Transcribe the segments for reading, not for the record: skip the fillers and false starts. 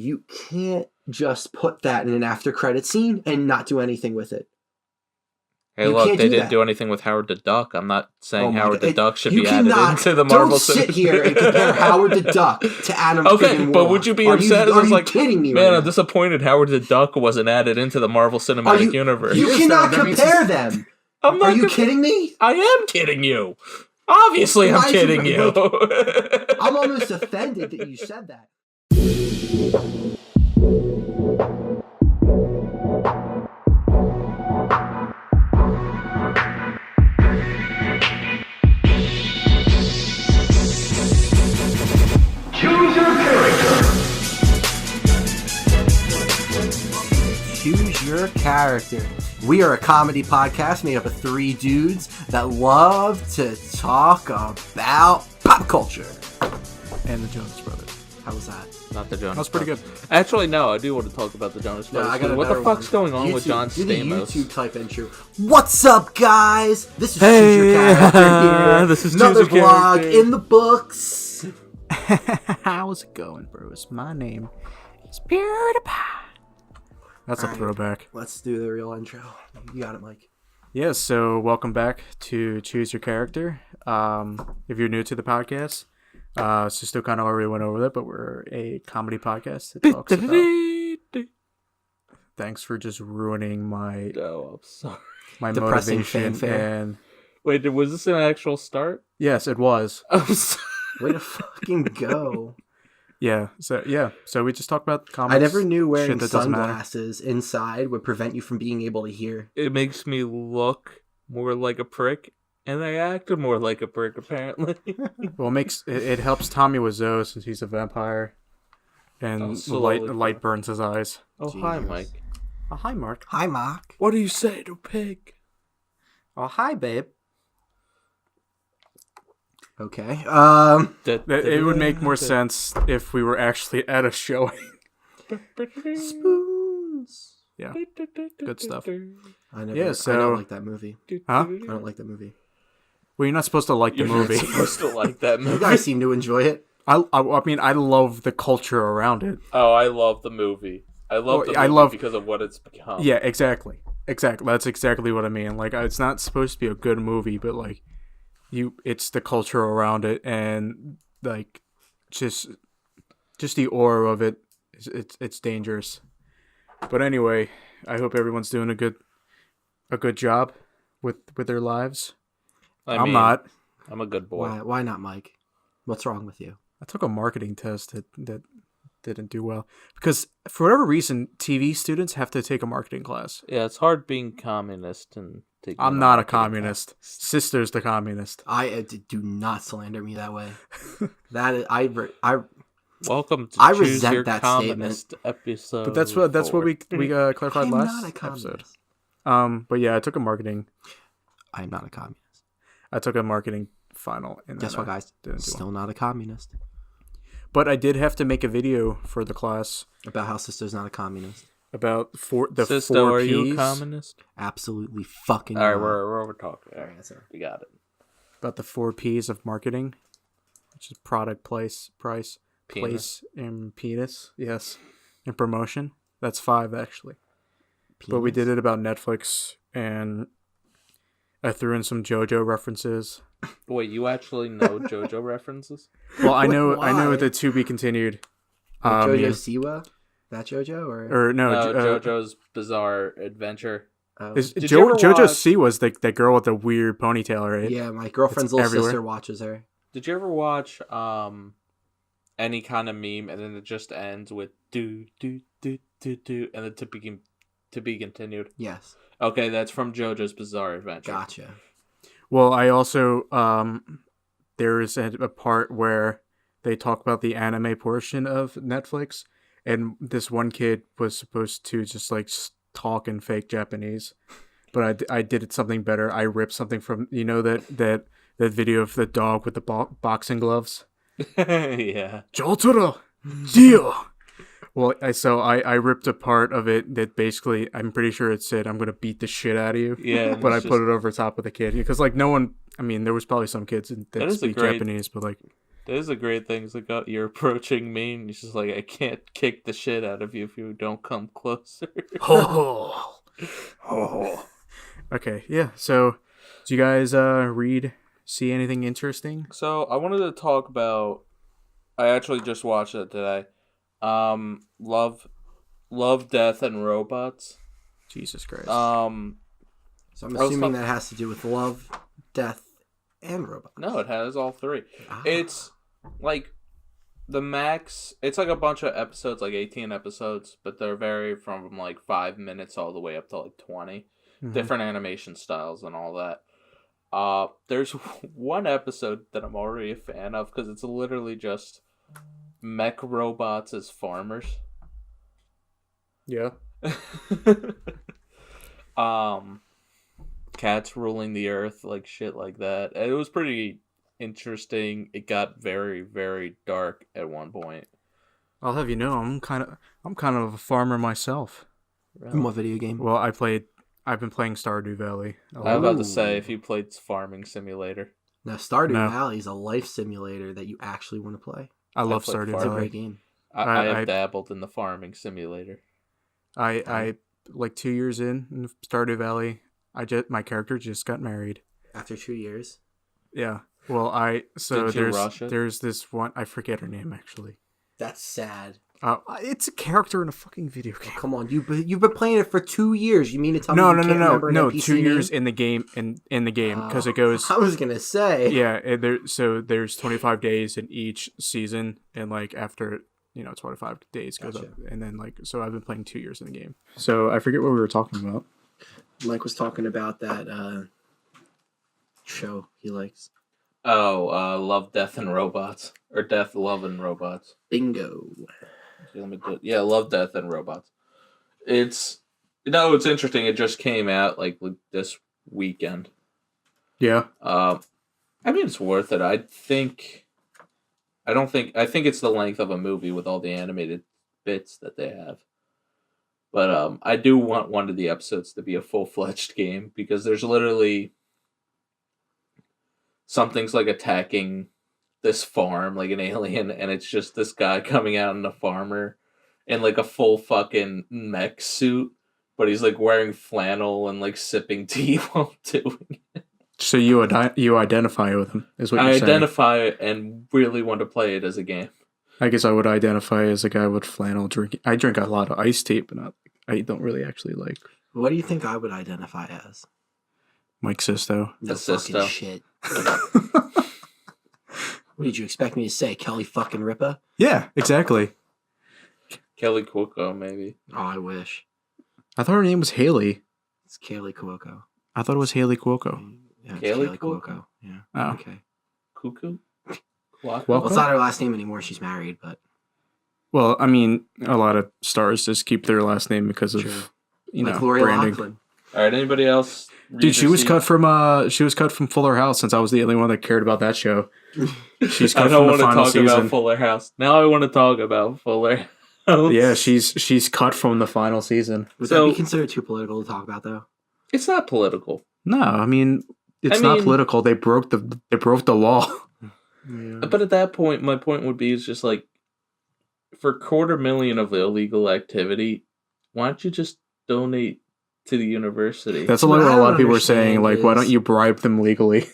You can't just put that in an after credit scene and not do anything with it. Hey, look, they didn't do anything with Howard the Duck. I'm not saying Howard the Duck should be added into the Marvel Cinematic. Don't sit here and compare Howard the Duck to Adam Okay, but would you be upset? Are you kidding me? Man, I'm disappointed Howard the Duck wasn't added into the Marvel Cinematic Universe. You cannot compare them. Are you kidding me? I am kidding you. Obviously, I'm kidding you. I'm almost offended that you said that. Choose your character. Choose your character. We are a comedy podcast made up of three dudes that love to talk about pop culture. And the Jonas Brothers. How was that? Not the Jonas. That was pretty good. Actually, no, I do want to talk about the Jonas Brothers. What the fuck's going on with John Stamos? YouTube type intro. What's up, guys? This is Choose Your Character here. This is another Choose Your vlog Character. in the books. How's it going, bros? My name is PewDiePie. That's a throwback. Let's do the real intro. You got it, Mike. Yeah, so welcome back to Choose Your Character. If you're new to the podcast, Sisto kind of already went over that, but we're a comedy podcast that talks about... Thanks for just ruining my... Oh, I'm sorry. My depressing motivation fanfare. and... Wait, was this an actual start? Yes, it was. I'm sorry. Way to fucking go. So we just talk about comics. I never knew wearing that doesn't matter. sunglasses inside would prevent you from being able to hear. It makes me look more like a prick, and I act more like a prick, apparently. Well, it helps Tommy Wiseau since he's a vampire, and the light burns his eyes. Oh, Jesus. hi, Mike. Oh, hi, Mark. Hi, Mark. What do you say to pig? Oh, hi, babe. Okay. It would make more sense if we were actually at a showing. Spoons. Yeah, good stuff. I don't like that movie. Huh? I don't like that movie. Well, you're not supposed to like the movie. You're not supposed to like that movie. You guys seem to enjoy it. I mean, I love the culture around it. Oh, I love the movie. I love because of what it's become. Yeah, exactly. That's exactly what I mean. Like, it's not supposed to be a good movie, but like, it's the culture around it, and like, just the aura of it. It's dangerous. But anyway, I hope everyone's doing a good job with their lives. I'm not. I'm a good boy. Why not, Mike? What's wrong with you? I took a marketing test that didn't do well because for whatever reason, TV students have to take a marketing class. Yeah, it's hard being communist and taking. I'm not a communist. Sister's the communist. I do not slander me that way. That is, I Welcome to I Choose resent Your that Communist episode. But that's what we clarified I'm last not a communist. episode. But yeah, I took a marketing. I'm not a communist. I took a marketing final. And guess what, guys? Still not a communist. But I did have to make a video for the class about how Sisto's not a communist. About Sisto, 4 Ps. Are you a communist? Absolutely fucking. All right, we're over talking. All right, sir. We got it. About the 4 Ps of marketing, which is product, price, place, and penis. Yes, and promotion. That's 5 actually. Penis. But we did it about Netflix, and I threw in some JoJo references. Wait, you actually know JoJo references? Well, I know the to be continued. JoJo Siwa? That JoJo or no? JoJo's Bizarre Adventure. Is JoJo Siwa's the girl with the weird ponytail, right? Yeah, my girlfriend's little sister watches her. Did you ever watch any kind of meme and then it just ends with do and then to be continued? Yes. Okay, that's from JoJo's Bizarre Adventure. Gotcha. Well, I also there is a part where they talk about the anime portion of Netflix, and this one kid was supposed to just like talk in fake Japanese, but I did it something better. I ripped something from that video of the dog with the boxing gloves. Yeah. Jotaro, Dio. Well, I ripped a part of it that basically, I'm pretty sure it said, "I'm going to beat the shit out of you." Yeah. But I put it over top of the kid. Because, like, no one, I mean, there was probably some kids that speak Japanese, but, like, There's a great thing. It's like, oh, you're approaching me, and he's just like, I can't kick the shit out of you if you don't come closer. Okay, yeah. So, do you guys see anything interesting? So I wanted to talk about. I actually just watched it today. Love, Death, and Robots. Jesus Christ. So I'm assuming that has to do with love, death, and robots. No, it has all three. Ah. It's like the max. It's like a bunch of episodes, like 18 episodes, but they're vary from like 5 minutes all the way up to like 20. Mhm. Different animation styles and all that. There's one episode that I'm already a fan of because it's literally just mech robots as farmers. Yeah. Cats ruling the earth, like shit like that. It was pretty interesting. It got very, very dark at one point. I'll have you know, I'm kind of a farmer myself. In what video game? Well, I've been playing Stardew Valley. I was about to say, if you played Farming Simulator. Now, Stardew No. Valley is a life simulator that you actually want to play. I love played Stardew It's a Valley. great game. I have dabbled in the Farming Simulator. I like 2 years in Stardew Valley. My character just got married. After 2 years. Yeah. Well, Did you rush it? there's this one, I forget her name actually. That's sad. It's a character in a fucking video game. Oh, come on, you've been playing it for 2 years. You mean to tell me No, you no, can't no, remember an no. NPC 2 years name? in the game, in the game, because it goes. I was gonna say. Yeah, there's 25 days in each season, and like after 25 days goes Gotcha. up, and then so I've been playing 2 years in the game. So I forget what we were talking about. Mike was talking about that show he likes. Oh, Love, Death, and Robots. Or Death, Love, and Robots. Bingo. Let me do it. Yeah, Love, Death, and Robots. It's interesting. It just came out like this weekend. Yeah. I mean, it's worth it. I think it's the length of a movie with all the animated bits that they have. But I do want one of the episodes to be a full-fledged game because there's literally something's like attacking this farm like an alien, and it's just this guy coming out in a farmer in like a full fucking mech suit, but he's like wearing flannel and like sipping tea while doing it. So you identify with him, is what you're saying. I identify it and really want to play it as a game. I guess I would identify as a guy with flannel drinking. I drink a lot of iced tea, but I don't really actually like What do you think I would identify as? Mike Sisto. No Sisto. fucking shit. What did you expect me to say? Kelly fucking Ripa? Yeah, exactly. Kelly Cuoco, maybe. Oh, I wish. I thought her name was Haley. It's Kaylee Cuoco. I thought it was Haley Cuoco. Yeah, it's Kaylee Kaylee Cuoco? Cuoco. Yeah. Oh. Okay. Cuckoo? Well, Well, it's not her last name anymore. She's married, but Well, I mean, a lot of stars just keep their last name because of True. you like know Lori branding. Loughlin. All right, anybody else? Dude, she was cut from Fuller House since I was the only one that cared about that show. She's I cut don't from the want to final talk season. about Fuller House. Now I want to talk about Fuller House. Yeah, she's cut from the final season. Would So- that be considered too political to talk about, though? It's not political. No, I mean it's I not mean- political. They broke the law. Yeah. But at that point, my point would be is just like, for $250,000 of illegal activity, why don't you just donate to the university? That's What what I a lot don't of people are saying. understand Like, why is- don't you bribe them legally?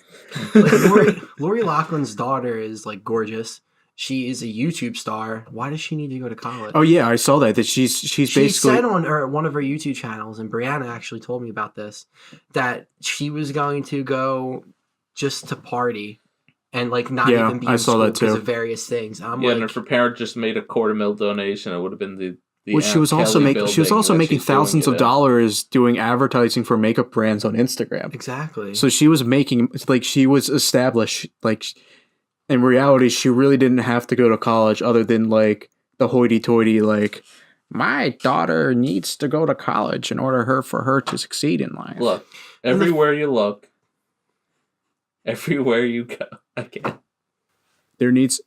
Like Lori Loughlin's daughter is like gorgeous. She is a YouTube star. Why does she need to go to college? Oh yeah, I saw that she's She basically said on one of her YouTube channels, and Brianna actually told me about this, that she was going to go just to party and like not Yeah, even be I in saw school that because too. of various things. I'm yeah, and like, if her parent just made a $250,000 donation, it would have been the well, she was also Kelly making building that making she's doing thousands it of at. dollars doing advertising for makeup brands on Instagram. exactly. So she was making she was established. In reality, she really didn't have to go to college, other than like the hoity-toity my daughter needs to go to college in order for her to succeed in life. Look, everywhere you look, everywhere you go. I can't. That needs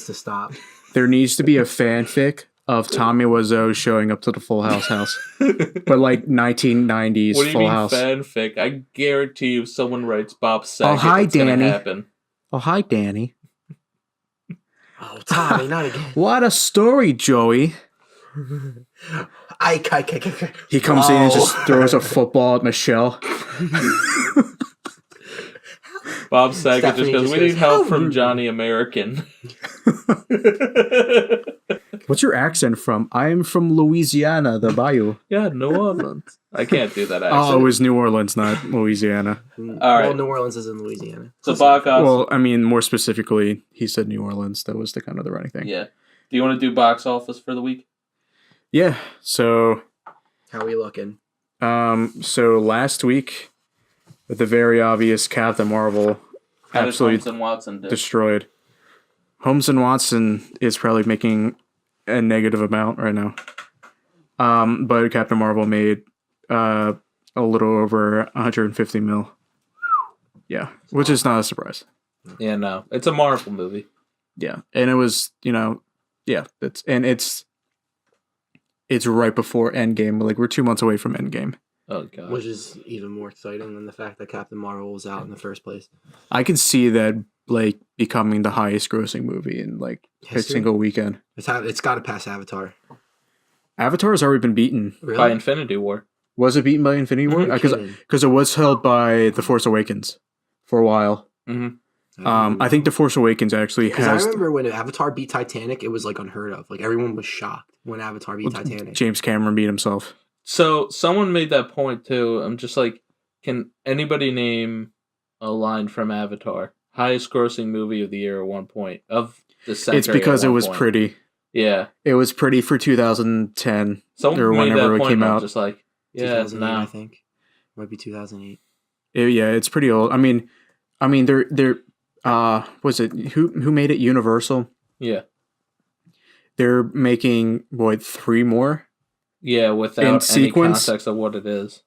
to stop. there needs to be a fanfic of Tommy Wiseau showing up to the Full House, but like 1990s What do you Full mean House. fanfic? I guarantee you, if someone writes Bob Saget, hi, it's gonna Danny. happen. Oh, hi, Danny. Oh, Tommy, not again. What a story, Joey. He comes in and just throws a football at Michelle. Bob Saget just Stephanie goes, just we goes, need help "How from rude." Johnny American. What's your accent from? I am from Louisiana, the Bayou. Yeah, New Orleans. I can't do that Oh, accent. it was New Orleans, not Louisiana. All Well, right. New Orleans is in Louisiana. So box office. Well, I mean, more specifically, he said New Orleans. That was the kind of the running thing. Yeah. Do you want to do box office for the week? Yeah. So, How are we looking? so last week, the very obvious Captain Marvel How did absolutely Holmes and Watson do? destroyed. Holmes and Watson is probably making a negative amount right now. But Captain Marvel made a little over 150 mil. Yeah, which is not a surprise. Yeah, no. It's a Marvel movie. Yeah, and it was, it's right before Endgame. Like, we're 2 months away from Endgame. Oh, God. Which is even more exciting than the fact that Captain Marvel was out in the first place. I can see that, like, becoming the highest grossing movie in, like, a History? single weekend. It's got to pass Avatar. Avatar has already been beaten. Really? By Infinity War. Was it beaten by Infinity War? You're kidding. Because it was held by The Force Awakens for a while. Mm-hmm. I think The Force Awakens actually Because I has remember when Avatar beat Titanic, it was like unheard of. Like everyone was shocked when Avatar beat Titanic. James Cameron beat himself. So, someone made that point, too. I'm just like, can anybody name a line from Avatar? Highest grossing movie of the year at one point. Of the century. It's because at it one was point. pretty. Yeah. It was pretty for 2010 Someone or made whenever that it point, came and I'm out. just like, yeah, it's 2008, I now. think. Might be 2008. Yeah, it's pretty old. I mean, they're was it who made it? Universal. Yeah. They're making 3 more. Yeah, without In any sequence? context of what it is.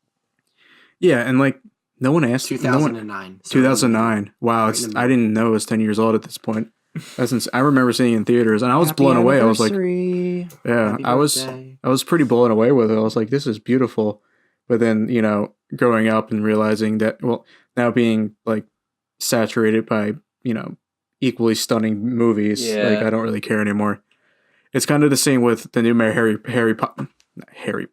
Yeah, and like no one asked. 2009. So 2009. Wow, Right in the I didn't know it was 10 years old at this point. I remember seeing it in theaters, and I was blown away. I was like, yeah, Happy I birthday. was pretty blown away with it. I was like, this is beautiful. But then, growing up and realizing that, now being like saturated by, equally stunning movies, Yeah. like I don't really care anymore. It's kind of the same with the new Mary Poppins. Harry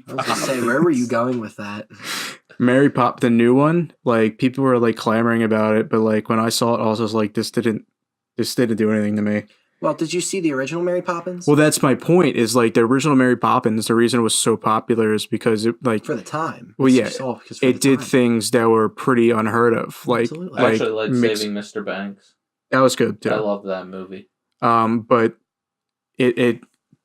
I was going to say, where were you going with that? The new one, like people were like clamoring about it, but like when I saw it, I was just like, this didn't do anything to me. Well, did you see the original Mary Poppins? Well, that's my point. Is like the original Mary Poppins. The reason it was so popular is because it like for the time. Well, yeah, Because for it the did time. things that were pretty unheard of. Like, Absolutely. I actually like mix- Saving Mr. Banks. that was good too. I love that movie. But it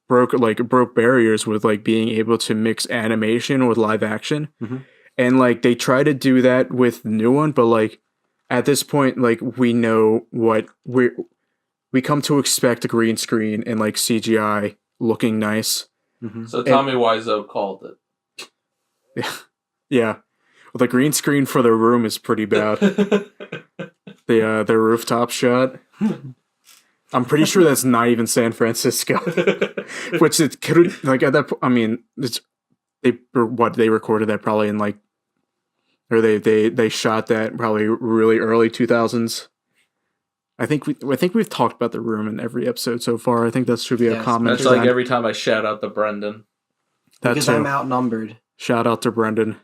broke barriers with like being able to mix animation with live action, Mhm. and like they try to do that with the new one, but like at this point, like we know what we come to expect a green screen and like CGI looking nice. Mhm. So Tommy Wiseau called it. Yeah, well, the green screen for the room is pretty bad. The rooftop shot. I'm pretty sure that's not even San Francisco, which it could like at that. I mean, they recorded that probably in like, or they shot that probably really early 2000s. I think we've talked about The Room in every episode so far. I think that should be a Yes, common That's like trend. every time I shout out to Brendan. That Because too. I'm outnumbered. Shout out to Brendan.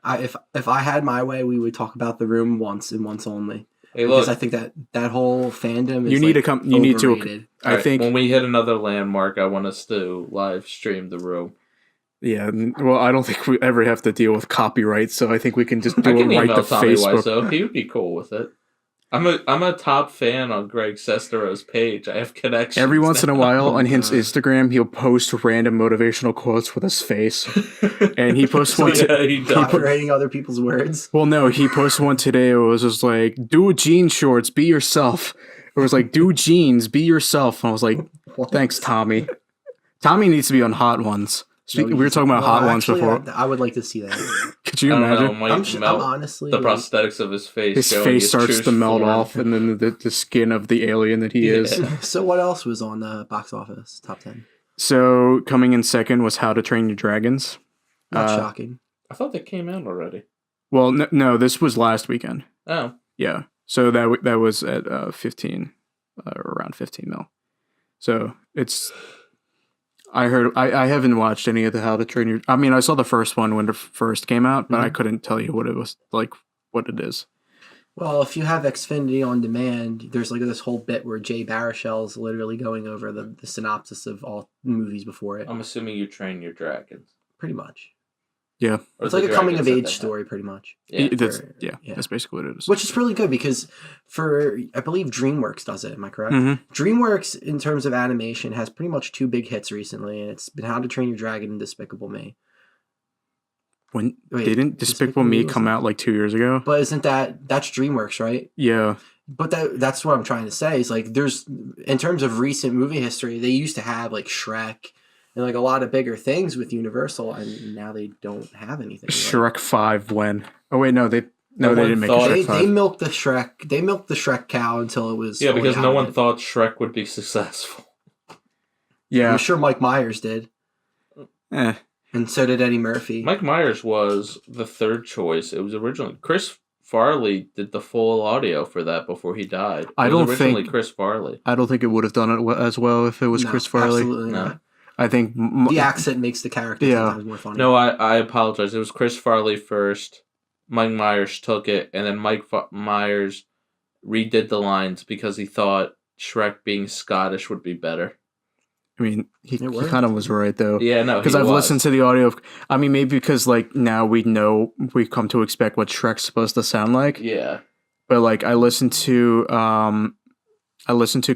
If I had my way, we would talk about The Room once and once only. Hey, Because look. I think that whole fandom is You need to come. You need to. overrated. I Alright, think. when we hit another landmark, I want us to live stream The Room. Yeah. Well, I don't think we ever have to deal with copyright, so I think we can just do I can it right email to Tommy Facebook. Wiseau. He would be cool with it. I'm a top fan on Greg Sestero's page. I have connections. Every once in a now. while on his God. Instagram, he'll post random motivational quotes with his face. And he posts one. Yeah, he does. Copyrighting other people's words. Well, no, he posted one today. It was just like, do jean shorts, be yourself. It was like, do jeans, be yourself. And I was like, thanks, Tommy. Tommy needs to be on Hot Ones. We were talking about Hot Ones actually, before. I would like to see that. Could you I don't know, imagine? it might I'm melt honestly the like, prosthetics of his face. His showing face his starts true to melt form. off, and then the skin of the alien that he is. Yeah. So what else was on the box office top 10? So coming in second was How to Train Your Dragons. Not shocking. I thought that came out already. Well, no, this was last weekend. Oh, Yeah. So that was at 15. around 15 mil. So it's. I heard. I haven't watched any of the How to Train Your. I mean, I saw the first one when it first came out, but I couldn't tell you what it was like. What it is. Well, if you have Xfinity on demand, there's like this whole bit where Jay Baruchel is literally going over the synopsis of all movies before it. I'm assuming you train your dragons. Pretty much. Yeah. Or It's the like a coming of dragons that age they story, pretty much. have. Yeah. That's basically what it is. Which is really good because I believe DreamWorks does it. Am I correct? Mm-hmm. DreamWorks, in terms of animation, has pretty much 2 big hits recently, and it's been How to Train Your Dragon and Despicable Me. When didn't Despicable Me come out like 2 years ago? But isn't that's DreamWorks, right? Yeah. But that's what I'm trying to say is like there's in terms of recent movie history, they used to have like Shrek and like a lot of bigger things with Universal, and now they don't have anything. Shrek 5 when? Oh wait, no, they didn't make Shrek 5. They milked the Shrek cow until it was because no one thought Shrek would be successful. Yeah. I'm sure Mike Myers did. And so did Eddie Murphy. Mike Myers was the third choice. It was originally Chris Farley did the full audio for that before he died. I don't originally think Chris Farley. I don't think it would have done it as well if it was Chris Farley. Absolutely not. I think the accent makes the character sometimes more funny. No, I apologize. It was Chris Farley first. Mike Myers took it, and then Mike Myers redid the lines because he thought Shrek being Scottish would be better. I mean, he kind of was right, though. Yeah, no, because I've listened to the audio. I mean, maybe because, like, now we've come to expect what Shrek's supposed to sound like. Yeah. But, like, I listened to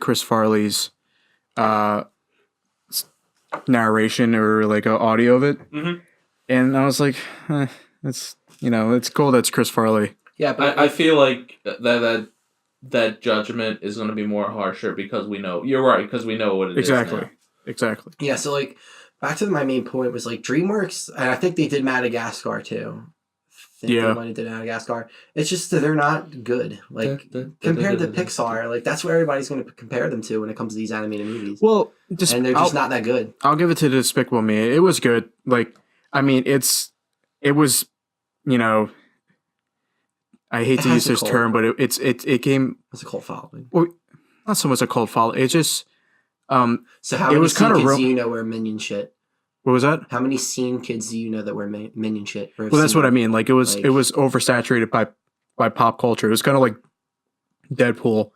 Chris Farley's narration or, like, an audio of it. Mm-hmm. And I was like, it's cool that's Chris Farley. Yeah, but I feel like that judgment is going to be more harsher because we know. You're right, because we know what it is now. Exactly. Yeah, so like back to my main point was like DreamWorks, and I think they did Madagascar too. They might have did Madagascar. It's just that they're not good. Like compared to Pixar, like that's what everybody's going to compare them to when it comes to these animated movies. Well, and they're just not that good. I'll give it to Despicable Me. It was good. Like, I mean, it was, I hate to use this term, but it came. It's a cult following. Well, not so much a cult following. It just. So how many scene kids do you know wear Minion shit? What was that? How many scene kids do you know that wear Minion shit? Well, that's what I mean. Like it was oversaturated by pop culture. It was kind of like Deadpool.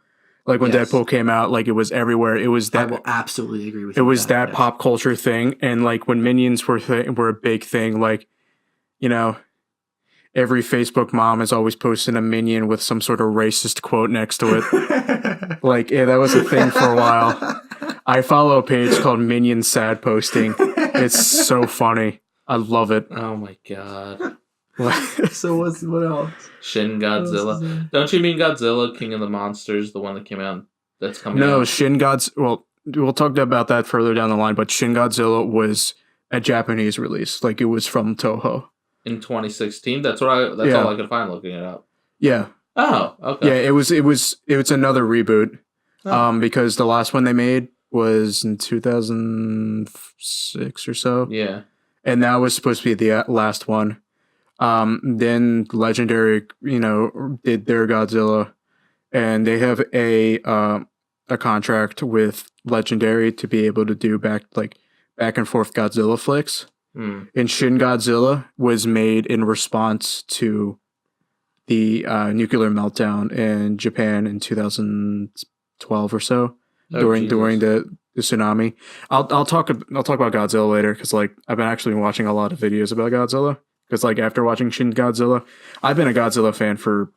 Like when Deadpool came out, like it was everywhere. It was that. I will absolutely agree with you. It was that pop culture thing, and like when Minions were a big thing, like every Facebook mom is always posting a Minion with some sort of racist quote next to it. Like, yeah, that was a thing for a while. I follow a page called Minion Sad Posting. It's so funny. I love it. Oh my god. So what else? Shin Godzilla. Don't you mean Godzilla, King of the Monsters, the one that came out? That's coming out. No, Shin Godzilla. Well, we'll talk about that further down the line, but Shin Godzilla was a Japanese release. Like, it was from Toho. In 2016? That's all I could find looking it up. Yeah. Oh, okay. Yeah, it was another reboot. Because the last one they made was in 2006 or so. Yeah. And that was supposed to be the last one. Then Legendary, did their Godzilla, and they have a contract with Legendary to be able to do back and forth Godzilla flicks. And Shin Godzilla was made in response to the nuclear meltdown in Japan in 2012 or so. During the tsunami. I'll talk about Godzilla later because I've been actually watching a lot of videos about Godzilla because after watching Shin Godzilla, I've been a Godzilla fan for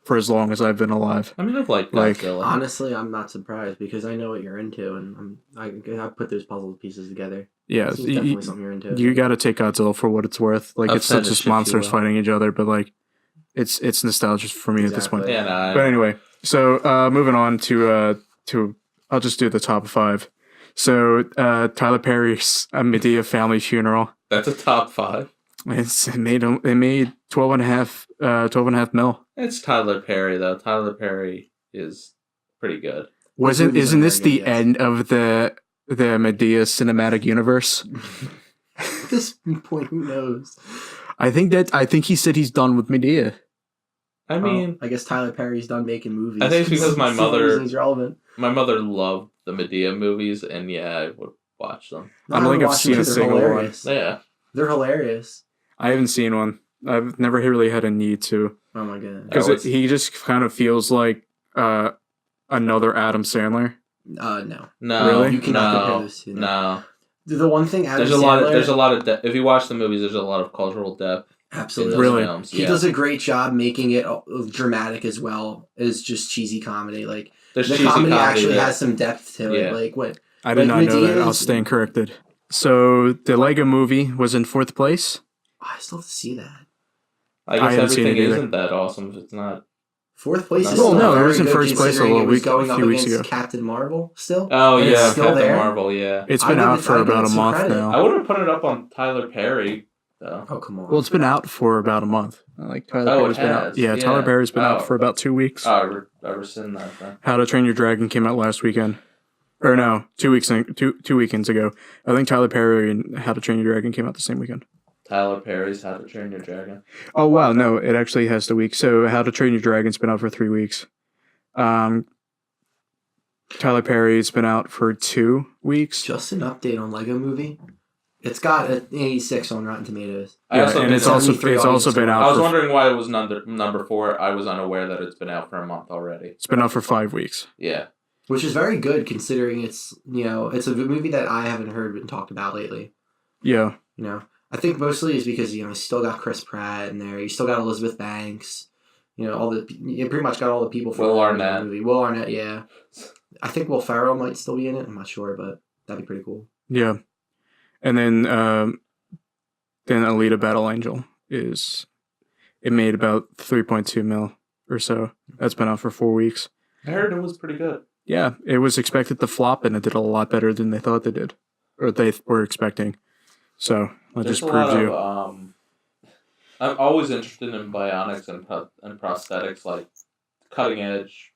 as long as I've been alive. I mean, I've liked Godzilla. Honestly, I'm not surprised because I know what you're into, and I put those puzzle pieces together. Yeah, it's definitely something you're into. You got to take Godzilla for what it's worth. It's not just monsters fighting each other, but it's nostalgia for me at this point. Yeah, but anyway, so moving on to I'll just do the top 5. So Tyler Perry's Medea Family Funeral. That's a top 5. It made 12.5 mil. It's Tyler Perry though. Tyler Perry is pretty good. Isn't this the end of the Medea cinematic universe? At this point, who knows? I think he said he's done with Medea. I mean, I guess Tyler Perry's done making movies. I think it's because my mother. He's relevant. My mother loved the Medea movies, and yeah, I would watch them. I don't think I've seen a single one. Yeah, they're hilarious. I haven't seen one. I've never really had a need to. Oh my god! Because he just kind of feels like another Adam Sandler. No. Really? You cannot compare those two. No. The one thing there's a lot of depth. If you watch the movies, there's a lot of cultural depth. Absolutely. Really? Films. He does a great job making it dramatic as well as just cheesy comedy. Like there's the comedy actually has some depth to it. Like what? I did not know that. I was staying corrected. So the Lego Movie was in 4th place. Oh, I still have to see that. I guess everything isn't that awesome if it's not. 4th place is well, still no, it very was in good first place a considering little it was going up few weeks against ago. Captain Marvel still. Oh and yeah, it's still Captain there. Marvel. Yeah, it's been out for about a month now. I wouldn't put it up on Tyler Perry though. Oh come on. Well, it's been out for about a month. Like Tyler Perry's been out. Yeah, Tyler Perry's been out for about 2 weeks. Oh, I rescind that then. How to Train Your Dragon came out last weekend. Or no, 2 weekends ago. I think Tyler Perry and How to Train Your Dragon came out the same weekend. Tyler Perry's How to Train Your Dragon. Oh wow, no, it actually has the week. So How to Train Your Dragon's been out for 3 weeks. Tyler Perry's been out for 2 weeks. Just an update on Lego Movie. It's got an 86 on Rotten Tomatoes. And it's also been out. I was wondering why it was number 4. I was unaware that it's been out for a month already. It's been out for 5 weeks. Yeah. Which is very good considering it's a movie that I haven't heard been talked about lately. Yeah. I think mostly is because, you still got Chris Pratt in there. You still got Elizabeth Banks. You pretty much got all the people from Will the Arnett. movie. Will Arnett, yeah. I think Will Ferrell might still be in it. I'm not sure, but that'd be pretty cool. Yeah. And then Alita Battle Angel it made about 3.2 mil or so. That's been out for 4 weeks. I heard it was pretty good. Yeah, it was expected to flop, and it did a lot better than they thought they did, or they were expecting. So that just proves you. I'm always interested in bionics and prosthetics, like cutting edge,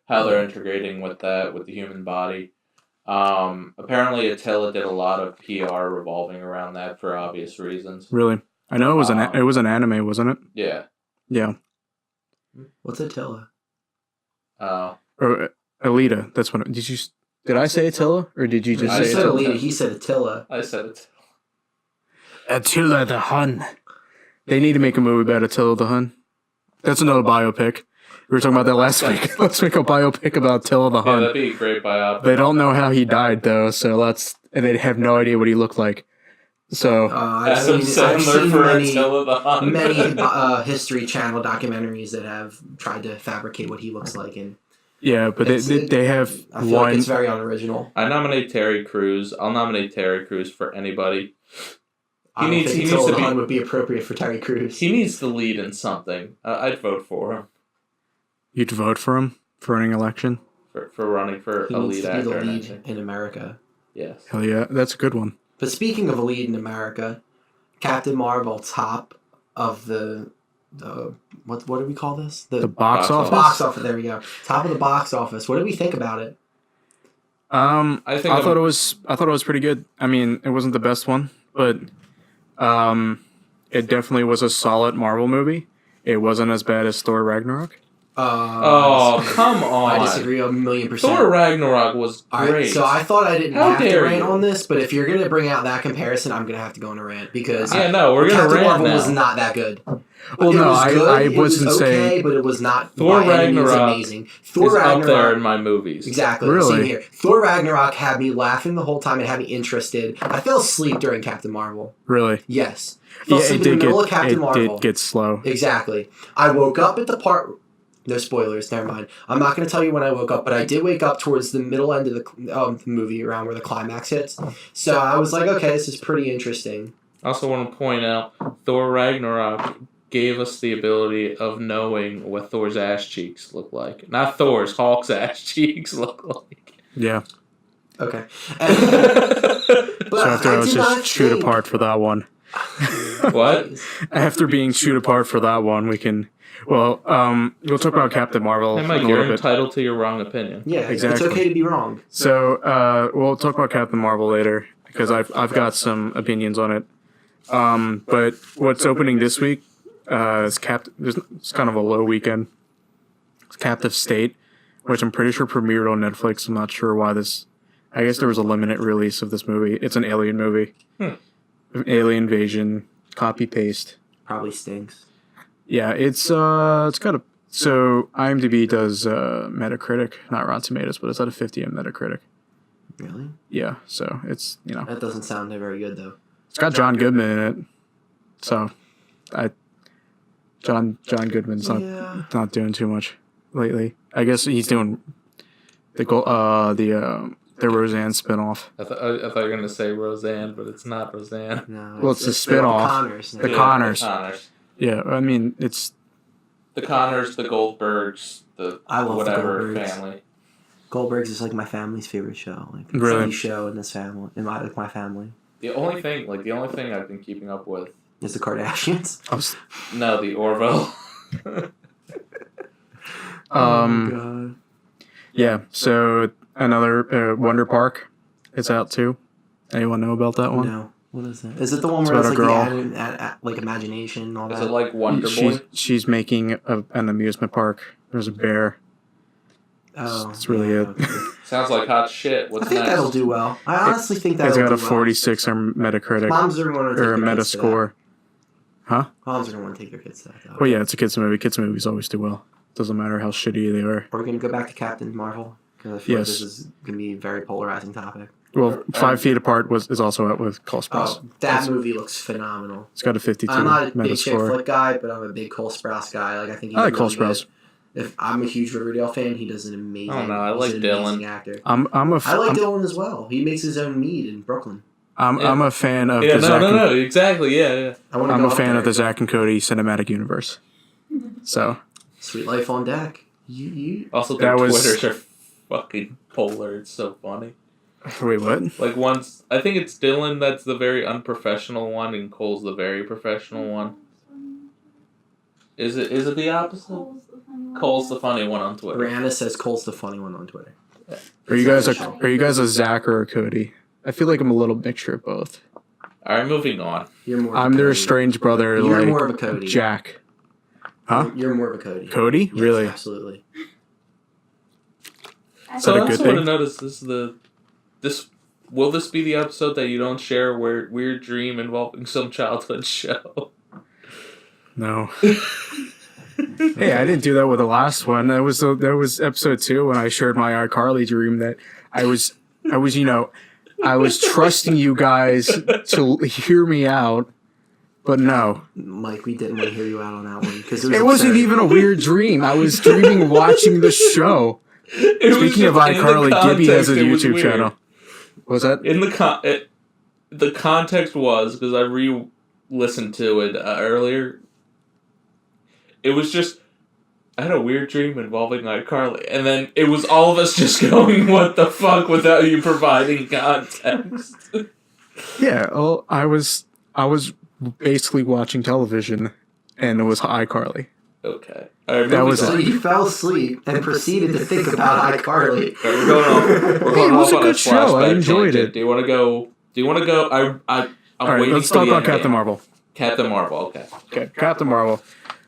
how they're integrating with the human body. Apparently, Attila did a lot of PR revolving around that for obvious reasons. Really, I know it was an anime, wasn't it? Yeah. Yeah. What's Attila? Or Alita. That's what. Did I say Attila, or did you just say said Attila? Alita? He said Attila. I said it. Attila the Hun. They need to make a movie about Attila the Hun. That's another biopic. We were talking about that last week. Let's make a biopic about Attila the Hun. Yeah, that'd be a great biopic. They don't know how he died though, and they have no idea what he looked like. So I've seen many History Channel documentaries that have tried to fabricate what he looks like, and yeah, but they have I feel like it's very unoriginal. I nominate Terry Crews. I'll nominate Terry Crews for anybody. He needs to be. Would be appropriate for Terry Crews. He needs to lead in something. I'd vote for him. You'd vote for him for any election? For running for a lead actor. He needs to be the lead in America. Yes. Hell yeah, that's a good one. But speaking of a lead in America, Captain Marvel, top of the what do we call this? The box office. Box office. There we go. Top of the box office. What do we think about it? I thought it was pretty good. I mean, it wasn't the best one, but it definitely was a solid Marvel movie. It wasn't as bad as Thor Ragnarok. Come on. I disagree 1,000,000%. Thor Ragnarok was great. Right, so I thought I didn't have to rant on this, but if you're going to bring out that comparison, I'm going to have to go on a rant because we're going to rant Captain Marvel now. was not that good. Well, no, I wasn't okay, saying, but it was not. Thor Ragnarok amazing. Thor is Ragnarok up there in my movies. Exactly. Really? Same here. Thor Ragnarok had me laughing the whole time and had me interested. I fell asleep during Captain Marvel. Really? Yes. Fell asleep in the middle of Captain Marvel. It did get slow. Exactly. I woke up at the part. No spoilers, never mind. I'm not going to tell you when I woke up, but I did wake up towards the middle end of the movie, around where the climax hits. So I was like, okay, this is pretty interesting. I also want to point out, Thor Ragnarok gave us the ability of knowing what Thor's ass cheeks look like. Not Thor's, Hulk's ass cheeks look like. Yeah. Okay. So after I was just chewed apart for that one. What? After being chewed apart for that one, we can... Well, we'll talk about Captain Marvel Hey, Mike, in a you're little bit. entitled to your wrong opinion. Yeah, exactly. It's okay to be wrong. So we'll talk about Captain Marvel later because I've got some opinions on it. But what's opening this week? It's kind of a low weekend. It's Captive State, which I'm pretty sure premiered on Netflix. I'm not sure why this. I guess there was a limited release of this movie. It's an alien movie. Alien invasion, copy paste. Probably stinks. Yeah, it's got a. So IMDb does Metacritic, not Rotten Tomatoes, but it's at a 50 on Metacritic. Really? Yeah, so it's That doesn't sound very good though. It's got John Goodman in it, so John Goodman's not doing too much lately. I guess he's doing the Roseanne spinoff. I thought you were gonna say Roseanne, but it's not Roseanne. No, Well, it's a spinoff. The Connors. Yeah, I mean it's the Connors, the Goldbergs, the I love whatever the Goldbergs. family. Goldbergs is like my family's favorite show. Like Really? any show in this family, in my family, The only thing I've been keeping up with. is the Kardashians. No, the Orville. Oh my god. Yeah, so another Wonder Park is out too. Anyone know about that one? No. What is that? Is it the one where It's it's about like a the like imagination and all Is that? it like Wonder Boy? She's making an amusement park. There's a bear. Oh, That's really it. okay. Sounds like hot shit. What's I think next? that'll do well. I honestly think that'll It's do got a well. 46 on Metacritic Moms are going to take or a their kids to that. Metascore. Huh? Moms are going to want to take their kids to that. Though. Well, yeah, it's a kids movie. Kids movies always do well. Doesn't matter how shitty they are. Are we going to go back to Captain Marvel? Because I feel like Yes. this is going to be a very polarizing topic. Well, 5 Feet Apart is also out with Cole Sprouse. Oh, that movie looks phenomenal. It's got a 52 I'm not a big chick Metascore. flick guy, but I'm a big Cole Sprouse guy. Like I think he's I like Cole really good. Sprouse. If I'm a huge Riverdale fan, he does an amazing. I don't know, I he's like an Dylan. amazing actor. I'm a I like Dylan as well. He makes his own mead in Brooklyn. I'm a fan of Yeah, the Zack. no, exactly, yeah. I'm a fan of the Zack and Cody cinematic universe. So Sweet Life on Deck. You. Also, their That was- Twitters are fucking polar. It's so funny. wait, what? Like once, I think it's Dylan that's the very unprofessional one, and Cole's the very professional one. Is it the opposite? Cole's the funny one on Twitter. Brianna says Cole's the funny one on Twitter. Are you guys a Zack or a Cody? I feel like I'm a little mixture of both. All right, moving on. You're more. I'm of a their Cody. strange brother, You're like more of a Cody. Jack. Huh? You're more of a Cody. Cody? Yes, Really? Absolutely. So that a I good also want to thing? notice will this be the episode that you don't share a weird dream involving some childhood show? No. Hey, I didn't do that with the last one. That was episode 2 when I shared my iCarly dream that I was trusting you guys to hear me out, but no. Mike, we didn't want to hear you out on that one because It wasn't even a weird dream. I was dreaming watching the show. Speaking of iCarly, Gibby has a YouTube channel. What's that? In the context was because I re-listened to it earlier. It was just I had a weird dream involving iCarly, and then it was all of us just going, "What the fuck?" without you providing context. Yeah, well, I was basically watching television, and it was iCarly. Okay, all right, That was So it. you fell asleep and proceeded to think about iCarly. All right, we're going off. We're going Hey, it was off a on good show. I flashback enjoyed tangent. it. Do you want to go? I'm All right, waiting let's for talk the about end Captain game. Marvel. Captain Marvel. Okay. Okay, Captain Marvel.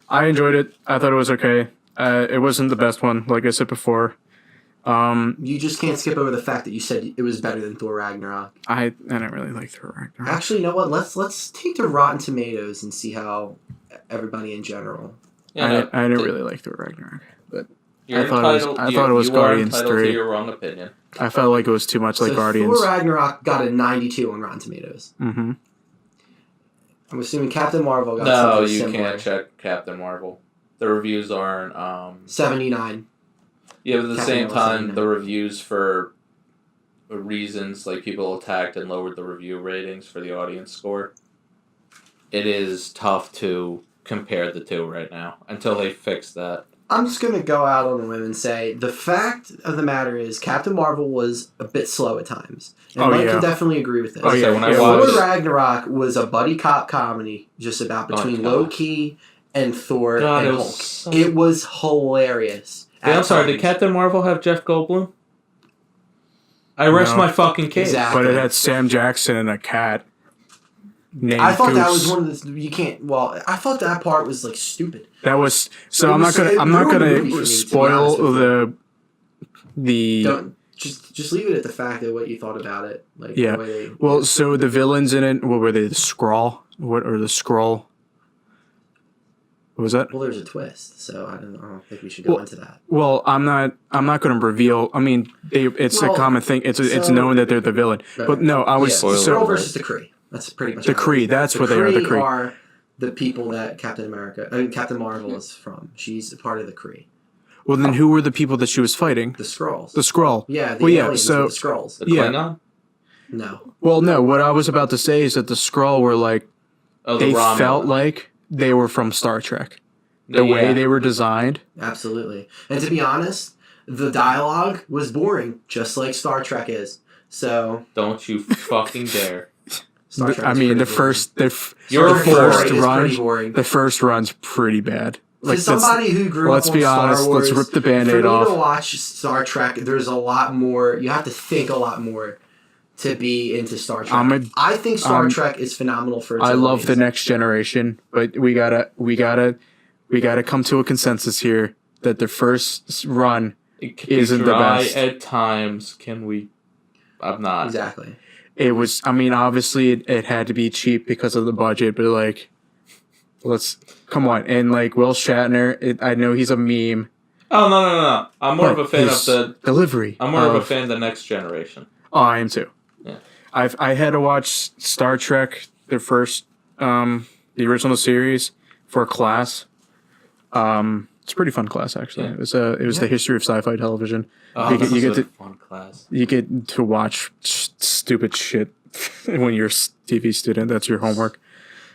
I enjoyed it. I thought it was okay. It wasn't the best one, like I said before. You just can't skip over the fact that you said it was better than Thor Ragnarok. I didn't really like Thor Ragnarok. Actually, you know what? Let's take the Rotten Tomatoes and see how everybody in general. Yeah, I didn't really like Thor Ragnarok, but You're I thought it was- entitled. I thought it was you Guardians are entitled 3. to your wrong opinion. I felt like it was too much like So Guardians. Thor Ragnarok got a 92 on Rotten Tomatoes. Mm-hmm. I'm assuming Captain Marvel got No, something you similar. can't check Captain Marvel. The reviews aren't. 79. Yeah, but at the Captain same Marvel time, 79. the reviews for reasons like people attacked and lowered the review ratings for the audience score. It is tough to compare the two right now until they fix that. I'm just going to go out on a limb and say the fact of the matter is Captain Marvel was a bit slow at times. And Oh, Mike yeah. can definitely agree with this. Oh, yeah, when I Thor watched, Ragnarok was a buddy cop comedy just about between God. Loki and Thor God, and it Hulk. was so- It was hilarious. Yeah, I'm at sorry. Did times. Captain Marvel have Jeff Goldblum? I rest No. my fucking case. Exactly. But it had Sam Jackson and a cat. named I thought Goose. that was one of the you can't. Well, I thought that part was like stupid. That was so. It I'm was- not it ruined the movie gonna for me, to be spoil honest with the. Don't just leave it at the fact of what you thought about it. Like Yeah. The way they, Well, so the villains in it, what were they? The Skrull? What or the Skrull? What was that? Well, there's a twist, so I don't think we should go into that. Well, I'm not going to reveal. I mean, it's a Well, common thing. It's so- known that they're the villain. But no, I was Yeah, Spoiler Skrull alert. versus the Kree. That's pretty much The how it Kree, is. that's what they are, the Kree. are the people that Captain Marvel is from. She's a part of the Kree. Well, then who were the people that she was fighting? The Skrulls. The Skrull. Yeah, the Well, yeah, aliens so- with the Skrulls. The Yeah. Klingon? No. Well, no. What I was about to say is that the Skrull were like Oh, the they Romulan. felt like they were from Star Trek. The way they were designed. Absolutely. And to be honest, the dialogue was boring, just like Star Trek is. So, Don't you fucking dare. Star Trek I is mean, pretty boring. You're Star Trek first is run- pretty boring. The first run's pretty bad. For somebody who grew let's up be on Star honest, Wars, let's rip the for Band-Aid me off. to watch Star Trek, there's a lot more. You have to think a lot more to be into Star Trek. I think Star Trek is phenomenal for its I own love the ways. next generation, but we gotta come to a consensus here that the first run It can be isn't the dry best. at times. Can we? I'm not. Exactly. it was. I mean, obviously it had to be cheap because of the budget, but like, let's come on. And like Will Shatner, I know he's a meme. Oh no! I'm more of a fan of his the. delivery. I'm more of a fan of the next generation. Oh, I am too. Yeah. I had to watch Star Trek, the first, the original series, for a class. It's a pretty fun class actually. Yeah. It was the history of sci-fi television. Oh, You this get- is you a get to- fun class. You get to watch stupid shit when you're a TV student. That's your homework.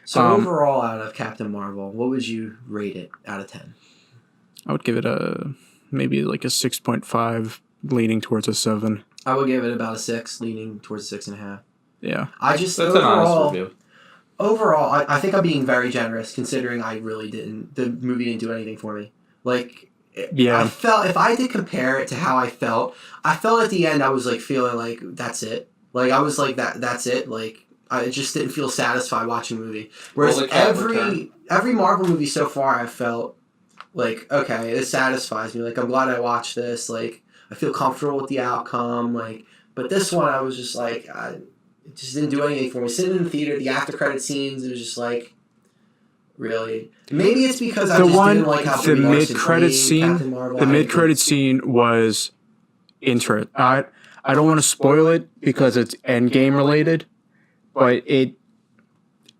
So Um, overall, out of Captain Marvel, what would you rate it out of 10? I would give it maybe like a 6.5, leaning towards a 7. I would give it about a 6, leaning towards 6.5. Yeah. I just That's an overall, honest review. overall, I think I'm being very generous considering I really didn't. The movie didn't do anything for me. Like, Yeah. I felt if I had to compare it to how I felt at the end I was like feeling like that's it. Like I was like that's it. Like I just didn't feel satisfied watching the movie. Whereas Well, the cat returned. every Marvel movie so far I felt like okay, it satisfies me. Like I'm glad I watched this. Like I feel comfortable with the outcome. Like but this one I was just like it just didn't do anything for me. Sitting in the theater, the after credit scenes, it was just like really. Maybe it's because I The just one, didn't like how the Brie Larson mid-credit played scene, Captain Marvel. the I mid-credit scene was interesting. I don't want to spoil it because it's Endgame related, but it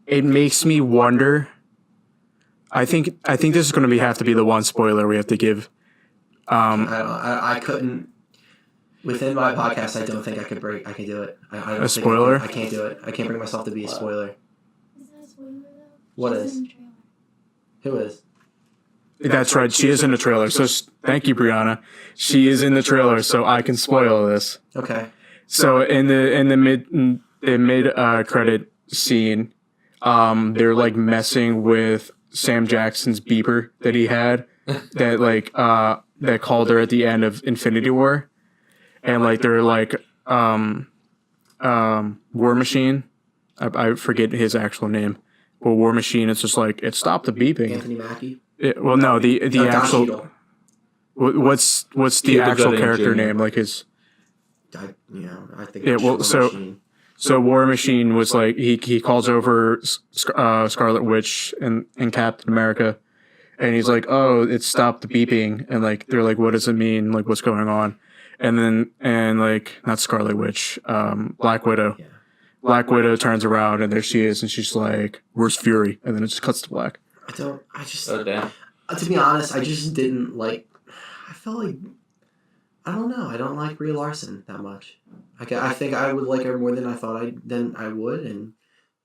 makes me wonder. I think this is going to have to be the one spoiler we have to give. I couldn't. Within my podcast, I don't think I could do it. I don't think spoiler? I can't do it. I can't bring myself to be a spoiler. Is that a spoiler though? What She's is? in the trailer. Who is? That's right. She is in the trailer. So thank you, Brianna. She is in the trailer, so I can spoil this. Okay. So in the mid credit scene, they're like messing with Sam Jackson's beeper that he had that like that called her at the end of Infinity War, and like they're like War Machine. I forget his actual name. But War Machine, it's just like it stopped the beeping. Anthony Mackie. Well, no, the Don actual Cheadle. what's the Cuba actual Gooding character Jr. name? Like his. I think. Yeah, well, War so- Machine. So War Machine was like he calls over Scarlet Witch and Captain America, and he's like, "Oh, it stopped the beeping," and like they're like, "What does it mean? Like, what's going on?" And like not Scarlet Witch, Black Widow. Yeah. Black Widow turns around and there she is, and she's like, "Where's Fury?" And then it just cuts to black. I just. Oh damn. To be honest, I just didn't like. I felt like. I don't know. I don't like Brie Larson that much. I think I would like her more than I thought I would, and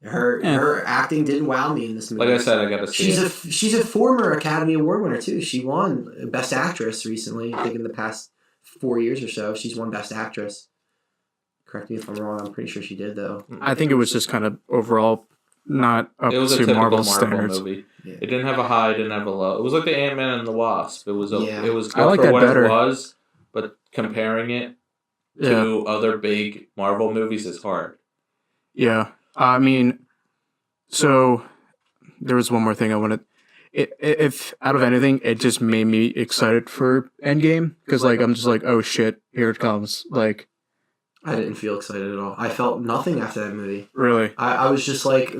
her acting didn't wow me in this movie. Like I said, I gotta see it. She's a former Academy Award winner too. She won Best Actress recently. I think in the past 4 years or so, she's won Best Actress. Correct me if I'm wrong. I'm pretty sure she did though. I think it was just kind of overall not up It was a to typical Marvel Marvel standards. movie. Yeah. It didn't have a high, it didn't have a low. It was like the Ant-Man and the Wasp. It was Yeah. it was I good like for that what better. it was, but comparing it Yeah. to other big Marvel movies is hard. Yeah. I mean, So there was one more thing I wanted. If out of anything, it just made me excited for Endgame because like I'm just like, oh shit, here it comes. Like I didn't feel excited at all. I felt nothing after that movie. really, I was just like,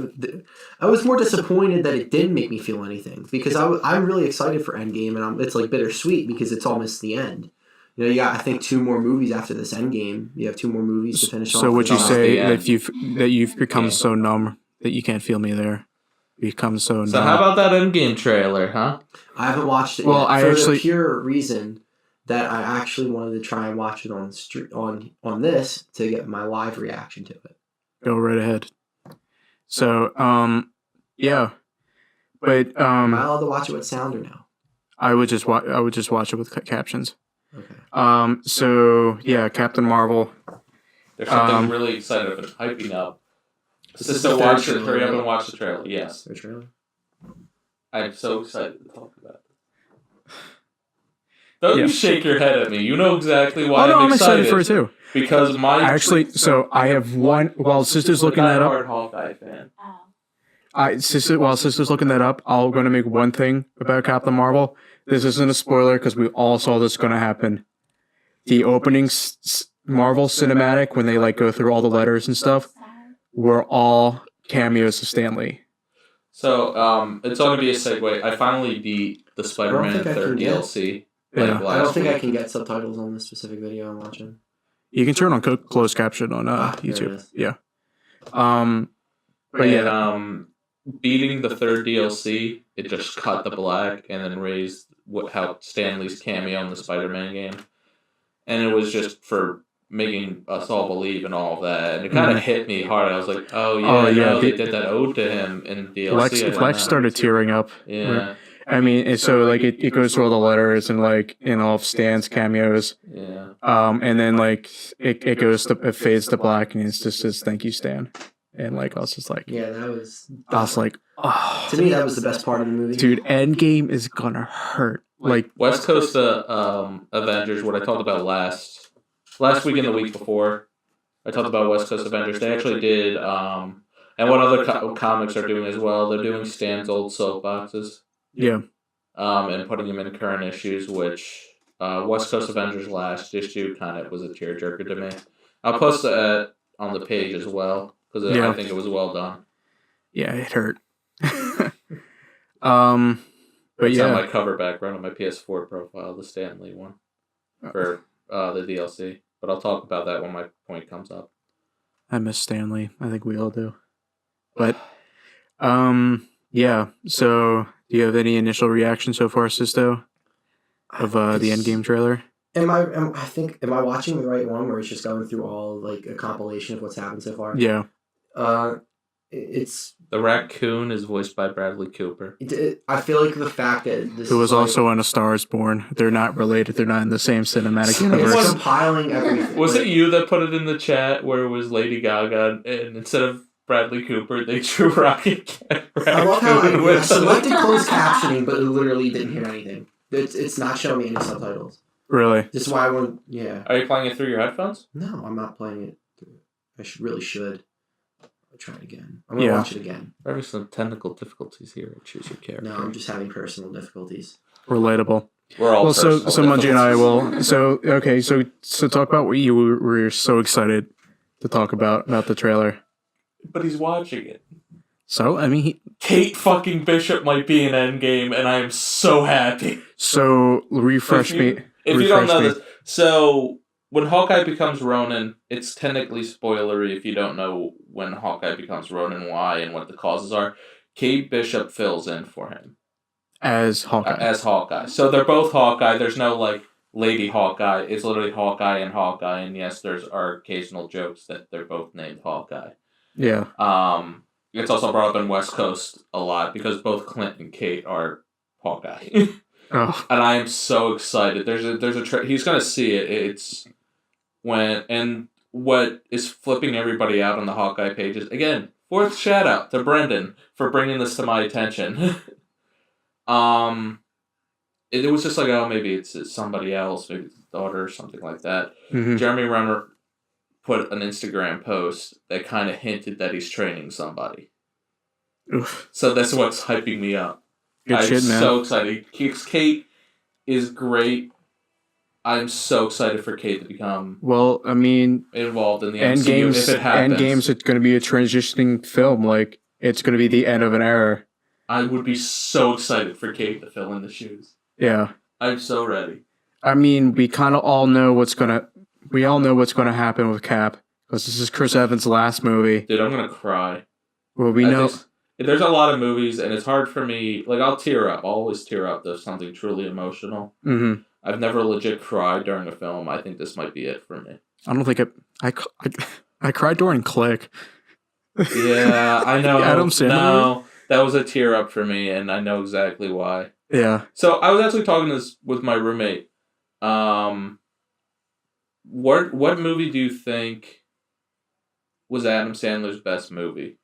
I was more disappointed that it didn't make me feel anything because I'm really excited for Endgame and it's like bittersweet because it's almost the end. You know, you got I think 2 more movies after this Endgame. You have 2 more movies to finish off. So would you Not say the that you've become so numb that you can't feel me there? Become so So numb. how about that Endgame trailer, huh? I haven't watched it Well, yet I for actually- the pure reason that I actually wanted to try and watch it on this to get my live reaction to it. Go right ahead. So yeah, but Am I allowed to watch it with sound or no? I would just watch it with captions. Okay. So yeah, Captain Marvel. There's something really excited about hyping up. Sister, watch it. Hurry up and watch the trailer. Yes. The trailer? I'm so excited to talk about it. Don't Yeah. you shake your head at me. You know exactly why Oh no, I'm excited for it too. Because my Actually, so I have one. While Sister's looking that up, diehard Hawkeye fan. Oh. while Sister's looking that up, I'm going to make one thing about Captain Marvel. This isn't a spoiler because we all saw this going to happen. The opening Marvel cinematic when they like go through all the letters and stuff were all cameos of Stan Lee. So, it's going to be a segue. I finally beat the Spider-Man think I 3rd can get- DLC. Yeah. Like I don't last think I week. can get subtitles on this specific video I'm watching. You can turn on closed caption on There it YouTube. is. Yeah. But yeah, Beating the 3rd DLC, it just cut the black and then raised how Stan Lee's cameo in the Spider-Man game. And it was just for making us all believe in all of that. And it kind of hit me hard. I was like, oh yeah, they did that ode to him in DLC. Lex started tearing up. Yeah. I mean, and so like it goes through all the letters and like in all of Stan's cameos. Yeah. And then like it goes to it fades to black and it's just says thank you, Stan. And like I was just like Yeah, that was. I was like, oh, To me, that was the best part of the movie. dude, Endgame is gonna hurt. Like West Coast Avengers, what I talked about last week and the week before, I talked about West Coast Avengers. They actually did, and what other comics are doing as well. They're doing Stan's old soapboxes. yeah. And putting them in current issues, which West Coast Avengers last issue kind of was a tearjerker to me. I'll post that on the page as well because Yeah. I think it was well done. Yeah, it hurt. But It's on yeah. my cover background on my PS4 profile, the Stan Lee one for the DLC. But I'll talk about that when my point comes up. I miss Stanley. I think we all do. But yeah. So do you have any initial reaction so far, Sisto, of the Endgame trailer? Am I watching the right one where it's just going through all like a compilation of what's happened so far? Yeah. It's. The raccoon is voiced by Bradley Cooper. I feel like the fact that this Who was is, like, also on A Star Is Born. They're not related. They're not in the same cinematic it's universe. compiling everything. Was Like, it you that put it in the chat where it was Lady Gaga and instead of Bradley Cooper, they drew Rocket I love how Raccoon I with selected closed captioning, but it literally didn't hear anything. It's not showing me any subtitles. Really? This is why I want. Yeah. Are you playing it through your headphones? No, I'm not playing it. I should. I'll try it again. I'm gonna watch it again. We're having some technical difficulties here. Choose your character. No, I'm just having personal difficulties. Relatable. We're all Well, so personal Mungie and I difficulties. will. So okay, so talk about what you were so excited to talk about the trailer. But he's watching it. So I mean, Kate fucking Bishop might be in Endgame, and I am so happy. so refresh me. If you don't Refresh know me. this, so when Hawkeye becomes Ronin, it's technically spoilery if you don't know when Hawkeye becomes Ronin, why, and what the causes are. Kate Bishop fills in for him As Hawkeye. as Hawkeye. So they're both Hawkeye. There's no like Lady Hawkeye. It's literally Hawkeye, and yes, there's our occasional jokes that they're both named Hawkeye. Yeah. It's also brought up in West Coast a lot because both Clint and Kate are Hawkeye. Oh. And I am so excited. There's a he's gonna see it. It's when and what is flipping everybody out on the Hawkeye pages again. 4th shout out to Brendan for bringing this to my attention. It was just like, oh, maybe it's somebody else, maybe it's his daughter or something like that. Mhm. Jeremy Renner put an Instagram post that kind of hinted that he's training somebody. Oof. So that's what's hyping me up. Good shit, man. I'm so excited. Kate is great. I'm so excited for Kate to become Well, I mean, involved in the MCU if it happens. Endgame's going to be a transitioning film. Like, it's going to be the end of an era. I would be so excited for Kate to fill in the shoes. Yeah. I'm so ready. I mean, we kind of all know what's going to happen with Cap. Because this is Chris Evans' last movie. Dude, I'm going to cry. Well, we know... There's a lot of movies, and it's hard for me. Like, I'll tear up. I'll always tear up. There's something truly emotional. Mm-hmm. I've never legit cried during a film. I think this might be it for me. I don't think I cried during Click. Yeah, I know. Adam Sandler. No, that was a tear up for me, and I know exactly why. Yeah. So I was actually talking this with my roommate. What movie do you think was Adam Sandler's best movie?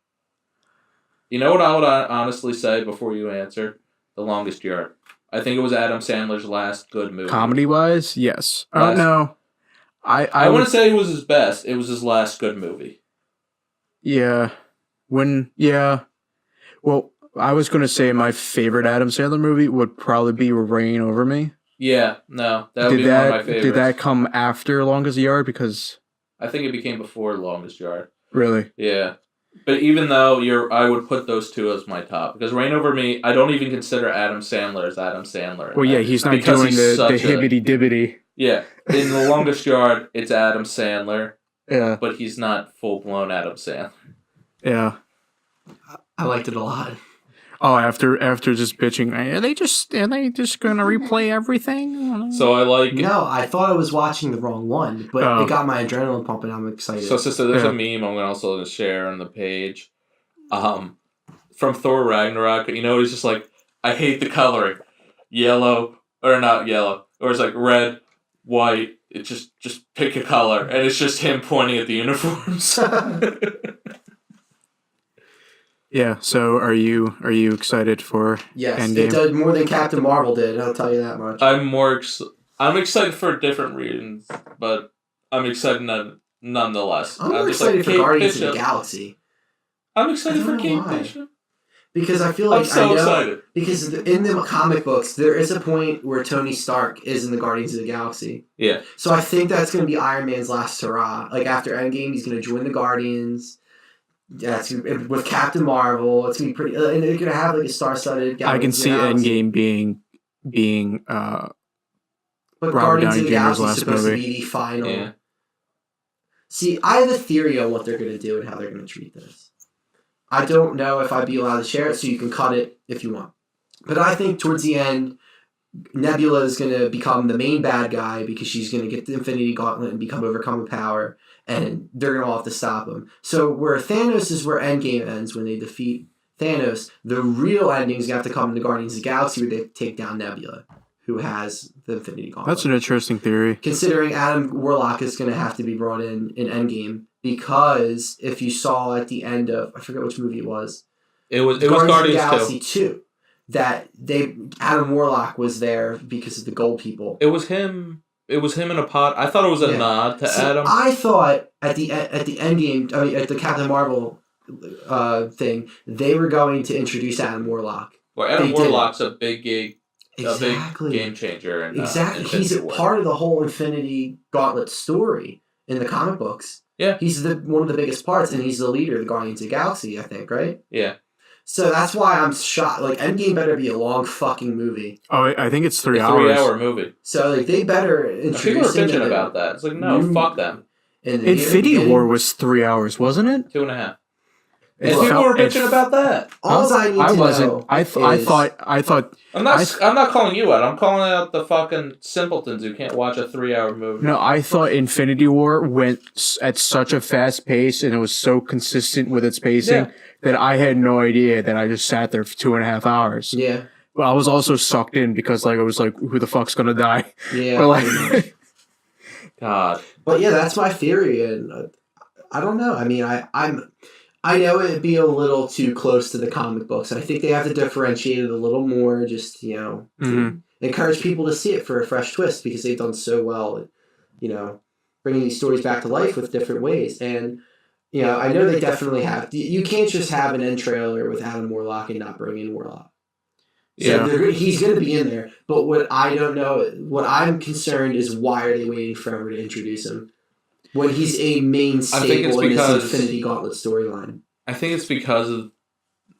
You know what I would honestly say before you answer? The Longest Yard. I think it was Adam Sandler's last good movie. Comedy-wise, yes. Oh, no. I wouldn't say it was his best. It was his last good movie. Yeah. Well, I was going to say my favorite Adam Sandler movie would probably be Reign Over Me. Yeah, no. That would be one of my favorites. Did that come after Longest Yard? Because... I think it became before Longest Yard. Really? Yeah. But even though I would put those two as my top. Because Reign Over Me, I don't even consider Adam Sandler as Adam Sandler. Well, yeah, he's not doing the hibbity-dibbity. Yeah. In The Longest Yard, it's Adam Sandler. Yeah. But he's not full-blown Adam Sandler. Yeah. I liked it a lot. Oh, after just bitching, are they just gonna replay everything? So I like... No, I thought I was watching the wrong one, but it got my adrenaline pumping. I'm excited. So, sister, there's a meme I'm going to also share on the page. From Thor Ragnarok. You know, he's just like, I hate the coloring. Yellow, or not yellow, or it's like red, white. It just pick a color, and it's just him pointing at the uniforms. Yeah, so are you excited for Endgame? It did more than Captain Marvel did, I'll tell you that much. I'm excited for different reasons, but I'm excited nonetheless. I'm more excited for Guardians of the Galaxy. I'm excited for Kate Bishop. Because I feel like I'm so excited. Because in the comic books, there is a point where Tony Stark is in the Guardians of the Galaxy. Yeah. So I think that's going to be Iron Man's last hurrah. Like after Endgame, he's going to join the Guardians. Yeah, with Captain Marvel, it's gonna be pretty, and they're gonna have like a star-studded. I can see Endgame being but Robert Guardians Downey of the Jr.'s Galaxy is last supposed movie. to be the final. Yeah. See, I have a theory on what they're gonna do and how they're gonna treat this. I don't know if I'd be allowed to share it, so you can cut it if you want. But I think towards the end, Nebula is gonna become the main bad guy because she's gonna get the Infinity Gauntlet and become overcome with power. And they're going to all have to stop him. So where Thanos is where Endgame ends, when they defeat Thanos, the real ending is going to have to come in the Guardians of the Galaxy where they take down Nebula, who has the Infinity Gauntlet. That's an interesting theory. Considering Adam Warlock is going to have to be brought in Endgame, because if you saw at the end of, I forget which movie it was. It was Guardians of the Galaxy 2. That Adam Warlock was there because of the gold people. It was him in a pod. I thought it was a nod to Adam. I thought at the Endgame, I mean, at the Captain Marvel thing, they were going to introduce Adam Warlock. Well, Adam Warlock's a big game changer. Exactly. He's a part of the whole Infinity Gauntlet story in the comic books. Yeah. He's one of the biggest parts, and he's the leader of the Guardians of the Galaxy, I think, right? Yeah. So that's why I'm shocked. Like, Endgame better be a long fucking movie. Oh, I think it's 3 hours. 3-hour movie. So, like, they better introduce him. People are bitching about that. It's like, no, fuck them. Infinity War was 3 hours, wasn't it? 2.5. And people were bitching about that. All I need to know I thought. I'm not calling you out. I'm calling out the fucking simpletons who can't watch a 3-hour movie. No, I thought Infinity War went at such a fast pace and it was so consistent with its pacing that I had no idea that I just sat there for 2.5 hours. Yeah. But I was also sucked in because like I was like, who the fuck's gonna die? Yeah. But, like, God. But yeah, that's my theory, and I don't know. I mean, I know it'd be a little too close to the comic books. I think they have to differentiate it a little more, just, to encourage people to see it for a fresh twist, because they've done so well at, bringing these stories back to life with different ways. And, Yeah, I know they definitely have. You can't just have an end trailer with Adam Warlock and not bring in Warlock. So Yeah. he's going to be in there. But what I don't know, what I'm concerned is why are they waiting forever to introduce him when he's a main staple in this Infinity Gauntlet storyline? I think it's because of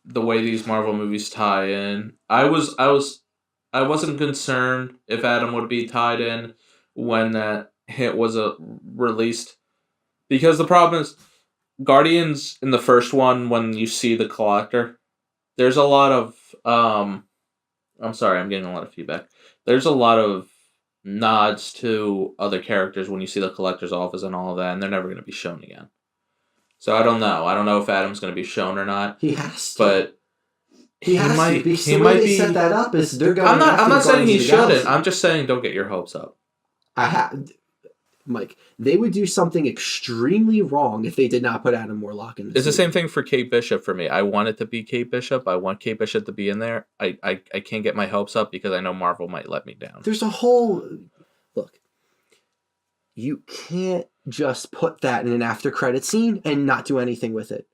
the way these Marvel movies tie in. I wasn't concerned if Adam would be tied in when that hit was released, because the problem is Guardians in the first one, when you see the Collector, there's a lot of I'm sorry, I'm getting a lot of feedback. There's a lot of nods to other characters when you see the Collector's office and all of that, and they're never going to be shown again. So I don't know. I don't know if Adam's going to be shown or not. He has to. But he might be. The way they set that up is they're going. I'm not saying he shouldn't. I'm just saying don't get your hopes up. Mike, they would do something extremely wrong if they did not put Adam Warlock in this. It's the same thing for Kate Bishop for me. I want it to be Kate Bishop. I want Kate Bishop to be in there. I can't get my hopes up because I know Marvel might let me down. There's a whole... Look, you can't just put that in an after-credit scene and not do anything with it.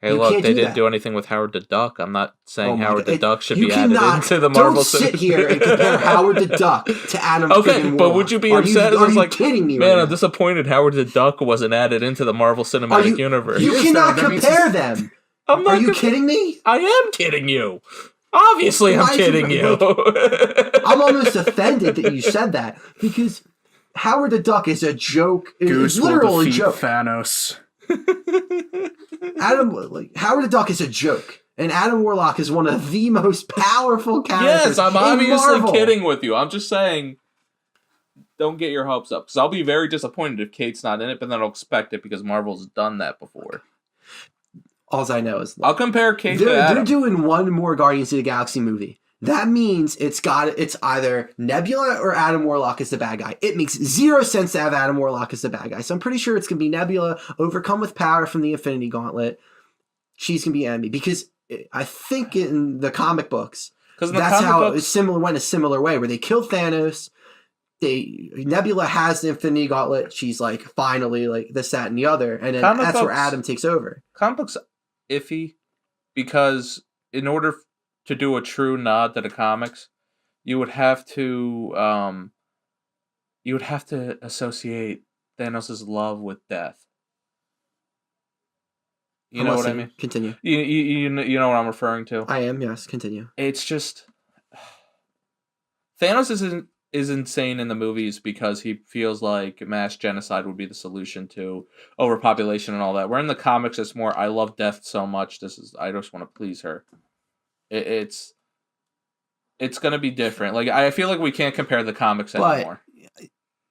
Hey, look, they didn't do anything with Howard the Duck. I'm not saying Howard the Duck should be added into the Marvel. Don't sit here and compare Howard the Duck to Adam. Okay, but would you be upset? Are you kidding me? Man, I'm disappointed Howard the Duck wasn't added into the Marvel Cinematic Universe. You cannot compare them. Are you kidding me? I am kidding you. Obviously, I'm kidding you. I'm almost offended that you said that because Howard the Duck is a joke. It's literally a joke. Thanos. Howard the Duck is a joke, and Adam Warlock is one of the most powerful characters. Yes, I'm obviously kidding with you. I'm just saying, don't get your hopes up, because I'll be very disappointed if Kate's not in it, but then I'll expect it because Marvel's done that before. All I know is I'll compare Kate to Adam. They're doing one more Guardians of the Galaxy movie. That means it's either Nebula or Adam Warlock is the bad guy. It makes zero sense to have Adam Warlock as the bad guy. So I'm pretty sure it's going to be Nebula overcome with power from the Infinity Gauntlet. She's going to be enemy because I think in the comic books, that's how it's similar went a similar way where they killed Thanos. Nebula has the Infinity Gauntlet. She's like finally like this, that, and the other, and then that's where Adam takes over. Comic books iffy because in order to do a true nod to the comics, you would have to associate Thanos' love with death. You know what I mean? Continue. You know what I'm referring to? I am, yes. Continue. It's just Thanos is insane in the movies because he feels like mass genocide would be the solution to overpopulation and all that. Where in the comics, it's more, I love death so much. I just want to please her. It's going to be different. Like I feel like we can't compare the comics anymore.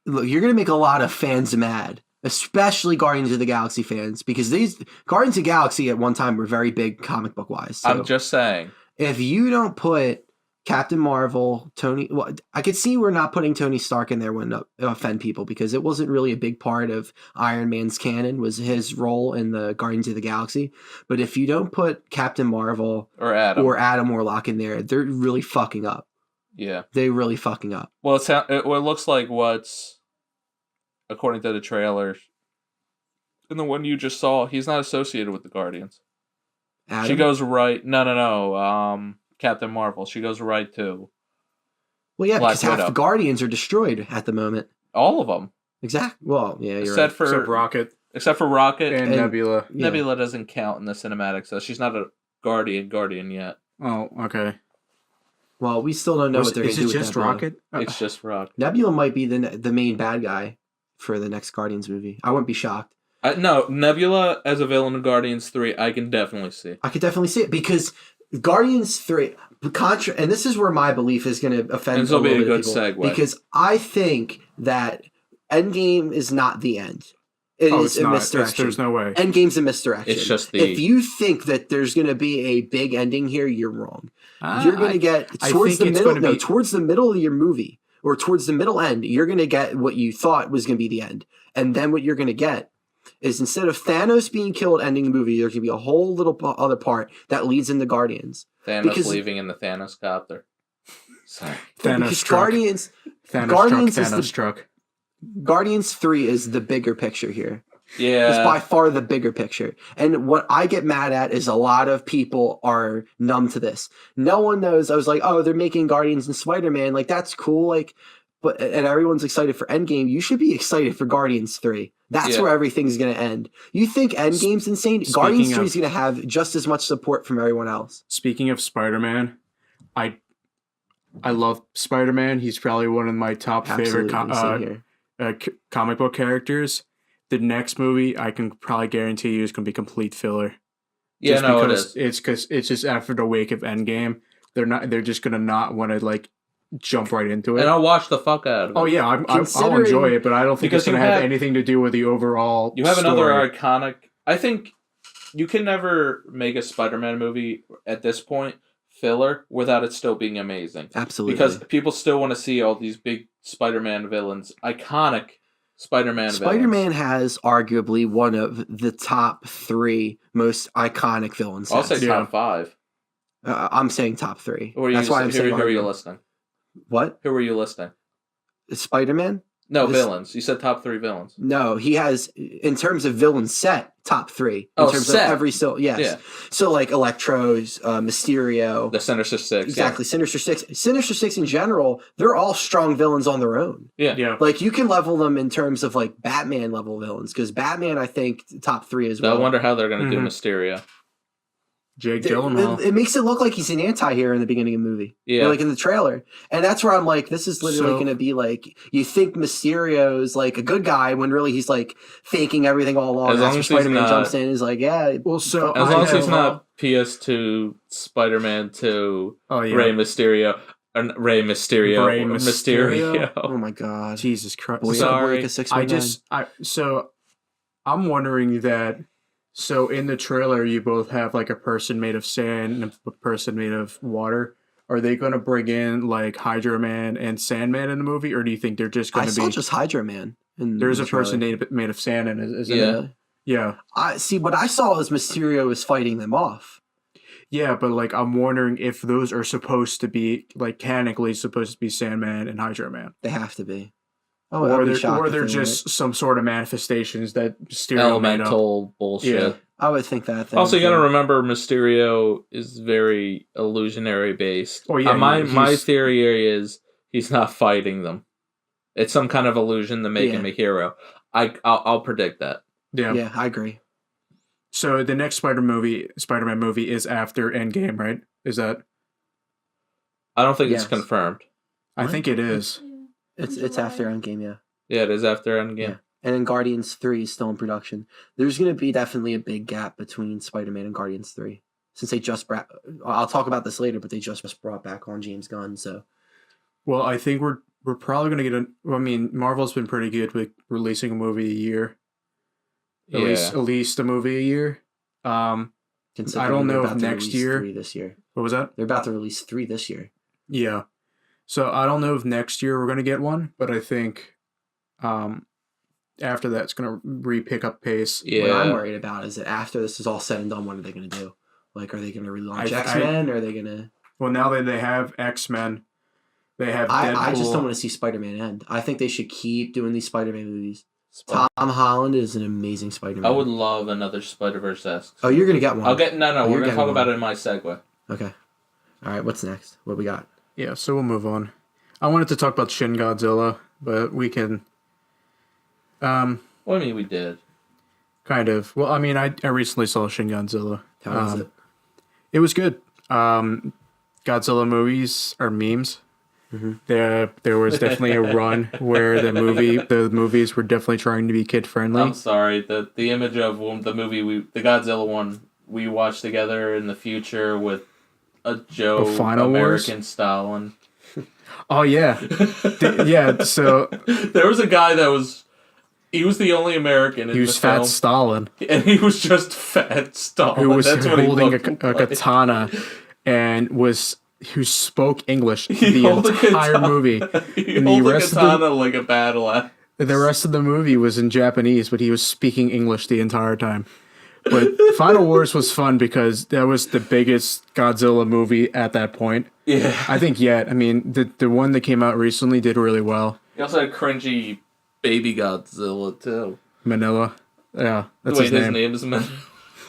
Look, you're going to make a lot of fans mad, especially Guardians of the Galaxy fans, because these Guardians of the Galaxy at one time were very big comic book wise. So I'm just saying, if you don't put Captain Marvel, I could see we're not putting Tony Stark in there when offend people because it wasn't really a big part of Iron Man's canon was his role in the Guardians of the Galaxy. But if you don't put Captain Marvel or Adam Warlock in there, they're really fucking up. Yeah, they're really fucking up. Well, it looks like what's according to the trailers and the one you just saw. He's not associated with the Guardians. Adam? She goes right. No. Captain Marvel. She goes right to. Well, yeah, because half the Guardians are destroyed at the moment. All of them. Exactly. Well, yeah, you're except right. for Rocket. Except for Rocket and Nebula. Yeah. Nebula doesn't count in the cinematic, so she's not a Guardian yet. Oh, okay. Well, we still don't know what they're going to do with Nebula. Is it just Rocket? It's just Rocket. Nebula might be the main bad guy for the next Guardians movie. I wouldn't be shocked. No, Nebula as a villain in Guardians 3, I can definitely see. I could definitely see it because Guardians 3, and this is where my belief is going to offend a little bit of people. This will be a good segue. Because I think that Endgame is not the end. It is a misdirection. There's no way. Endgame's a misdirection. It's just if you think that there's going to be a big ending here, you're wrong. You're going to get towards the middle of your movie or towards the middle end, you're going to get what you thought was going to be the end. And then what you're going to get is instead of Thanos being killed ending the movie, there's going to be a whole little other part that leads into Guardians. Thanos leaving in the Thanos copter. Sorry. Thanos truck. Guardians 3 is the bigger picture here. It's by far the bigger picture. And what I get mad at is a lot of people are numb to this. No one knows. I was like, oh, they're making Guardians and Spider-Man. Like, that's cool. Like, and everyone's excited for Endgame. You should be excited for Guardians 3. That's where everything's going to end. You think Endgame's insane? Guardians 3 is going to have just as much support from everyone else. Speaking of Spider-Man, I love Spider-Man. He's probably one of my top favorite comic book characters. The next movie, I can probably guarantee you, is going to be complete filler. Yeah, just no, because it is. It's because it's just after the wake of Endgame, they're just going to not want to like jump right into it. And I'll watch the fuck out of it. Oh yeah, I'll enjoy it, but I don't think it's going to have anything to do with the overall. You have story. another iconic. I think you can never make a Spider-Man movie at this point filler without it still being amazing. Absolutely, because people still want to see all these big Spider-Man villains, iconic Spider-Man has arguably one of the top 3 most iconic villains. I'll say top 5. I'm saying top 3. That's why I'm saying. Who are you listing? What? Who are you listing? Spider-Man? No, villains. You said top 3 villains. No, he has, in terms of villain set, top 3. In terms of every yes. Yeah. So like Electro's, Mysterio. The Sinister Six. Exactly, Sinister Six. Sinister Six in general, they're all strong villains on their own. Yeah. Like you can level them in terms of like Batman level villains, because Batman, I think, top 3 as well. I wonder how they're going to do Mysterio. Jake Gyllenhaal. It makes it look like he's an anti-hero in the beginning of the movie. Yeah. Like in the trailer. And that's where I'm like, this is literally going to be like, you think Mysterio's like a good guy when really he's like faking everything all along. That's where Spider-Man jumps in and is like, yeah. Well, so as long as he's not PS2 Spider-Man 2 Rey Mysterio. Rey Mysterio. Oh my god. Jesus Christ. Boy, sorry. I'm wondering that. So in the trailer, you both have like a person made of sand and a person made of water. Are they going to bring in like Hydra Man and Sandman in the movie, or do you think they're just going to be? I saw just Hydra Man. There's a person made of sand, and isn't it? Yeah. I see. What I saw is Mysterio is fighting them off. Yeah, but like I'm wondering if those are supposed to be like canonically supposed to be Sandman and Hydra Man. They have to be. Oh, or they're just some sort of manifestations that Mysterio elemental bullshit. Yeah, I would think that. Also, you got to remember Mysterio is very illusionary based. Oh yeah, my theory is he's not fighting them. It's some kind of illusion to make him a hero. I'll predict that. Yeah, I agree. So the next Spider-Man movie is after Endgame, right? Is that? I don't think it's confirmed. I think it is. It's after Endgame, yeah. Yeah, it is after Endgame. Yeah. And then Guardians 3 is still in production. There's going to be definitely a big gap between Spider-Man and Guardians 3. Since they just I'll talk about this later, but they just brought back on James Gunn, so. Well, I think we're probably going to get Marvel's been pretty good with releasing a movie a year. At least a movie a year. I don't know if next year. 3 this year. What was that? They're about to release 3 this year. Yeah. So I don't know if next year we're going to get one, but I think after that it's going to pick up pace. Yeah. What I'm worried about is that after this is all said and done, what are they going to do? Like, are they going to relaunch X-Men? Or are they going to... Well, now that they have X-Men, they have Deadpool. I just don't want to see Spider-Man end. I think they should keep doing these Spider-Man movies. Tom Holland is an amazing Spider-Man. I would love another Spider-Verse-esque. Oh, you're going to get one. We're going to talk about it in my segue. Okay. All right, what's next? What we got? Yeah, so we'll move on. I wanted to talk about Shin Godzilla, but we can... Well, I mean, we did. Kind of. Well, I mean, I recently saw Shin Godzilla. How was it? It was good. Godzilla movies are memes. Mm-hmm. There was definitely a run where the movies were definitely trying to be kid friendly. I'm sorry, the image of the movie the Godzilla one we watched together in the future with a Joe American Wars? Stalin. Oh yeah, So there was a guy he was the only American. He was Fat Stalin, and he was just Fat Stalin. Who was holding a katana and who spoke English the entire movie. He held a katana like a battle axe. The rest of the movie was in Japanese, but he was speaking English the entire time. But Final Wars was fun because that was the biggest Godzilla movie at that point. Yeah. I think yet. I mean, the one that came out recently did really well. He also had cringy baby Godzilla, too. Manila. Yeah, that's Wait, his name. is Mandela.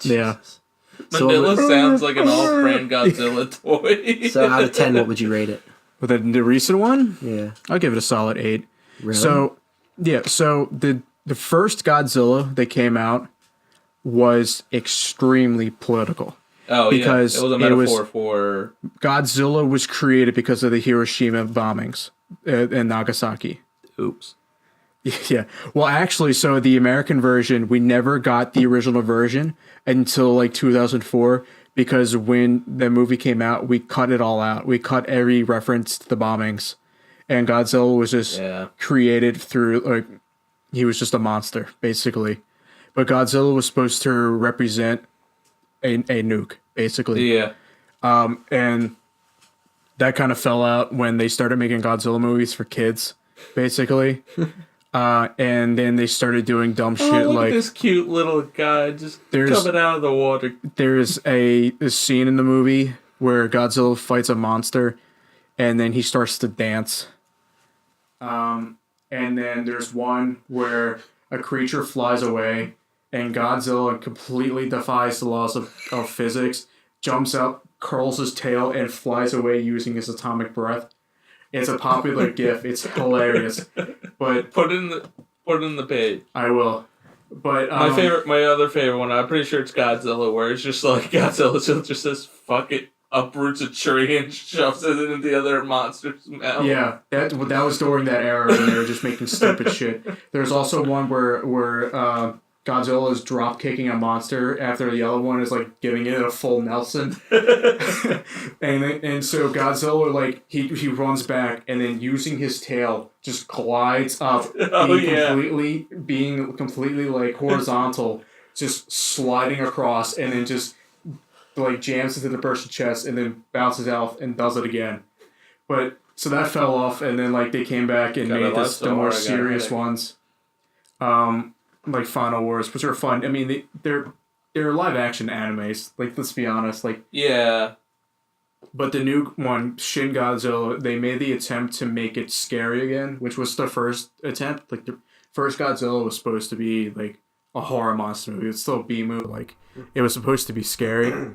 Yeah. Mandela sounds like an off-brand Godzilla toy. So out of 10, what would you rate it? But the recent one, Yeah. I'll give it a solid 8. Really? So, yeah, so the first Godzilla that came out was extremely political. Oh, because yeah. It was a metaphor for... Godzilla was created because of the Hiroshima bombings in Nagasaki. Oops. Yeah. Well, actually, so the American version, we never got the original version until like 2004 because when the movie came out, we cut it all out. We cut every reference to the bombings. And Godzilla was just created through, like, he was just a monster, basically. But Godzilla was supposed to represent a nuke, basically. Yeah. And that kind of fell out when they started making Godzilla movies for kids, basically. And then they started doing dumb shit look like at this cute little guy just coming out of the water. There's a scene in the movie where Godzilla fights a monster, and then he starts to dance. And then there's one where a creature flies away, and Godzilla completely defies the laws of physics, jumps up, curls his tail, and flies away using his atomic breath. It's a popular GIF. It's hilarious. But put it in the page. I will. But my other favorite one, I'm pretty sure it's Godzilla, where it's just like Godzilla just says "fuck it," uproots a tree and shoves it into the other monster's mouth. Yeah, that was during that era when they were just making stupid shit. There's also one where Godzilla is drop kicking a monster after the other one is like giving it a full Nelson. and so Godzilla like he runs back and then using his tail just glides up, being completely like horizontal, just sliding across and then just like jams into the person's chest and then bounces out and does it again. But so that fell off and then like they came back and made the more serious ones. Like Final Wars, which are fun. I mean, they're live action animes. Like, let's be honest. Like, yeah. But the new one, Shin Godzilla, they made the attempt to make it scary again, which was the first attempt. Like, the first Godzilla was supposed to be like a horror monster movie. It's still a B movie. Like, it was supposed to be scary.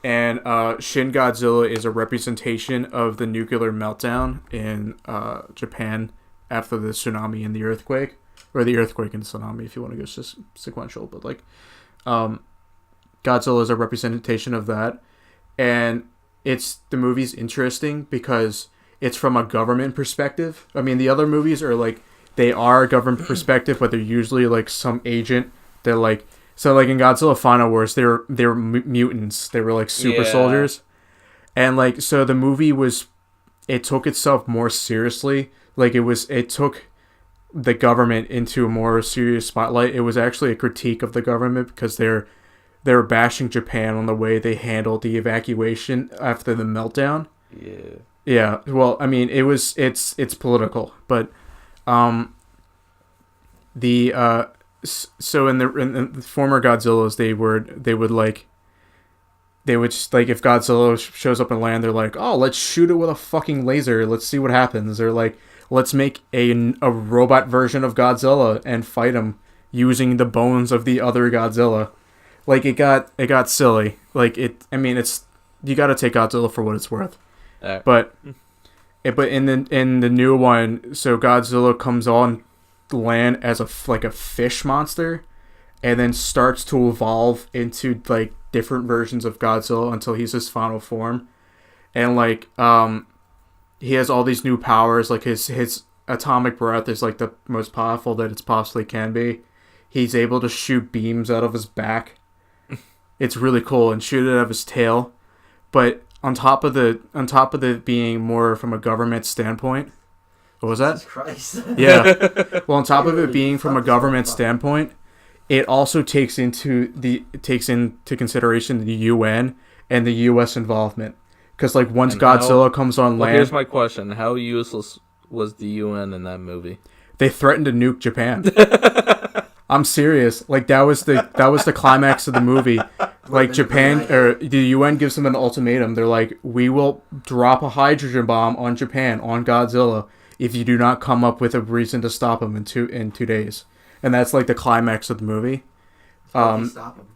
And Shin Godzilla is a representation of the nuclear meltdown in Japan after the tsunami and the earthquake. Or the earthquake and tsunami, if you want to go sequential. But, like, Godzilla is a representation of that. And the movie's interesting because it's from a government perspective. I mean, the other movies are, like, they are a government perspective, but they're usually, like, some agent. They're, like... So, like, in Godzilla Final Wars, they were mutants. They were, like, super soldiers. And, like, so the movie was... It took itself more seriously. Like, it took the government into a more serious spotlight. It was actually a critique of the government because they were bashing Japan on the way they handled the evacuation after the meltdown. Yeah. Yeah. Well, I mean, it's political, but so in the former Godzillas, they would just like if Godzilla shows up in land, they're like, oh, let's shoot it with a fucking laser. Let's see what happens. They're like, let's make a robot version of Godzilla and fight him using the bones of the other Godzilla. Like, it got silly. Like, it's you got to take Godzilla for what it's worth. But in the new one, so Godzilla comes on land as a fish monster, and then starts to evolve into like different versions of Godzilla until he's his final form, and like he has all these new powers. Like his atomic breath is like the most powerful that it's possibly can be. He's able to shoot beams out of his back. It's really cool, and shoot it out of his tail. But on top of the being more from a government standpoint, what was that? Jesus Christ. Yeah. Well, on top of it being from a government standpoint, it also takes into consideration the UN and the U.S. involvement. Because like once Godzilla comes on land, here's my question: how useless was the UN in that movie? They threatened to nuke Japan. I'm serious. Like that was the climax of the movie. Like Japan or the UN gives them an ultimatum. They're like, we will drop a hydrogen bomb on Japan on Godzilla if you do not come up with a reason to stop them in two days. And that's like the climax of the movie. How do you stop him?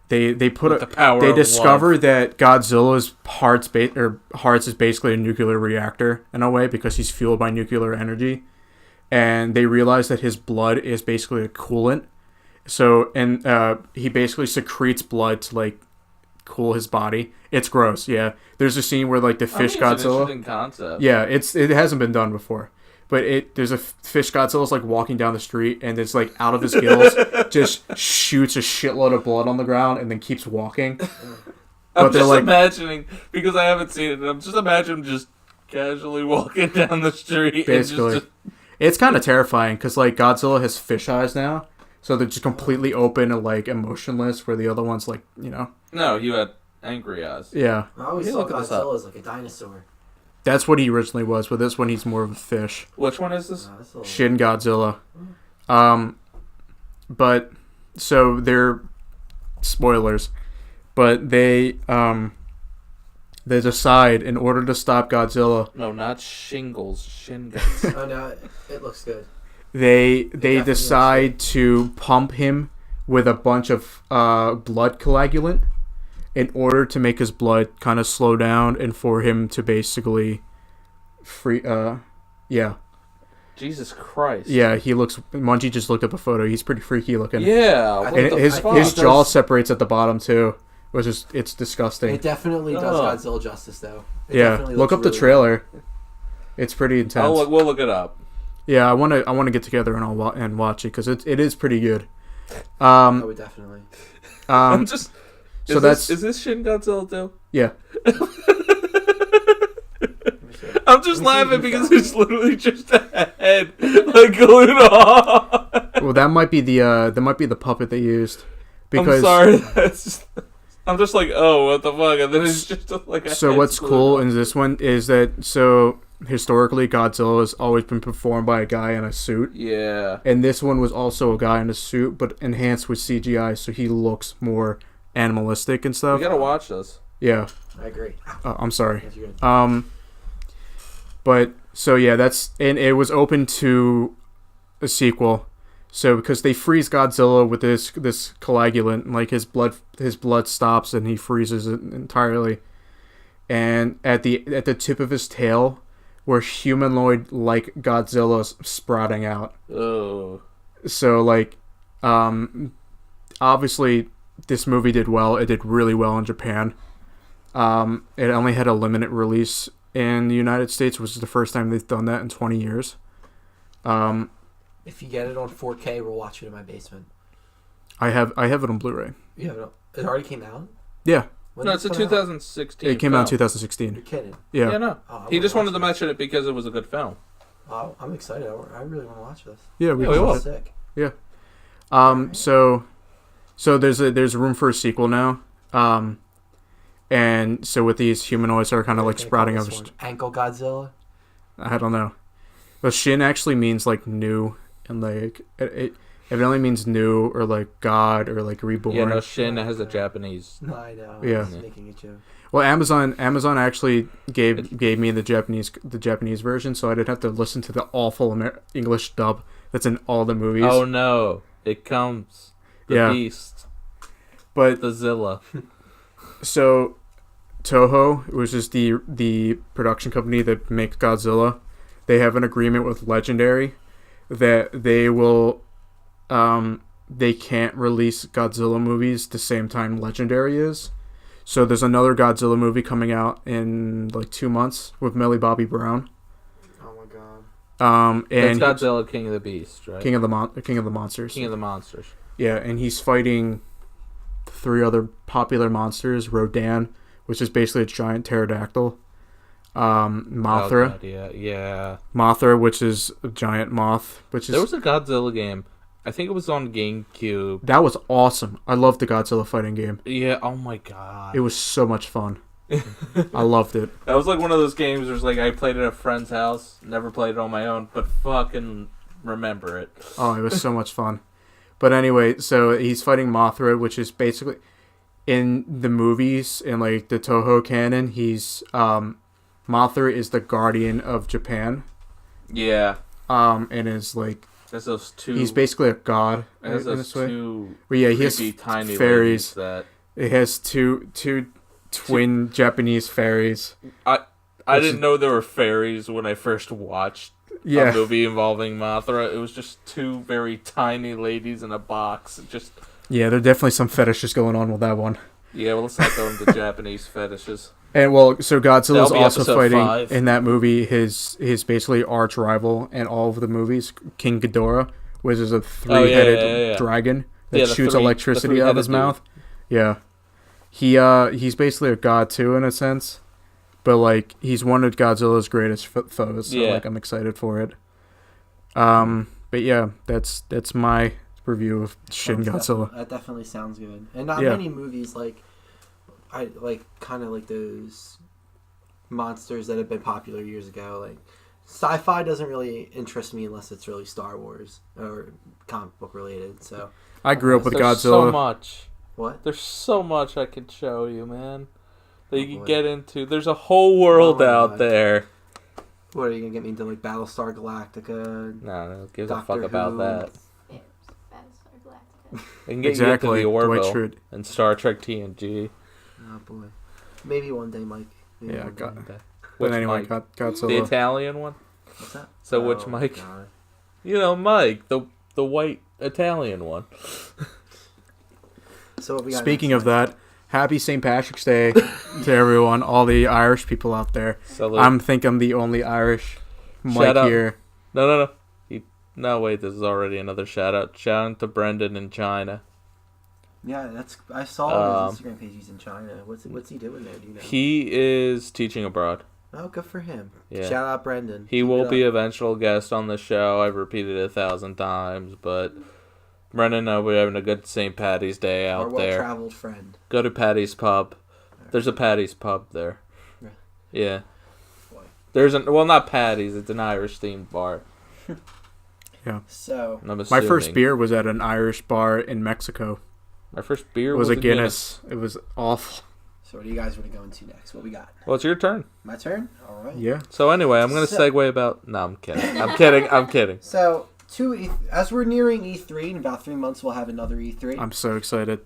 They With the power they of discover love. that Godzilla's hearts is basically a nuclear reactor in a way because he's fueled by nuclear energy, and they realize that his blood is basically a coolant. So he basically secretes blood to like cool his body. It's gross. Yeah, there's a scene where like the fish I mean, it's an Godzilla. interesting concept. Yeah, it hasn't been done before. But there's a fish Godzilla's like walking down the street and it's like out of his gills just shoots a shitload of blood on the ground and then keeps walking. I'm just imagining, because I haven't seen it, I'm just imagining just casually walking down the street. Basically. It's kind of terrifying because like Godzilla has fish eyes now. So they're just completely open and like emotionless where the other one's like, No, you had angry eyes. Yeah. I always Hey, saw look at this up. Godzilla as like a dinosaur. That's what he originally was, but this one he's more of a fish. Which one is this? That's a little- Shin Godzilla. But so they're spoilers, but they decide in order to stop Godzilla, No, not shingles. Shingles. Oh no, it looks good. they definitely decide to pump him with a bunch of blood coagulant in order to make his blood kind of slow down and for him to basically Jesus Christ. Yeah, he looks. Munchie just looked up a photo. He's pretty freaky looking. Yeah. What And the his fuck? his jaw separates at the bottom too, which is it's disgusting. It definitely does Oh. Godzilla justice, though. It Yeah, definitely look looks up the really trailer. It's pretty intense. We'll look it up. Yeah, I want to get together and watch it because it is pretty good. good. Oh, we definitely. I'm just. So is this Shin Godzilla too? yeah. I'm just Let me see laughing who's because that. it's literally just a head like glued on. Well, that might be the puppet they used. Because I'm sorry. That's just, I'm just like, oh, what the fuck? And then it's just like a So head what's glued cool on. in this one is that historically Godzilla has always been performed by a guy in a suit. Yeah. And this one was also a guy in a suit, but enhanced with CGI, so he looks more animalistic and We stuff. gotta watch this. Yeah. I agree. I'm sorry. That's good. But so yeah, and it was open to a sequel. So because they freeze Godzilla with this coagulant, like his blood stops and he freezes it entirely. And at the tip of his tail were humanoid like Godzilla's sprouting out. Oh. So like obviously this movie did well. It did really well in Japan. It only had a limited release in the United States, which is the first time they've done that in 20 years. If you get it on 4K, we'll watch it in my basement. I have it on Blu-ray. You have it already came out? Yeah, When No, did it's a this come out? 2016. it came out in film. 2016. You're kidding. Yeah. Yeah, no. Oh, I He just wanna wanted to watch mention it because it was a good film. Oh, I'm excited. I really want to watch this. Yeah, Yeah, we will. Sick. So there's room for a sequel now. And so with these humanoids are kind of like What are they sprouting gonna out. call this one? Ankle Godzilla. I don't know. But Shin actually means like new, and like it only means new or like God or like reborn. Yeah, no, Shin has a Japanese. No, I know. Yeah. I was making a joke. Well, Amazon actually gave me the Japanese version, so I didn't have to listen to the awful English dub that's in all the movies. Oh no, it comes. The Yeah. beast. But The Zilla. so Toho, which is the production company that makes Godzilla, they have an agreement with Legendary that they will they can't release Godzilla movies the same time Legendary is. So there's another Godzilla movie coming out in like 2 months with Millie Bobby Brown. Oh my god. And That's Godzilla, King of the Beast, right? King of the Monsters. King of the Monsters. Yeah, and he's fighting 3 other popular monsters: Rodan, which is basically a giant pterodactyl; Mothra, Oh, God, yeah. Mothra, which is a giant moth. Which is There was a Godzilla game. I think it was on GameCube. that was awesome. I loved the Godzilla fighting game. Yeah. Oh my god. It was so much fun. I loved it. That was like one of those games where it's like I played it at a friend's house, never played it on my own, but fucking remember it. Oh, it was so much fun. But anyway, so he's fighting Mothra, which is basically in the movies and like the Toho canon. He's Mothra is the guardian of Japan, Yeah. and is like There's those two. He's basically a god in There's those this way. two. But yeah, he has creepy, tiny fairies. ladies that It has two twin Japanese fairies. I didn't know there were fairies when I first watched a movie involving Mothra. It was just two very tiny ladies in a box. Yeah, there are definitely some fetishes going on with that one. Yeah, well, let's not go into Japanese fetishes. And so Godzilla's That'll be also episode fighting 5. in that movie his basically arch rival in all of the movies, King Ghidorah, which is a three-headed dragon that shoots electricity out of his mouth. Yeah. He's basically a god too in a sense. But like he's one of Godzilla's greatest foes, so like I'm excited for it. But yeah, that's my review of Shin Godzilla. That definitely sounds good. And not many movies I like kind of like those monsters that have been popular years ago. Like sci-fi doesn't really interest me unless it's really Star Wars or comic book related. So I grew up with There's Godzilla. so much. What? There's so much I could show you, man. That you can get into. There's a whole world out there. What are you gonna get me into, like Battlestar Galactica? No, gives a Doctor fuck about Who? that. Battlestar Galactica. They can get Exactly. you into the Dwight Orville Schrute. and Star Trek TNG. Oh boy, maybe one day, Mike. Maybe Yeah, one day. But But anyway, Mike? Godzilla. The Italian one? What's that? So which Mike? God. You know, Mike, the white Italian one. So what we got Speaking next, of that, happy St. Patrick's Day to everyone, all the Irish people out there. Salute. I'm the only Irish Mike Shout out. here. No. No, wait, this is already another shout out. Shout out to Brendan in China. Yeah, I saw his Instagram page. He's in China. What's he doing there? Do you know? He is teaching abroad. Oh, good for him. Yeah. Shout out Brendan. He Keep will it be up. an eventual guest on the show. I've repeated it 1,000 times, but Brendan and I we're having a good St. Patty's Day Our out there. well-traveled friend. Go to Patty's Pub. There's a Patty's Pub there. Yeah. Yeah. Boy. There's not Patty's. It's an Irish themed bar. Yeah. So I'm My assuming. first beer was at an Irish bar in Mexico. My first beer It was a Guinness. It was awful. what do you guys want to go into next? What we got? Well, it's your turn. My turn. All right. Yeah. So anyway, I'm gonna segue about. No, I'm kidding. I'm kidding. So as we're nearing E3, in about 3 months we'll have another E3. I'm so excited.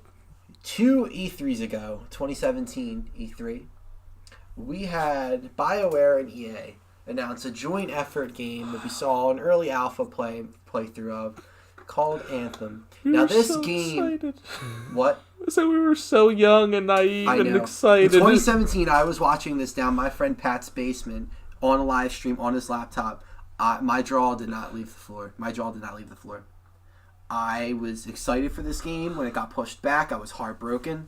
2 E3s ago, 2017 E3, we had BioWare and EA announce a joint effort game that we saw an early alpha playthrough of called Anthem. Now this so game, excited. what? So we were so young and naive I and know. excited. In 2017, I was watching this down my friend Pat's basement on a live stream on his laptop. My jaw did not leave the floor. I was excited for this game. When it got pushed back, I was heartbroken.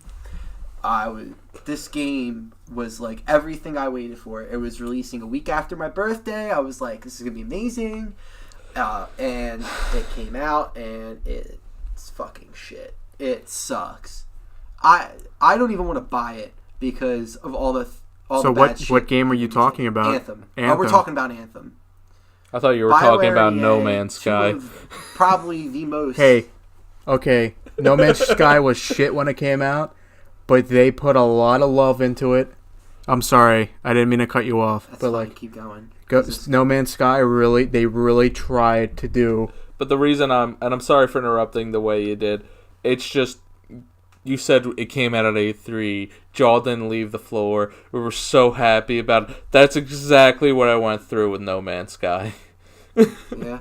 This game was like everything I waited for. It was releasing a week after my birthday. I was like, this is gonna be amazing. And it came out, and it's fucking shit. It sucks. I don't even want to buy it because of all the bad shit. What game are you talking about? Anthem. Oh, we're talking about Anthem. I thought you were talking BioWare about and No EA, Man's two Sky. of probably the most. Hey, okay. No Man's Sky was shit when it came out, but they put a lot of love into it. I'm sorry, I didn't mean to cut you off, That's but fine, like, keep going. No Man's Sky they really tried to do. But the reason I'm sorry for interrupting the way you did. It's just you said it came out at A3. Jaw didn't leave the floor. We were so happy about it. That's exactly what I went through with No Man's Sky. Yeah.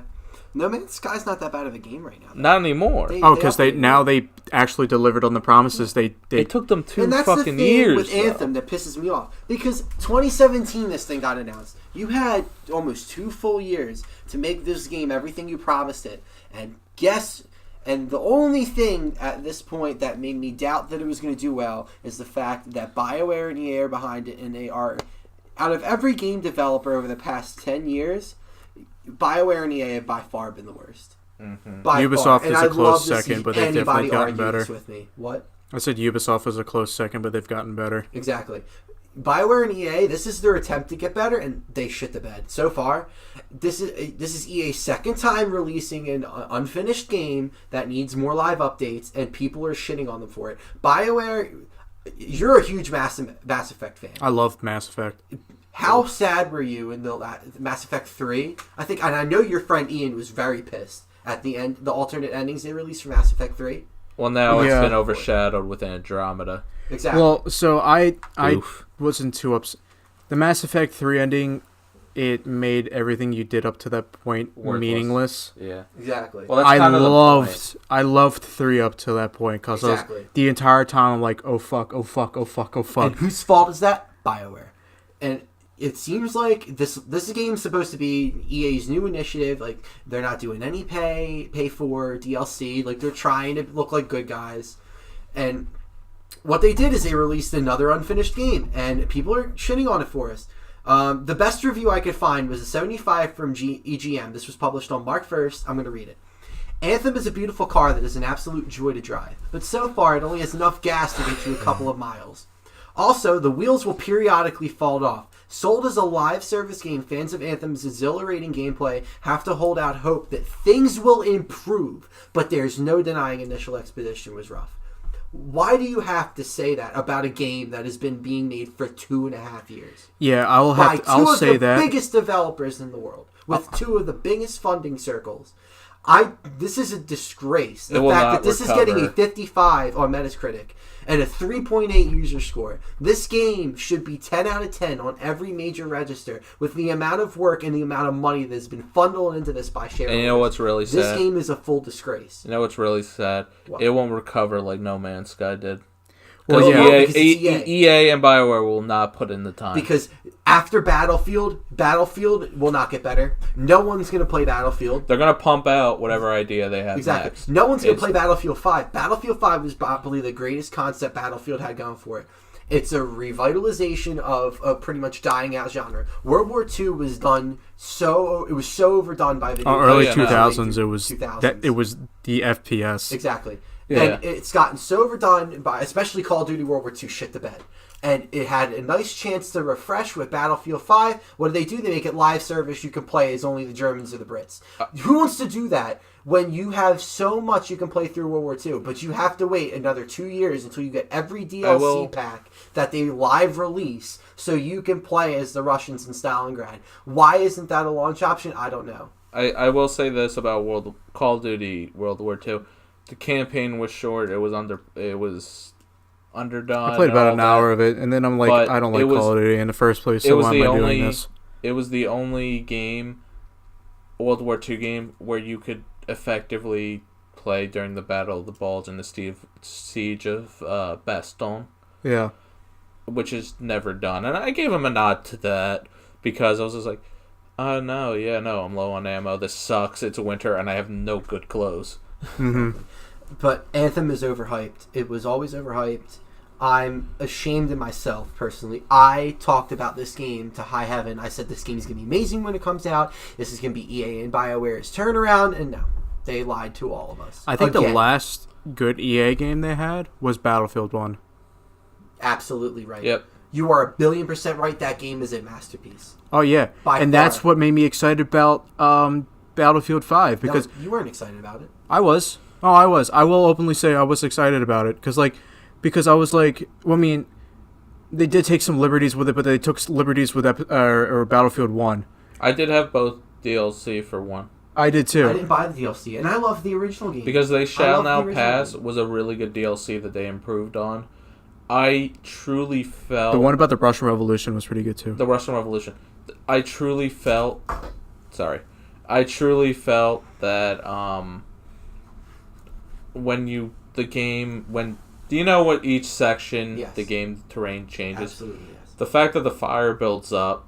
No Man's Sky's not that bad of a game right now. Not anymore. Because they actually delivered on the promises. They It took them 2 and that's fucking the thing years. with Anthem that pisses me off. Because 2017 this thing got announced. You had almost 2 full years to make this game everything you promised it. And the only thing at this point that made me doubt that it was going to do well is the fact that BioWare and EA are behind it, and they are, out of every game developer over the past 10 years, BioWare and EA have by far been the worst. Mm-hmm. Ubisoft is a close second, but they've definitely gotten better. With me. What? I said Ubisoft was a close second, but they've gotten better. Exactly. BioWare and EA, this is their attempt to get better, and they shit the bed. So far, this is EA's second time releasing an unfinished game that needs more live updates, and people are shitting on them for it. BioWare, you're a huge Mass Effect fan. I love Mass Effect. How sad were you in the Mass Effect 3? I know your friend Ian was very pissed at the end, the alternate endings they released for Mass Effect 3. Well, now it's Yeah. been overshadowed with Andromeda. Exactly. Well, so I Oof. wasn't too upset. The Mass Effect 3 ending, it made everything you did up to that point Worthless. meaningless. Yeah. exactly. Well, that's I kind of the point. loved 3 up to that point because Exactly. the entire time I'm like, oh fuck, oh fuck, oh fuck, oh fuck. And whose fault is that? BioWare. And it seems like this game is supposed to be EA's new initiative. Like, they're not doing any pay for DLC. Like, they're trying to look like good guys. And what they did is they released another unfinished game, and people are shitting on it for us. The best review I could find was a 75 from EGM. This was published on March 1st. I'm going to read it. Anthem is a beautiful car that is an absolute joy to drive, but so far it only has enough gas to get you a couple of miles. Also, the wheels will periodically fall off. Sold as a live service game, fans of Anthem's exhilarating gameplay have to hold out hope that things will improve, but there's no denying initial expedition was rough. Why do you have to say that about a game that has been being made for 2.5 years? Yeah, By I'll two of say the that. biggest developers in the world, with two of the biggest funding circles. This is a disgrace. The It will fact not that this is getting a recover. 55 on Metacritic and a 3.8 user score. This game should be 10 out of 10 on every major register with the amount of work and the amount of money that's been funneled into this by shareholders. And you know what's really sad? This game is a full disgrace. You know what's really sad? What? It won't recover like No Man's Sky did. Well, Because yeah. because it's EA. EA and BioWare will not put in the time. Because after Battlefield will not get better. No one's going to play Battlefield. they're going to pump out whatever idea they have Exactly. next. No one's going to It's- play Battlefield 5. Battlefield 5 was probably the greatest concept Battlefield had going for it. It's a revitalization of a pretty much dying out genre. World War II was done so overdone by video Early yeah, no. 2000s, it was 2000s. that it was the FPS. Exactly. Yeah. And it's gotten so overdone by, especially Call of Duty World War II shit the bed. And it had a nice chance to refresh with Battlefield 5. What do? They make it live service you can play as only the Germans or the Brits. Who wants to do that when you have so much you can play through World War II? But you have to wait another 2 years until you get every DLC pack that they live release so you can play as the Russians in Stalingrad. Why isn't that a launch option? I don't know. I will say this about Call of Duty World War II. The campaign was short. It was underdone. I played about and an all hour that. of it, and then I'm like, But I don't like it was- Call of Duty in the first place, it so was why the am I only- doing this? It was the only game, World War II game, where you could effectively play during the Battle of the Bulge and the siege of Bastogne, Yeah. which is never done. And I gave him a nod to that because I was just like, I'm low on ammo. This sucks. It's winter and I have no good clothes. hmm But Anthem is overhyped. It was always overhyped. I'm ashamed of myself, personally. I talked about this game to high heaven. I said this game is going to be amazing when it comes out. This is going to be EA and BioWare's turnaround. And no, they lied to all of us. I think the Again. last good EA game they had was Battlefield 1. Absolutely right. Yep. You are 1,000,000,000% right. That game is a masterpiece. Oh, yeah. By and far. that's what made me excited about Battlefield 5, because No, you weren't excited about it. I was. Oh, I was. I will openly say I was excited about it, because I was like, well, I mean, they did take some liberties with it, but they took liberties with or Battlefield 1. I did have both DLC for one. I did too. I didn't buy the DLC, and I love the original game. Because They Shall love the Now original Pass game. was a really good DLC that they improved on. I truly felt... The one about the Russian Revolution was pretty good too. The Russian Revolution. I truly felt that do you know what each section Yes. the game terrain changes? Absolutely, yes. The fact that the fire builds up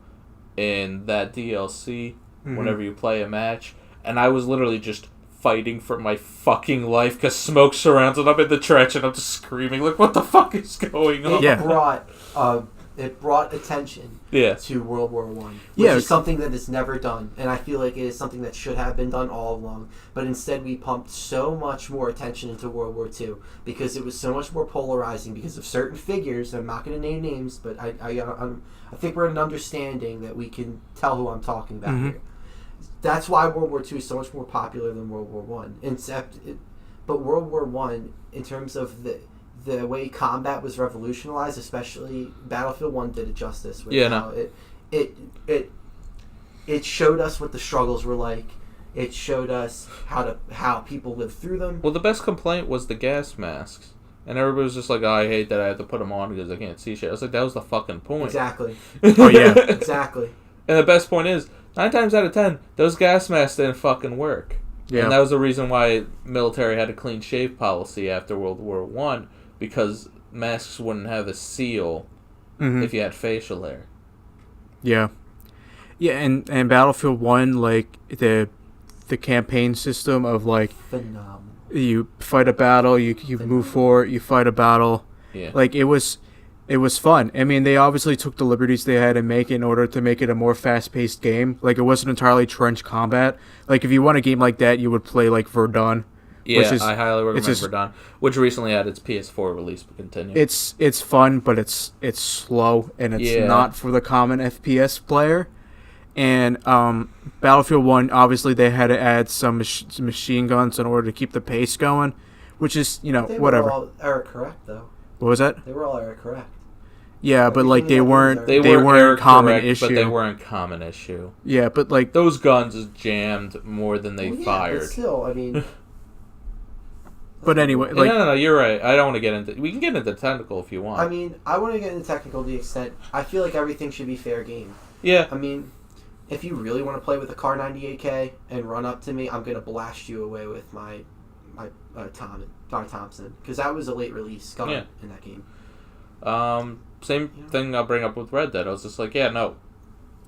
in that DLC whenever you play a match, and I was literally just fighting for my fucking life because smoke surrounds and I'm in the trench and I'm just screaming like, what the fuck is going on? Yeah. It brought attention Yeah. to World War One, which Yeah. is something that is never done, and I feel like it is something that should have been done all along. But instead, we pumped so much more attention into World War Two because it was so much more polarizing because of certain figures. I'm not going to name names, but I think we're in an understanding that we can tell who I'm talking about here. That's why World War Two is so much more popular than World War One. But World War One, in terms of the way combat was revolutionized, especially Battlefield 1 did it justice with Yeah, how it showed us what the struggles were like. It showed us how people live through them. Well, the best complaint was the gas masks. And everybody was just like, oh, I hate that I have to put them on because I can't see shit. I was like, that was the fucking point. Exactly. Oh, yeah. Exactly. And the best point is, 9 times out of 10, those gas masks didn't fucking work. Yeah. And that was the reason why military had a clean shave policy after World War One, because masks wouldn't have a seal if you had facial hair. Yeah. Yeah, and Battlefield 1, like, the campaign system of, like, Phenomenal. you fight a battle, you move forward, you fight a battle. Yeah. Like, it was fun. I mean, they obviously took the liberties they had to make it in order to make it a more fast-paced game. Like, it wasn't entirely trench combat. Like, if you want a game like that, you would play, like, Verdun. Yeah, which is, I highly recommend just, Verdun, which recently had its PS4 release. But continue. It's fun, but it's slow, and it's not for the common FPS player. And Battlefield 1, obviously, they had to add some machine guns in order to keep the pace going, which is, whatever. They were all error correct, though. What was that? They were all error correct. Yeah, but like they weren't error common correct, issue. But they weren't common issue. Yeah, but like those guns jammed more than they Well, yeah, fired. But still, I mean. But anyway, like no, you're right. I don't want to get into. We can get into technical if you want. I mean, I want to get into technical to the extent I feel like everything should be fair game. Yeah. I mean, if you really want to play with a Car 98K and run up to me, I'm gonna blast you away with my Thompson, because that was a late release gun in that game. Same thing I'll bring up with Red Dead. I was just like, yeah, no,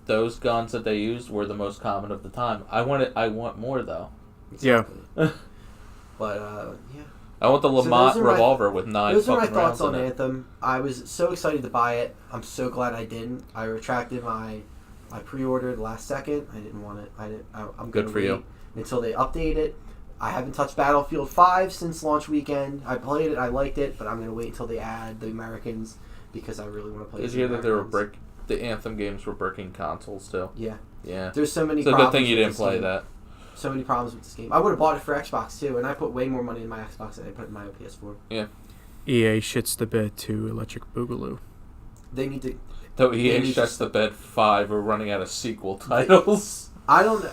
those guns that they used were the most common of the time. I want more though. Exactly. But yeah. I want the Lamont revolver with 9 Those are fucking my rounds thoughts on in it. Anthem. I was so excited to buy it. I'm so glad I didn't. I retracted my pre-order the last second. I didn't want it. I'm Good gonna for you. wait until they update it. I haven't touched Battlefield 5 since launch weekend. I played it. I liked it, but I'm gonna wait until they add the Americans because I really want to play. Did you hear that the Anthem games were breaking consoles still? Yeah. Yeah. There's so many. It's a problems good thing you with didn't this play game. that. So many problems with this game. I would have bought it for Xbox too, and I put way more money in my Xbox than I put in my PS4. Yeah. EA shits the bed to Electric Boogaloo. They need to. Though EA shits the bed 5 are running out of sequel titles. I don't.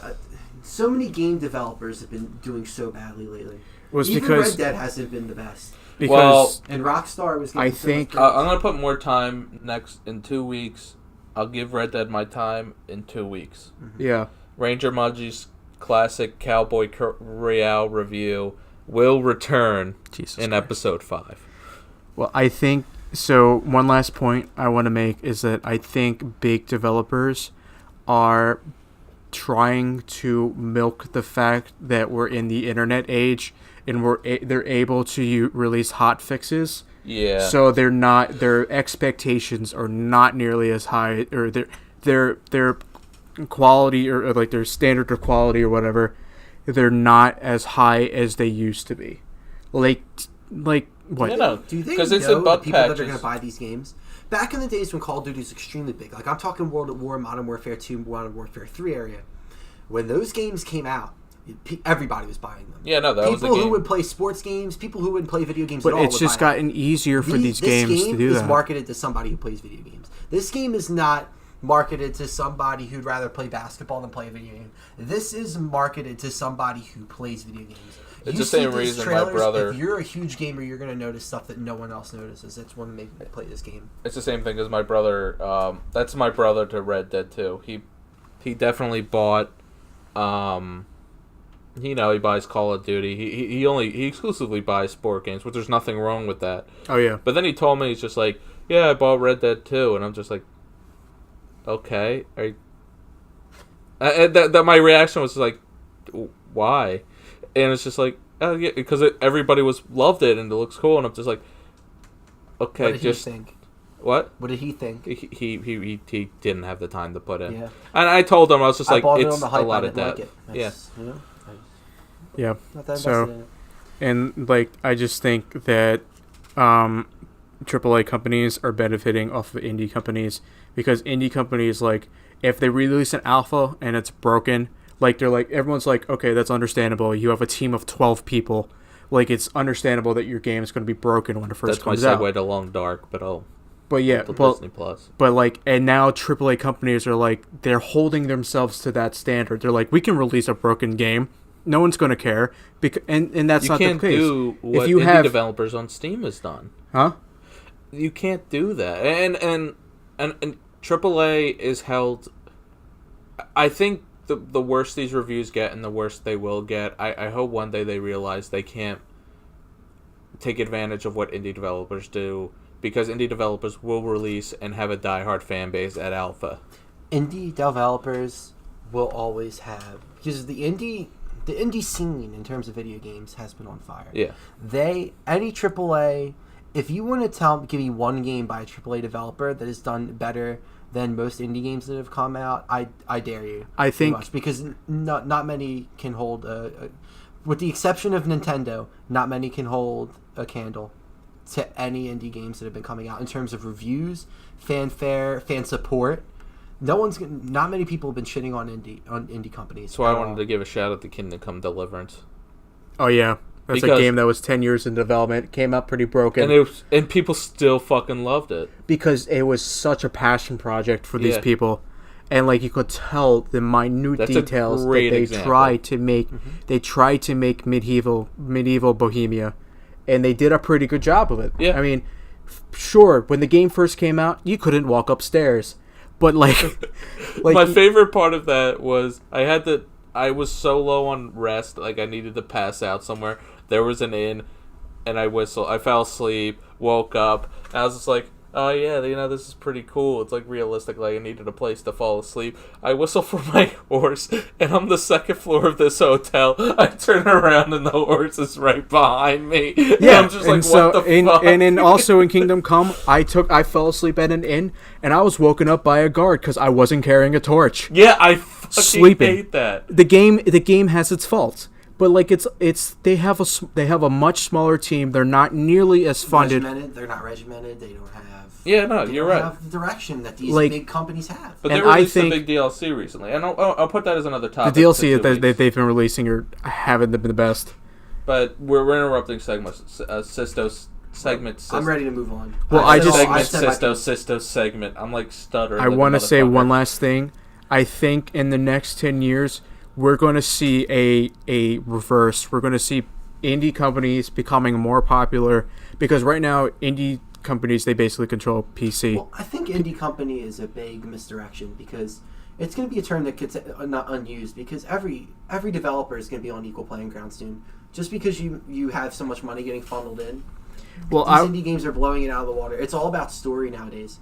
So many game developers have been doing so badly lately. Was Even because Red Dead hasn't been the best. Because And Rockstar was. I getting so think- much praise. I'm gonna put more time in 2 weeks. I'll give Red Dead my time in 2 weeks. yeah. Ranger Mudgy's classic Cowboy Royale review will return in episode 5. Well, I think so. One last point I want to make is that I think big developers are trying to milk the fact that we're in the internet age and they're able to release hot fixes. Yeah. So their expectations are not nearly as high, or their quality or like their standard of quality or whatever, they're not as high as they used to be. Like what? You know, Do you think because it's know in the bug people that are patches. going to buy these games? Back in the days when Call of Duty was extremely big, like I'm talking World at War, Modern Warfare 2, Modern Warfare 3 area, when those games came out, everybody was buying them. Yeah, no, that was the People game. who would play sports games, people who wouldn't play video games But at all. it's would just buy gotten easier for these this games game to do is that. marketed to somebody who plays video games. This game is not marketed to somebody who'd rather play basketball than play a video game. This is marketed to somebody who plays video games. It's You the see same these reason my trailers, brother- If you're a huge gamer, you're going to notice stuff that no one else notices. That's what makes me play this game. It's the same thing as my brother. That's my brother to Red Dead 2. He definitely bought. He buys Call of Duty. He exclusively buys sport games, which there's nothing wrong with that. Oh yeah. But then he told me, he's just like, yeah, I bought Red Dead 2, and I'm just like, okay. That my reaction was like, why? And it's just like, oh yeah, because everybody loved it and it looks cool, and I'm just like, okay, What did just he think? what? What did he think? He didn't have the time to put in. Yeah. And I told him, I was just I like, bought it it's on the a hype. lot I of didn't like depth. it. Yeah. You know, Yeah. not that So- invested in it. And like I just think that AAA companies are benefiting off of indie companies, because indie companies, like, if they release an alpha and it's broken, like they're like, everyone's like, okay, that's understandable. You have a team of 12 people. Like, it's understandable that your game is going to be broken when it first That's my comes out. segue to Long Dark, but But yeah, Disney Plus. But like, and now AAA companies are like, they're holding themselves to that standard. They're like, we can release a broken game, no one's gonna care, and that's not the case. You can't do what if you indie developers on Steam has done. Huh? You can't do that, and AAA is held. I think the worse these reviews get, and the worse they will get. I hope one day they realize they can't take advantage of what indie developers do, because indie developers will release and have a diehard fan base at alpha. Indie developers will always have, because the indie scene in terms of video games has been on fire. Yeah. Any AAA, if you want to give me one game by a AAA developer that has done better than most indie games that have come out, I dare you. I think much, because not many can hold with the exception of Nintendo, not many can hold a candle to any indie games that have been coming out in terms of reviews, fanfare, fan support. Not many people have been shitting on indie companies. So I wanted to give a shout out to Kingdom Come Deliverance. Oh yeah, that's a game that was 10 years in development, came out pretty broken, and people still fucking loved it because it was such a passion project for these people, and like you could tell the minute details that they tried to make. Mm-hmm. They tried to make medieval Bohemia, and they did a pretty good job of it. Yeah, I mean, sure, when the game first came out, you couldn't walk upstairs. But like my favorite part of that was I was so low on rest, like I needed to pass out somewhere. There was an inn, and I fell asleep, woke up, and I was just like, oh yeah, this is pretty cool. It's like realistic, like I needed a place to fall asleep. I whistle for my horse, and on the second floor of this hotel, I turn around and the horse is right behind me. Yeah, I'm just like, what the fuck? And then also in Kingdom Come, I fell asleep at an inn, and I was woken up by a guard because I wasn't carrying a torch. Yeah, I fucking hate that. The game has its faults. But like they have a much smaller team. They're not nearly as funded. They're not regimented. They don't have. Yeah, no, you're right. Have the direction that these big companies have. But they released a big DLC recently, and I'll put that as another topic. The DLC that they've been releasing haven't been the best. But we're interrupting segments. Segment. I'm ready to move on. Well, segment. I'm like stuttering. I want to say one last thing. I think in the next 10 years. We're going to see a reverse. We're going to see indie companies becoming more popular, because right now indie companies, they basically control PC. Well, I think indie company is a big misdirection, because it's going to be a term that gets not unused, because every developer is going to be on equal playing ground soon. Just because you have so much money getting funneled in, these indie games are blowing it out of the water. It's all about story nowadays.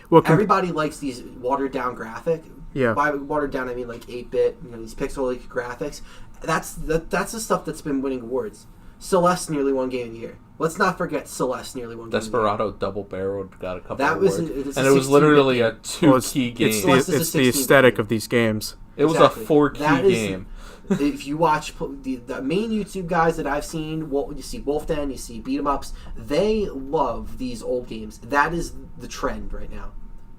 Well, everybody likes these watered down graphic. Yeah. By watered down, I mean like 8-bit, these pixel graphics. That's the stuff that's been winning awards. Celeste nearly won Game of the Year. Let's not forget Celeste nearly won Game of the Year. Desperado Double Barreled got a couple awards. And it was literally a 2-key game. It's the aesthetic of these games. It was a 4-key game. If you watch the main YouTube guys that I've seen, you see Wolfden, you see Beat 'em Ups, they love these old games. That is the trend right now.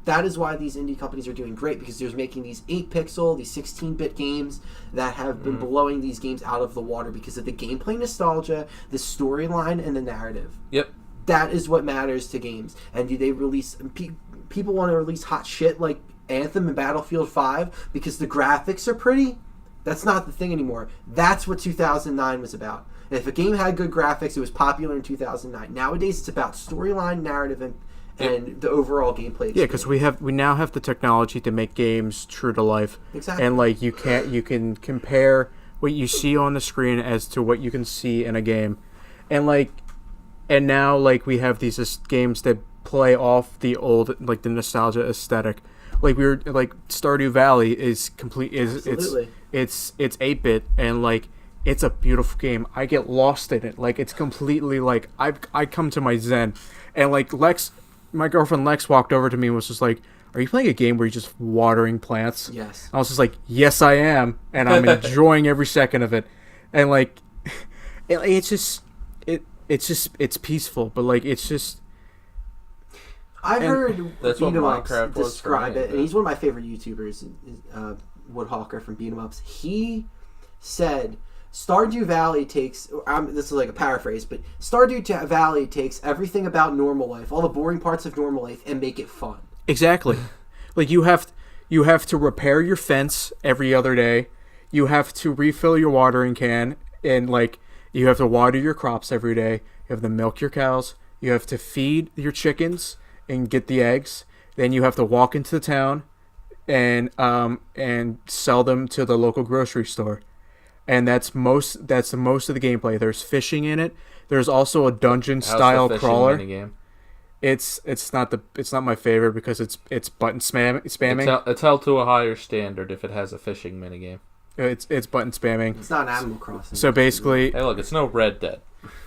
That is why these indie companies are doing great, because they're making these 8-pixel, these 16-bit games that have been blowing these games out of the water because of the gameplay nostalgia, the storyline, and the narrative. Yep. That is what matters to games. And do they release... People want to release hot shit like Anthem and Battlefield 5 because the graphics are pretty? That's not the thing anymore. That's what 2009 was about. If a game had good graphics, it was popular in 2009. Nowadays, it's about storyline, narrative, and the overall gameplay experience. Yeah, because we now have the technology to make games true to life. Exactly. And like you can compare what you see on the screen as to what you can see in a game. And now we have these games that play off the old, like the nostalgia aesthetic. Like Stardew Valley is complete it's 8-bit, and it's a beautiful game. I get lost in it. It's completely I come to my zen. And Lex, my girlfriend Lex, walked over to me and was just like, "Are you playing a game where you're just watering plants?" Yes. I was just like, "Yes, I am," and I'm enjoying every second of it. And it's peaceful, but it's just. I've heard that's what Beat 'em Minecraft Ups was describe for me, it, and he's one of my favorite YouTubers, Woodhawker from Beat 'em Ups. He said Stardew Valley takes, this is like a paraphrase, but Stardew Valley takes everything about normal life, all the boring parts of normal life, and make it fun. Exactly. Like you have to repair your fence every other day. You have to refill your watering can, and like you have to water your crops every day. You have to milk your cows. You have to feed your chickens and get the eggs. Then you have to walk into the town and sell them to the local grocery store. And that's the most of the gameplay. There's fishing in it. There's also a dungeon style crawler. Minigame? It's not my favorite because it's button spamming. It's held to a higher standard if it has a fishing minigame. It's button spamming. It's not Animal Crossing. So basically, hey, look, it's no Red Dead.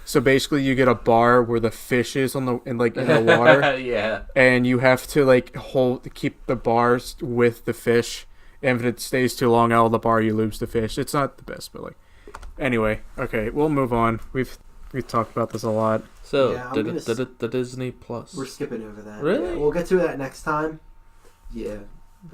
So basically, you get a bar where the fish is in the water. Yeah. And you have to keep the bars with the fish. And if it stays too long out of the bar, you lose the fish. It's not the best, but anyway, okay, we'll move on. We've talked about this a lot. So the Disney Plus. We're skipping over that. Really? Yeah, we'll get to that next time. Yeah.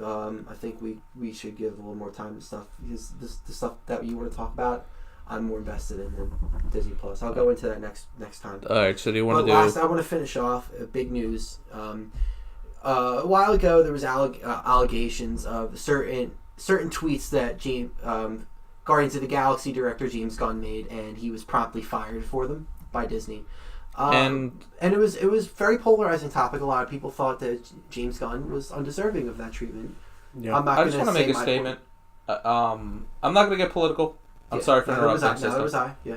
I think we should give a little more time to stuff because the stuff that you want to talk about, I'm more invested in than Disney Plus. I'll go into that next time. All right. So do you want to do? I want to finish off big news. A while ago, there was allegations of certain tweets that Guardians of the Galaxy director James Gunn made, and he was promptly fired for them by Disney. And it was very polarizing topic. A lot of people thought that James Gunn was undeserving of that treatment. Yeah. I just want to make a statement. I'm not going to get political. I'm sorry for interrupting. No, it was I. Yeah.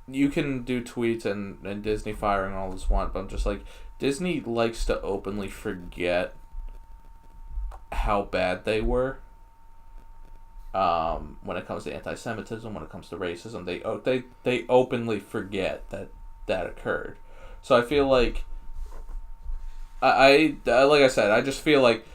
You can do tweets and Disney firing all this want, but I'm just like, Disney likes to openly forget how bad they were. When it comes to anti-Semitism, when it comes to racism, they openly forget that occurred. So I feel like I like I said, I just feel like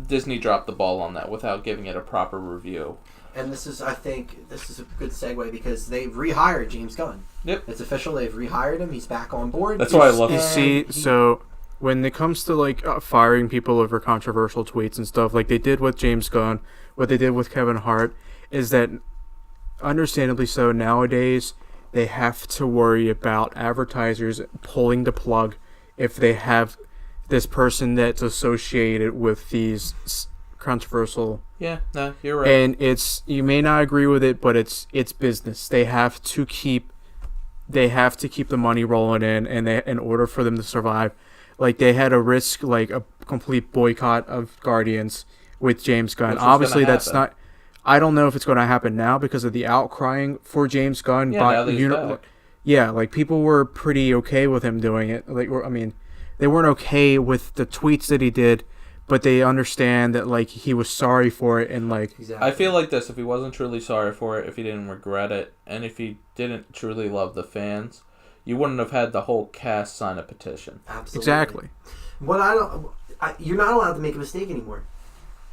Disney dropped the ball on that without giving it a proper review. And I think this is a good segue because they've rehired James Gunn. Yep. It's official. They've rehired him. He's back on board. That's why I love it. So when it comes to firing people over controversial tweets and stuff, like they did with James Gunn, what they did with Kevin Hart, is that understandably so nowadays they have to worry about advertisers pulling the plug if they have this person that's associated with these controversial. Yeah, no, you're right. And you may not agree with it, but it's business. They have to keep the money rolling in, and in order for them to survive, like they had to risk a complete boycott of Guardians with James Gunn. Obviously, that's not. I don't know if it's going to happen now because of the outcrying for James Gunn. Yeah, now that he's back. Yeah, people were pretty okay with him doing it. They weren't okay with the tweets that he did, but they understand that he was sorry for it and Exactly. I feel like this: if he wasn't truly sorry for it, if he didn't regret it, and if he didn't truly love the fans, you wouldn't have had the whole cast sign a petition. Absolutely. Exactly. You're not allowed to make a mistake anymore.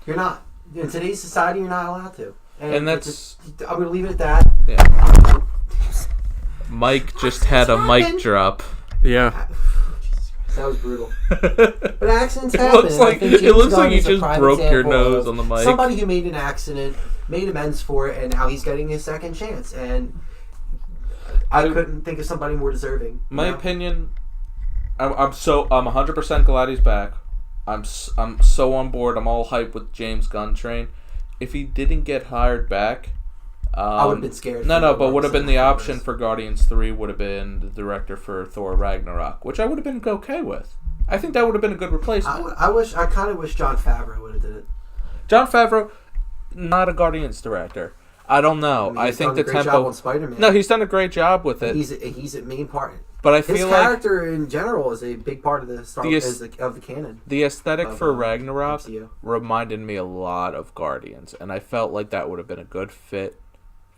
You're not. In today's society, you're not allowed to. And that's. I'm going to leave it at that. Yeah. Mike just had a mic drop. Yeah. That was brutal. But accidents happen. It looks like you just broke your nose on the mic. Somebody who made an accident made amends for it, and now he's getting his second chance. And I couldn't think of somebody more deserving. My opinion, I'm 100% glad he's back. I'm so on board. I'm all hyped with James Gunn train. If he didn't get hired back, I would have been scared. But would have been the option for Guardians 3 would have been the director for Thor Ragnarok, which I would have been okay with. I think that would have been a good replacement. I kind of wish Jon Favreau would have did it. Jon Favreau, not a Guardians director. I don't know. I think the tempo. Job on Spider-Man. No, he's done a great job with it. He's a main part. But I his feel character in general is a big part of the canon. The aesthetic for Ragnarok reminded me a lot of Guardians, and I felt like that would have been a good fit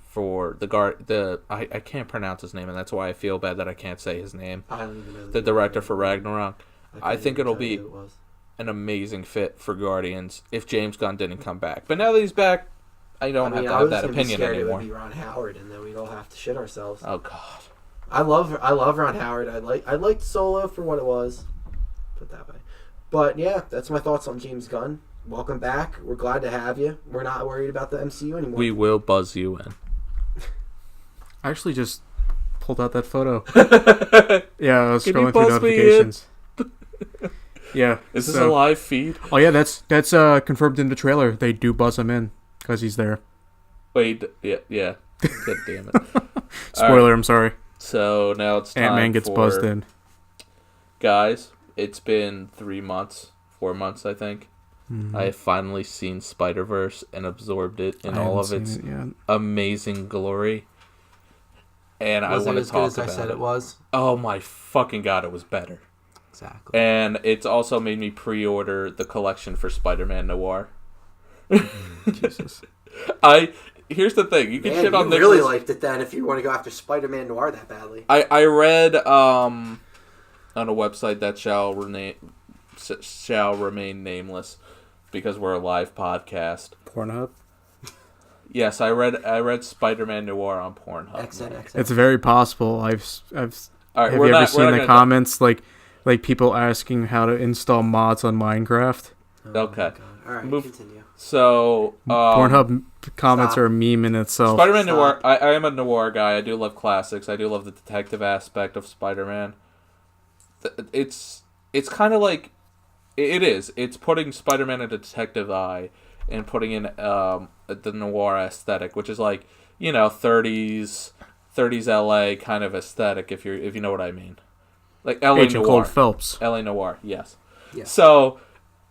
for I can't pronounce his name, and that's why I feel bad that I can't say his name. I don't even know the director for Ragnarok. I think it'll be an amazing fit for Guardians if James Gunn didn't come back. But now that he's back, I don't have to have that opinion anymore. It would be Ron Howard, and then we'd all have to shit ourselves. Oh God. I love Ron Howard. I liked Solo for what it was, put it that way. But yeah, that's my thoughts on James Gunn. welcome back. We're glad to have you. We're not worried about the MCU anymore. We will buzz you in. I actually just pulled out that photo. Yeah, I was Can you scrolling through buzz me in? notifications. Yeah. Is this a live feed? Oh yeah, that's confirmed in the trailer. They do buzz him in because he's there. Wait, yeah. God damn it. Spoiler, right. I'm sorry. So now it's time Ant-Man gets for... buzzed in. Guys, it's been 4 months, I think. I have finally seen Spider-Verse and absorbed it in all of its amazing glory. And I want to talk as I about said it. it was? Oh my fucking god, it was better. Exactly. And it's also made me pre-order the collection for Spider-Man Noir. Jesus. Here's the thing. You can shit on you Nicholas. really liked it then if you want to go after Spider-Man Noir that badly. I read on a website that shall remain nameless because we're a live podcast. Pornhub. Yes, I read Spider-Man Noir on Pornhub. XNXX. It's very possible. All right, have you ever seen the comments like people asking how to install mods on Minecraft? Okay. All right, continue. So Pornhub comments are a meme in itself. Spider-Man Noir. I am a noir guy. I do love classics. I do love the detective aspect of Spider-Man. It's kind of like it is. It's putting Spider-Man in a detective eye and putting in the noir aesthetic, which is like 30s LA kind of aesthetic. If you know what I mean, like LA Agent Noir. Cold Phelps. LA Noir. Yes. Yeah. So.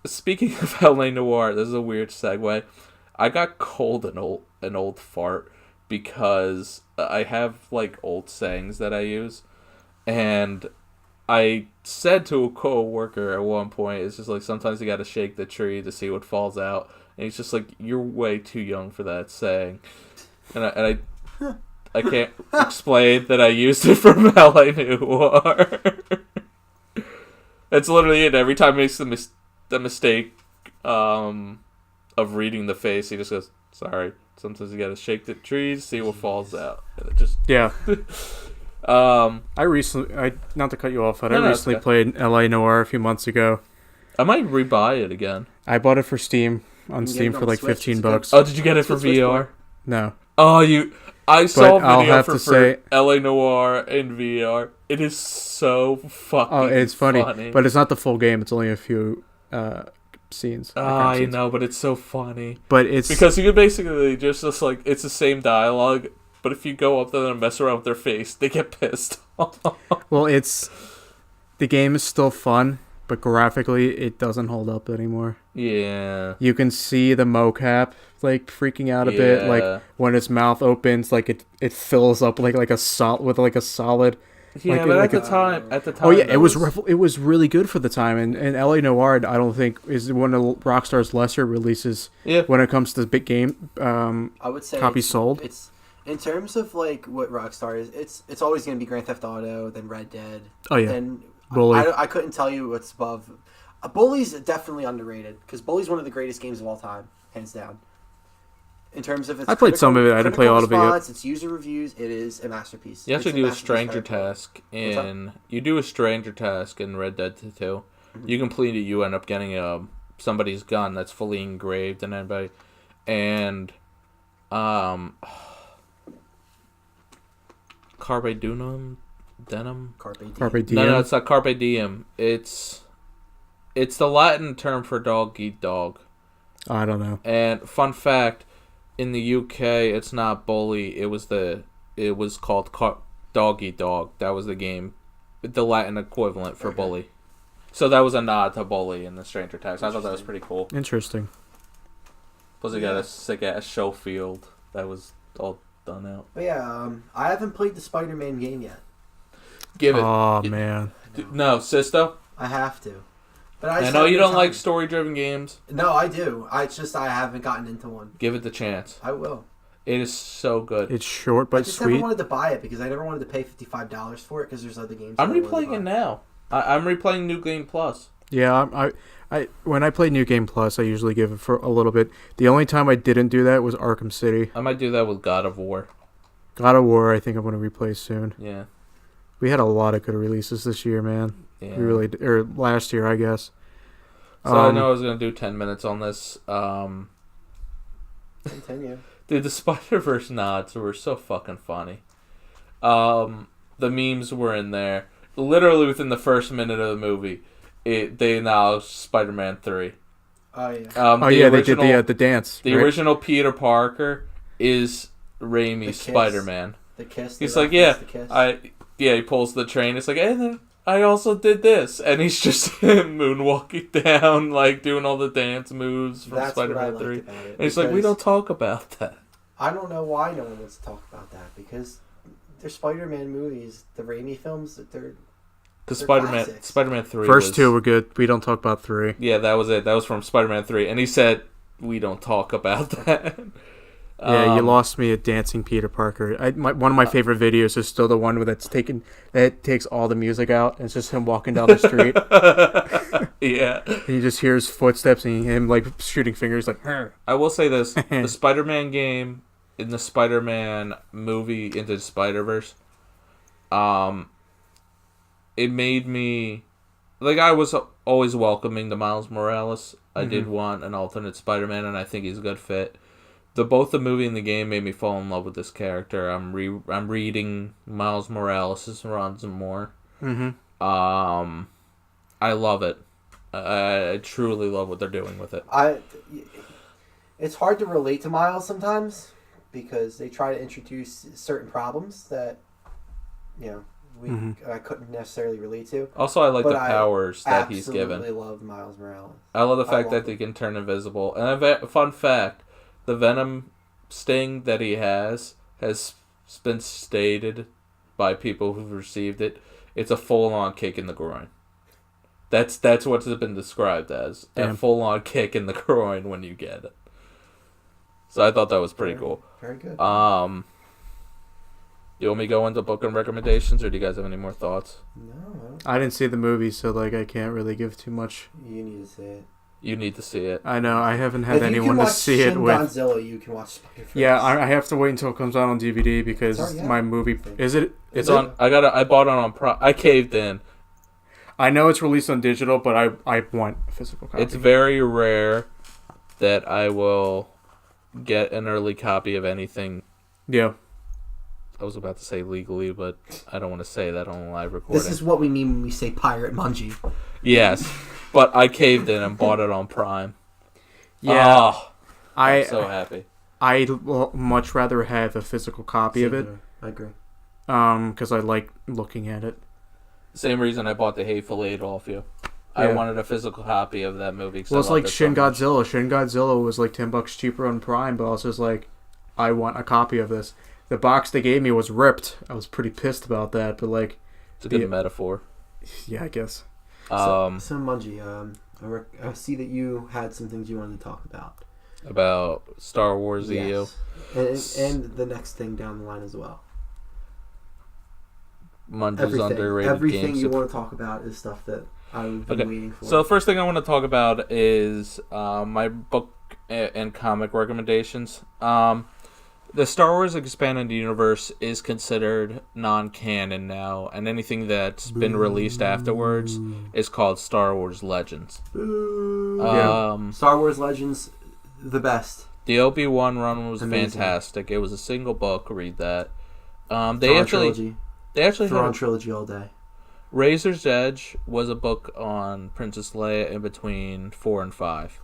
Speaking of LA Noir, this is a weird segue. I got cold an old fart because I have like old sayings that I use, and I said to a co-worker at one point, it's just like sometimes you got to shake the tree to see what falls out, and he's just like, "You're way too young for that saying," and I can't explain that I used it from LA Noir. It's literally it. Every time he makes the mistake of reading the face, he just goes, "Sorry." Sometimes you gotta shake the trees, see what falls out. And it just I recently, not to cut you off, but I recently played LA Noir a few months ago. I might rebuy it again. I bought it for Steam for like Switch, $15. Oh, did you get it for VR? No. Oh, I saw a I'll video have for to say, LA Noir in VR. It is so fucking it's funny, but it's not the full game. It's only a few scenes. I know, but it's so funny. But it's because you can basically just like it's the same dialogue, but if you go up to them and mess around with their face, they get pissed. Well, the game is still fun, but graphically it doesn't hold up anymore. Yeah. You can see the mocap like freaking out a bit, like when its mouth opens, like it fills up like a solid. Yeah, like, but like at the time. Oh yeah, it was really good for the time, and LA Noir I don't think is one of Rockstar's lesser releases. Yeah. When it comes to big game, I would say copies sold. It's in terms of like what Rockstar is. It's always going to be Grand Theft Auto, then Red Dead. Oh yeah. Then Bully. I couldn't tell you what's above. Bully's definitely underrated because Bully's one of the greatest games of all time, hands down. In terms of its I played some of it. I didn't play all of it yet. Its user reviews, it is a masterpiece. You actually It's do a masterpiece stranger character. task in Red Dead 2. Mm-hmm. You complete it, you end up getting somebody's gun that's fully engraved and everybody, and Carpe Diem. Carpe Diem. No, it's not Carpe Diem. It's the Latin term for dog eat dog. I don't know. And fun fact, in the UK, it's not Bully. It was called Dog Eat Dog. That was the game, the Latin equivalent for Bully. So that was a nod to Bully in the Stranger Task. I thought that was pretty cool. Interesting. Plus, it got a sick ass show field that was all done out. But yeah, I haven't played the Spider-Man game yet. Give it. Oh man. No, Sisto. I have to. But I know you don't like story-driven games. No, I do. It's just I haven't gotten into one. Give it the chance. I will. It is so good. It's short but I just sweet. never wanted to buy it because I never wanted to pay $55 for it because there's other games. I'm replaying it now. I'm replaying New Game Plus. Yeah, I when I play New Game Plus, I usually give it for a little bit. The only time I didn't do that was Arkham City. I might do that with God of War. God of War, I think I'm going to replay soon. Yeah. We had a lot of good releases this year, man. Yeah. We really or last year, I guess. So I know I was gonna do 10 minutes on this. Continue. Dude, the Spider-Verse nods were so fucking funny. The memes were in there. Literally within the first minute of the movie, they announced Spider-Man 3. Oh yeah. They did the dance. The original Peter Parker is Raimi's Spider-Man. The kiss. He's like, he pulls the train. It's like, and then I also did this, and he's just moonwalking down, like doing all the dance moves from Spider-Man 3. And he's like, we don't talk about that. I don't know why no one wants to talk about that, because they're Spider-Man movies, the Raimi films, because Spider-Man 3 first two were good. We don't talk about 3. Yeah, that was it. That was from Spider-Man 3. And he said, we don't talk about that. Yeah, you lost me at Dancing Peter Parker. One of my favorite videos is still the one that takes all the music out, and it's just him walking down the street. Yeah. And you just hear his footsteps and him like shooting fingers like, "Arr." I will say this. The Spider-Man game in the Spider-Man movie Into the Spider-Verse, it made me... Like, I was always welcoming to Miles Morales. I did want an alternate Spider-Man, and I think he's a good fit. Both the movie and the game made me fall in love with this character. I'm reading Miles Morales' runs and more. Mm-hmm. I love it. I truly love what they're doing with it. It's hard to relate to Miles sometimes, because they try to introduce certain problems that, I couldn't necessarily relate to. Also, I like the powers that he's given. I absolutely love Miles Morales. I love the fact that he can turn invisible. And a fun fact, the Venom sting that he has been stated by people who've received it. It's a full-on kick in the groin. That's what's been described as. Damn. A full-on kick in the groin when you get it. So I thought that was pretty cool. Very good. You want me to go into book and recommendations, or do you guys have any more thoughts? No. I didn't see the movie, so I can't really give too much. You need to see it. You need to see it. I know, I haven't had anyone to see it with. Godzilla, you can watch Spider-Verse. Yeah, I have to wait until it comes out on DVD because my movie... Is it? It's on... I bought it on Prime. I caved in. I know it's released on digital, but I want a physical copy. It's very rare that I will get an early copy of anything. Yeah. I was about to say legally, but I don't want to say that on a live recording. This is what we mean when we say pirate Mungie. Yes, but I caved in and bought it on Prime. Yeah. I'm so happy. I'd much rather have a physical copy of it. I agree. Because I like looking at it. Same reason I bought The Hateful Eight off you. I wanted a physical copy of that movie. Well, it's like Shin Godzilla. Shin Godzilla was like $10 cheaper on Prime, but also it's like, I want a copy of this. The box they gave me was ripped. I was pretty pissed about that, but like... It's a good metaphor. Yeah, I guess. So Mungie, I see that you had some things you wanted to talk about. About Star Wars EU. And the next thing down the line as well. Mungie's underrated Everything games. you want to talk about is stuff that I've been waiting for. So the first thing I want to talk about is my book and comic recommendations. The Star Wars Expanded Universe is considered non-canon now, and anything that's been released afterwards is called Star Wars Legends. Star Wars Legends, the best. The Obi-Wan run was fantastic. It was a single book. Read that. They actually Thrawn trilogy all day. Razor's Edge was a book on Princess Leia in between 4 and 5.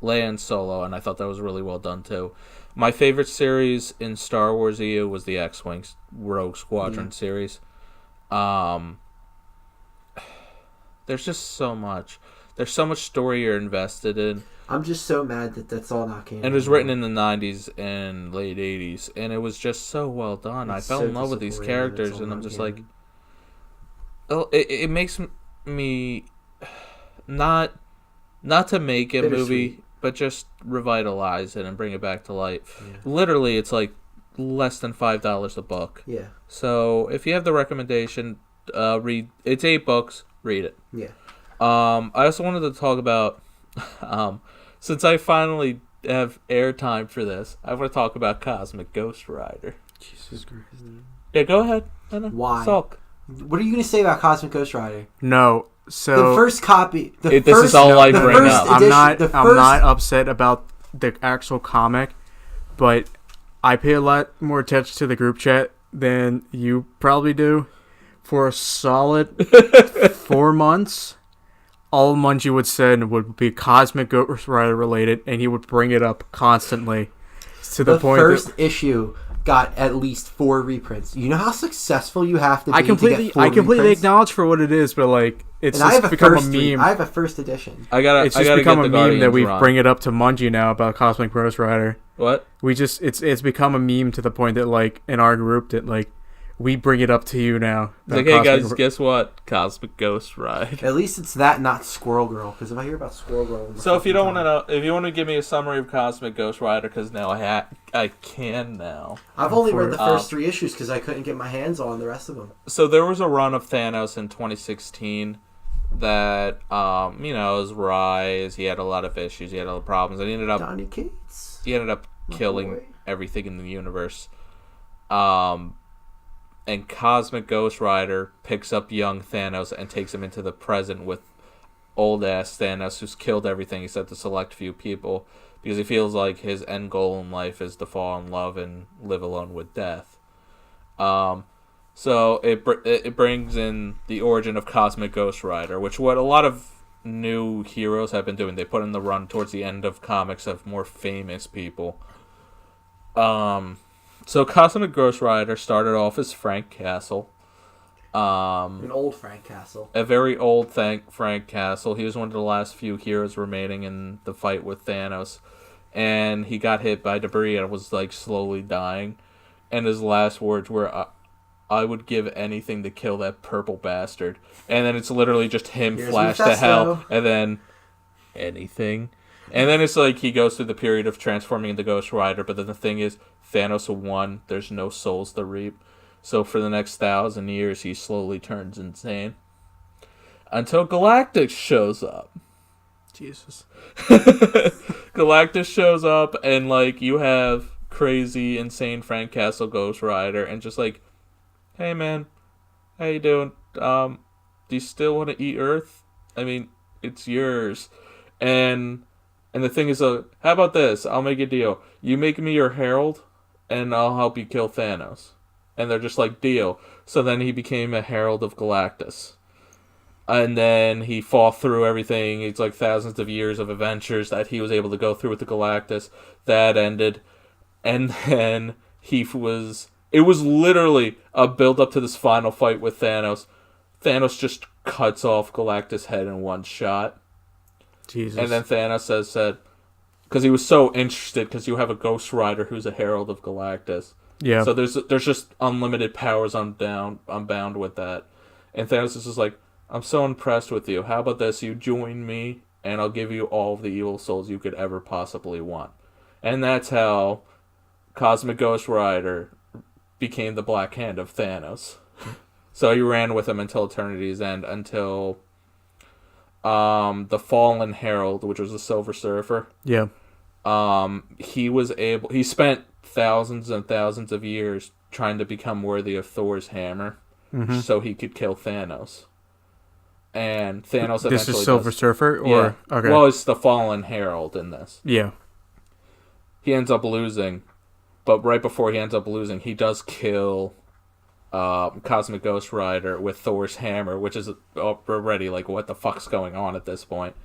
Leia and Solo, and I thought that was really well done too. My favorite series in Star Wars EU was the X-Wing Rogue Squadron series. There's just so much. There's so much story you're invested in. I'm just so mad that that's all not canon. And it was written in the 90s and late 80s, and it was just so well done. I fell in love with these characters, and I'm just like... It makes me... Not to make a movie... But just revitalize it and bring it back to life. Yeah. Literally, it's like less than $5 a book. Yeah. So if you have the recommendation, read. It's 8 books. Read it. Yeah. I also wanted to talk about, since I finally have airtime for this, I want to talk about Cosmic Ghost Rider. Jesus Christ. Yeah, go ahead. Why? Sulk. What are you going to say about Cosmic Ghost Rider? No, So the first copy. This is all I bring up. I'm not upset about the actual comic, but I pay a lot more attention to the group chat than you probably do. For a solid 4 months, all Mungie would send would be Cosmic Ghost Rider related, and he would bring it up constantly to the point first that issue got at least 4 reprints. You know how successful you have to be I to completely get 4 reprints? acknowledge for what it is, but like it's And just become a meme. I have a first edition. It's just become a meme that we bring it up to Mungie now about Cosmic Ghost Rider. What? It's become a meme to the point that like in our group that like we bring it up to you now. It's like, hey guys, guess what? Cosmic Ghost Rider. At least it's that, not Squirrel Girl. Because if I hear about Squirrel Girl, So if you don't want to know, if you want to give me a summary of Cosmic Ghost Rider, because now I can now. I've only read the first 3 issues because I couldn't get my hands on the rest of them. So there was a run of Thanos in 2016 that his rise. He had a lot of issues. He had a lot of problems, and he ended up Donny Cates. He ended up killing everything in the universe. And Cosmic Ghost Rider picks up young Thanos and takes him into the present with old-ass Thanos, who's killed everything except a select few people, because he feels like his end goal in life is to fall in love and live alone with death. So it brings in the origin of Cosmic Ghost Rider, which what a lot of new heroes have been doing. They put in the run towards the end of comics of more famous people. So Cosmic Ghost Rider started off as Frank Castle. An old Frank Castle. A very old Frank Castle. He was one of the last few heroes remaining in the fight with Thanos. And he got hit by debris and was like slowly dying. And his last words were, I would give anything to kill that purple bastard. And then it's literally just him flashed to hell. And then anything. And then it's like he goes through the period of transforming into Ghost Rider. But then the thing is, Thanos won. There's no souls to reap. So for the next 1,000 years, he slowly turns insane. Until Galactus shows up. Jesus. Galactus shows up, and like you have crazy, insane Frank Castle Ghost Rider, and just like, hey man, how you doing? Do you still want to eat Earth? I mean, it's yours. And the thing is, how about this? I'll make a deal. You make me your herald, and I'll help you kill Thanos. And they're just like, deal. So then he became a herald of Galactus. And then he fought through everything. It's like thousands of years of adventures that he was able to go through with the Galactus. That ended. And then it was literally a build up to this final fight with Thanos. Thanos just cuts off Galactus' head in one shot. Jesus. And then Thanos said, because he was so interested, because you have a Ghost Rider who's a herald of Galactus. Yeah. So there's just unlimited powers. I'm bound with that. And Thanos is just like, I'm so impressed with you. How about this? You join me, and I'll give you all of the evil souls you could ever possibly want. And that's how Cosmic Ghost Rider became the Black Hand of Thanos. So he ran with him until Eternity's End, until the Fallen Herald, which was the Silver Surfer. Yeah. He spent thousands and thousands of years trying to become worthy of Thor's hammer, so he could kill Thanos. And Thanos eventually This is Silver Surfer? Or yeah. Okay. Well, it's the Fallen Herald in this. Yeah. He ends up losing, but right before he ends up losing, he does kill Cosmic Ghost Rider with Thor's hammer, which is already like, what the fuck's going on at this point?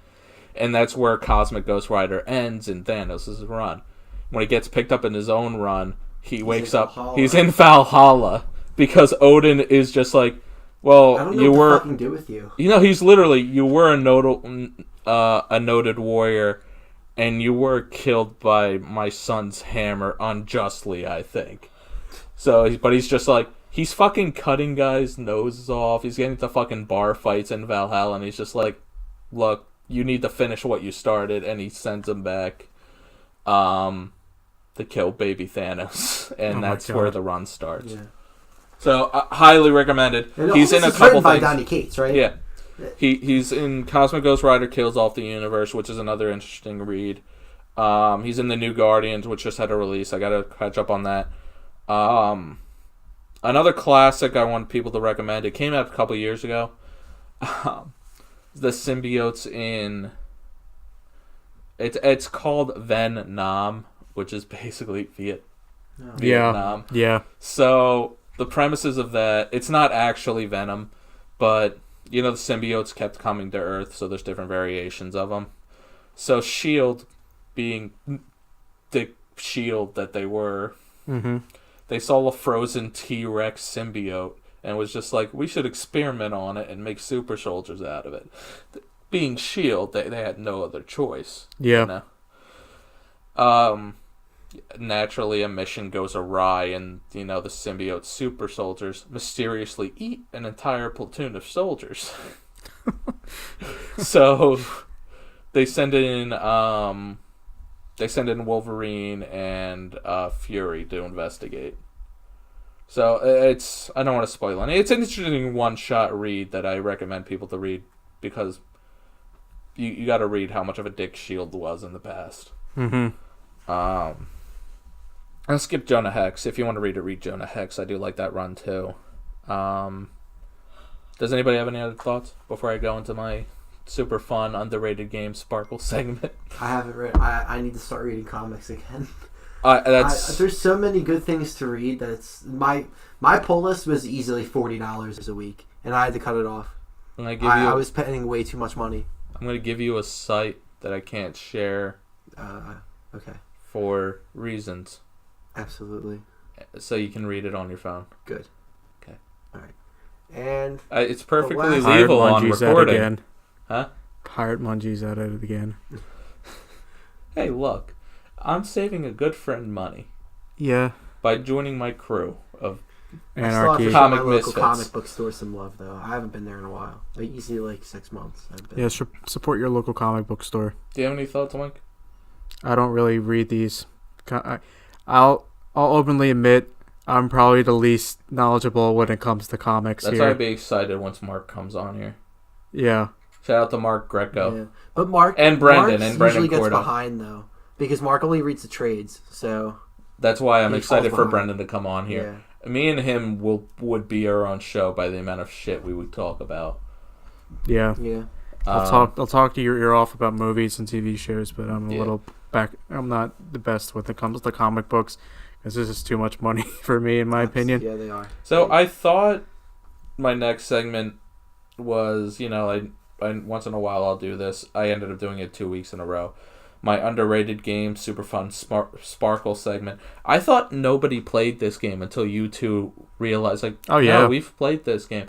And that's where Cosmic Ghost Rider ends in Thanos' run. When he gets picked up in his own run, he wakes up. He's in Valhalla because Odin is just like, well, I don't know what to fucking do with you. You know, he's literally, you were a noted warrior, and you were killed by my son's hammer unjustly, I think. So, but he's just like, he's fucking cutting guys' noses off. He's getting into fucking bar fights in Valhalla, and he's just like, look, you need to finish what you started, and he sends him back to kill baby Thanos, and that's where the run starts. Yeah. So, highly recommended. He's in a couple by things. Donny Cates, right? Yeah. He's in Cosmic Ghost Rider Kills Off the Universe, which is another interesting read. He's in the New Guardians, which just had a release. I gotta catch up on that. Another classic I want people to recommend. It came out a couple years ago. the symbiotes in. It's called Venom, which is basically Vietnam. Yeah. So the premises of that, it's not actually Venom, but the symbiotes kept coming to Earth, so there's different variations of them. So SHIELD, being the SHIELD that they were, they saw a frozen T-Rex symbiote and was just like, we should experiment on it and make super soldiers out of it. Being SHIELD, they had no other choice. Yeah. Naturally, a mission goes awry, and the symbiote super soldiers mysteriously eat an entire platoon of soldiers. So they send in Wolverine and Fury to investigate. So I don't want to spoil any. It's an interesting one-shot read that I recommend people to read, because you got to read how much of a dick SHIELD was in the past. I'll skip Jonah Hex. If you want to read Jonah Hex. I do like that run too. Does anybody have any other thoughts before I go into my super fun underrated game Sparkle segment? I haven't read. I need to start reading comics again. There's so many good things to read that it's my pull list was easily $40 a week, and I had to cut it off. I was paying way too much money. I'm going to give you a site that I can't share. Okay. For reasons. Absolutely. So you can read it on your phone. Good. Okay. All right. And it's perfectly legal on recording. Again. Huh? Pirate Mungee's at it again. Hey, look. I'm saving a good friend money. Yeah. By joining my crew of Anarchy. Comic my local misfits. comic book store some love, though. I haven't been there in a while. Easily 6 months. Yeah, support your local comic book store. Do you have any thoughts, Mike? I don't really read these. I'll openly admit I'm probably the least knowledgeable when it comes to comics. That's why I'd be excited once Mark comes on here. Yeah. Shout out to Mark Greco. Yeah. But Mark and Brendan usually gets Cordo. behind though, because Mark only reads the trades. So that's why I'm he excited for falls behind. Brendan to come on here. Yeah. Me and him would be our own show by the amount of shit we would talk about. Yeah. Yeah. I'll talk to your ear off about movies and TV shows, but I'm a little back. I'm not the best when it comes to comic books, because this is too much money for me, in my opinion. Yeah, they are. So I thought my next segment was, I once in a while I'll do this. I ended up doing it 2 weeks in a row. My underrated game, super fun Sparkle segment. I thought nobody played this game until you two realized, no, we've played this game.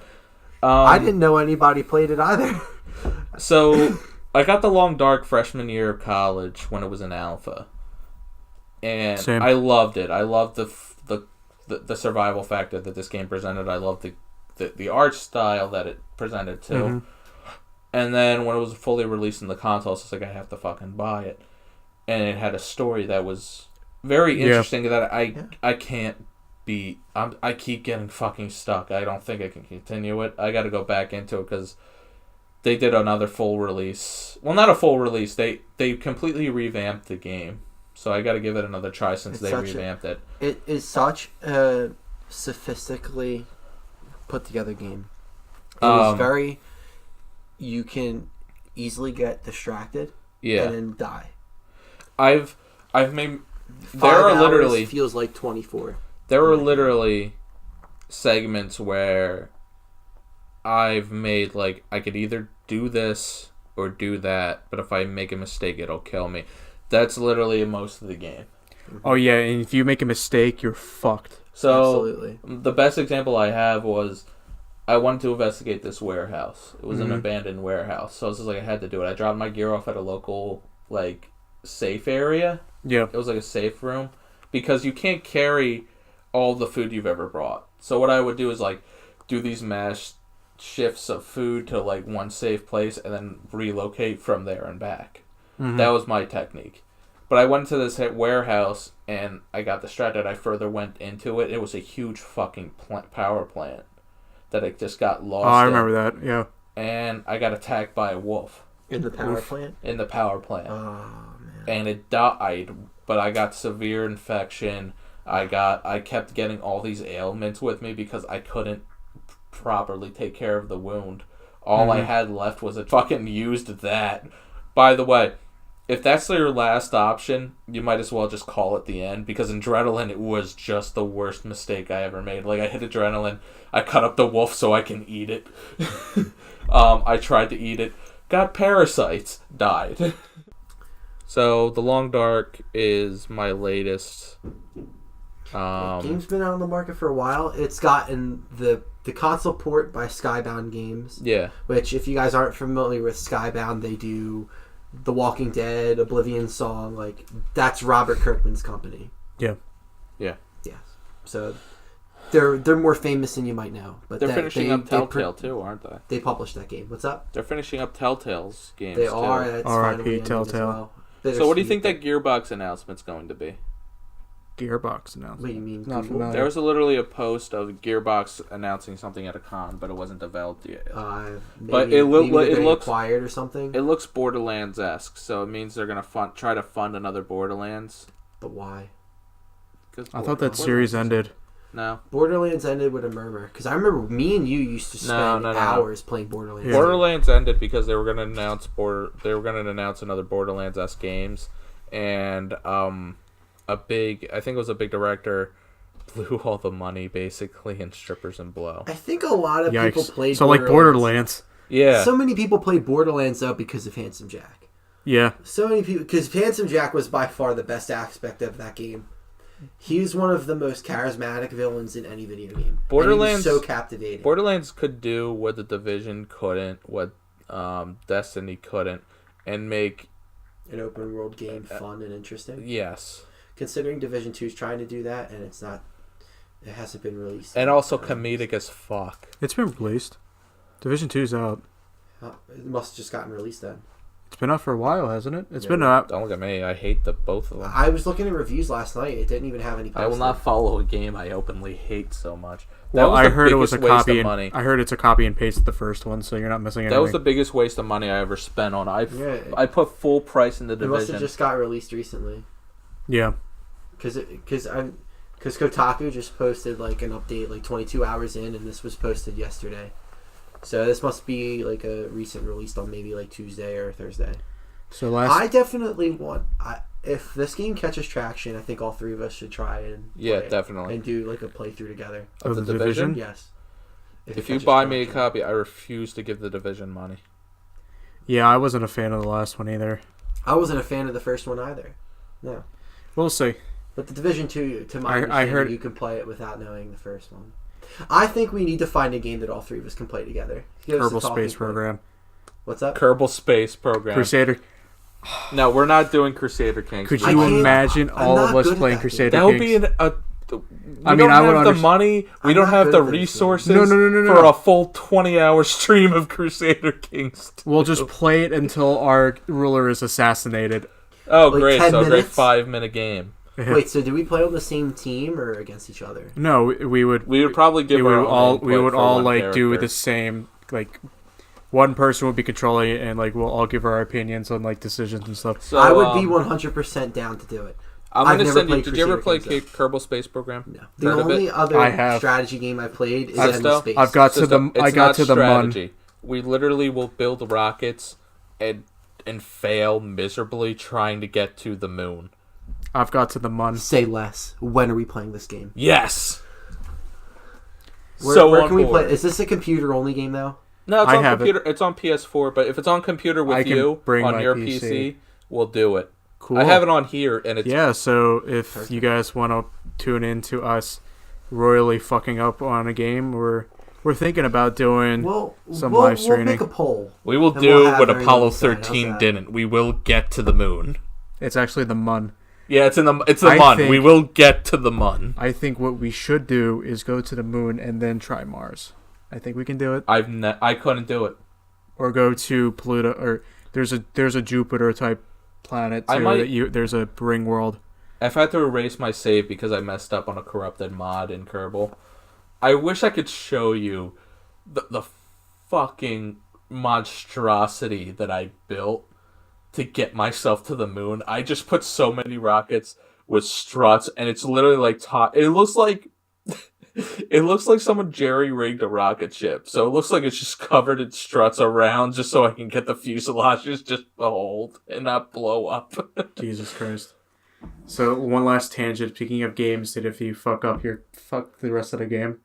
I didn't know anybody played it either. So I got The Long Dark freshman year of college when it was in alpha, and Same. I loved it. I loved the survival factor that this game presented. I loved the art style that it presented too. Mm-hmm. And then when it was fully released in the consoles, it's like, I have to fucking buy it. And it had a story that was very interesting that I can't beat. I keep getting fucking stuck. I don't think I can continue it. I got to go back into it because they did another full release. Well, not a full release. They completely revamped the game. So I got to give it another try since they revamped it. It is such a sophistically put together game. It is very... You can easily get distracted and then die. I've made... 5 there are hours literally... feels like 24. There are literally segments where I've made, I could either do this or do that, but if I make a mistake, it'll kill me. That's literally most of the game. Oh, yeah, and if you make a mistake, you're fucked. So, absolutely. The best example I have was I wanted to investigate this warehouse. It was an abandoned warehouse. So I was just I had to do it. I dropped my gear off at a local, safe area. Yeah. It was a safe room. Because you can't carry all the food you've ever brought. So what I would do is, do these mass shifts of food to, one safe place and then relocate from there and back. Mm-hmm. That was my technique. But I went to this warehouse and I got distracted. I further went into it. It was a huge fucking power plant that I just got lost in. I remember that, yeah. And I got attacked by a wolf. In the power plant? In the power plant. Oh, man. And it died, but I got severe infection. I kept getting all these ailments with me because I couldn't properly take care of the wound All I had left was a fucking used that. By the way, if that's your last option, you might as well just call it the end, because Adrenaline, it was just the worst mistake I ever made. Like, I hit Adrenaline, I cut up the wolf so I can eat it. I tried to eat it, got parasites, died. So, The Long Dark is my latest. The game's been out on the market for a while. It's gotten the console port by Skybound Games. Yeah. Which, if you guys aren't familiar with Skybound, they do The Walking Dead, Oblivion Song. Like, that's Robert Kirkman's company. Yeah. Yeah. Yes. So they're more famous than you might know. But They're finishing up Telltale too, aren't they? They published that game. What's up? They're finishing up Telltale's games They too. are. That's R.I.P. finally ended Telltale. as well. So what do you think that Gearbox announcement's going to be? Gearbox announcement. What do you mean? Not Google? familiar. There was literally a post of Gearbox announcing something at a con, but it wasn't developed yet. But it looks acquired or something. It looks Borderlands-esque, so it means they're gonna try to fund another Borderlands. But why? I thought that series ended. No. Borderlands ended with a murmur. Because I remember me and you used to spend hours playing Borderlands. Yeah. Borderlands ended because they were gonna announce another Borderlands-esque games, and I think it was a big director blew all the money basically in strippers and blow. I think a lot of people played so like Borderlands. Yeah. So many people played Borderlands though because of Handsome Jack. Yeah. So many people, because Handsome Jack was by far the best aspect of that game. He's one of the most charismatic villains in any video game. Borderlands, so captivating. Borderlands could do what the Division couldn't, what Destiny couldn't, and make an open world game fun and interesting. Yes. Considering Division 2 is trying to do that, and it hasn't been released. And also comedic as fuck. It's been released. Division 2's out. It must have just gotten released then. It's been out for a while, hasn't it? It's been out. Don't look at me. I hate both of them. I was looking at reviews last night. It didn't even have any posted. I will not follow a game I openly hate so much. Well, I heard it was a copy. I heard it's a copy and paste of the first one, so you're not missing anything. That was the biggest waste of money I ever spent on. I put full price in the Division. It must have just got released recently. Yeah. Because Kotaku just posted like an update like 22 hours in, and this was posted yesterday. So this must be like a recent release on maybe like Tuesday or Thursday. So I definitely want. If this game catches traction, I think all three of us should try and definitely and do like a playthrough together of the Division. Yes. If you buy me a copy, I refuse to give the Division money. Yeah, I wasn't a fan of the last one either. I wasn't a fan of the first one either. No. We'll see. But the Division 2, to my understanding, you can play it without knowing the first one. I think we need to find a game that all three of us can play together. Kerbal Space Program. What's up? Kerbal Space Program. Crusader. No, we're not doing Crusader Kings. Could you imagine all of us playing Crusader Kings? That would be I don't have the money. We don't have the resources for a full 20-hour stream of Crusader Kings. We'll just play it until our ruler is assassinated. Oh, like great. So a great 5-minute game. Wait, so do we play on the same team or against each other? No, we would probably give we would all like do the same, like one person would be controlling it, and like we'll all give our opinions on like decisions and stuff. So I would be 100% down to do it. I'm going to send you. Did you ever play Kerbal Space Program? No. The only other strategy game I played is Space. I've got to the I got to the Mun. We literally will build rockets and fail miserably trying to get to the moon. I've got to the Mun. Say less. When are we playing this game? Yes. Where can we play? Is this a computer-only game, though? No, it's on computer. It's on PS4, but if it's on computer with you on your PC, we'll do it. Cool. I have it on here, and it's so if you guys want to tune in to us royally fucking up on a game, we're thinking about doing some live streaming. We'll make a poll. We will do what Apollo 13 didn't. We will get to the moon. It's actually the Mun. Yeah, it's the Mun. We will get to the Mun. I think what we should do is go to the moon and then try Mars. I think we can do it. I couldn't do it. Or go to Pluto, or there's a Jupiter type planet too. There's a ring world. If I had to erase my save because I messed up on a corrupted mod in Kerbal, I wish I could show you the fucking monstrosity that I built to get myself to the moon. I just put so many rockets with struts, and it's literally like it looks like It looks like someone jerry-rigged a rocket ship, so it looks like it's just covered in struts around just so I can get the fuselages just to hold and not blow up. Jesus Christ. So, one last tangent. Speaking of games that if you fuck up, you're fuck the rest of the game.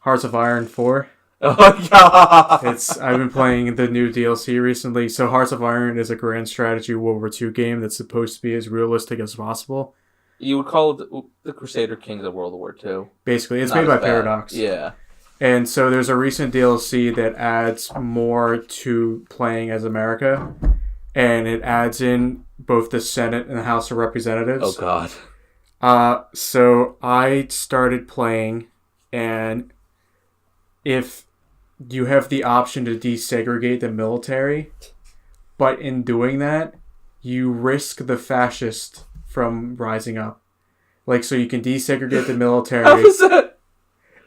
Hearts of Iron 4. Oh, God! I've been playing the new DLC recently. So, Hearts of Iron is a grand strategy World War II game that's supposed to be as realistic as possible. You would call it the Crusader Kings of World War II. Basically, it's Not made by as bad. Paradox. Yeah. And so there's a recent DLC that adds more to playing as America. And it adds in both the Senate and the House of Representatives. Oh, God. So I started playing, and if you have the option to desegregate the military, but in doing that, you risk the fascist from rising up. Like, so you can desegregate the military. How is that?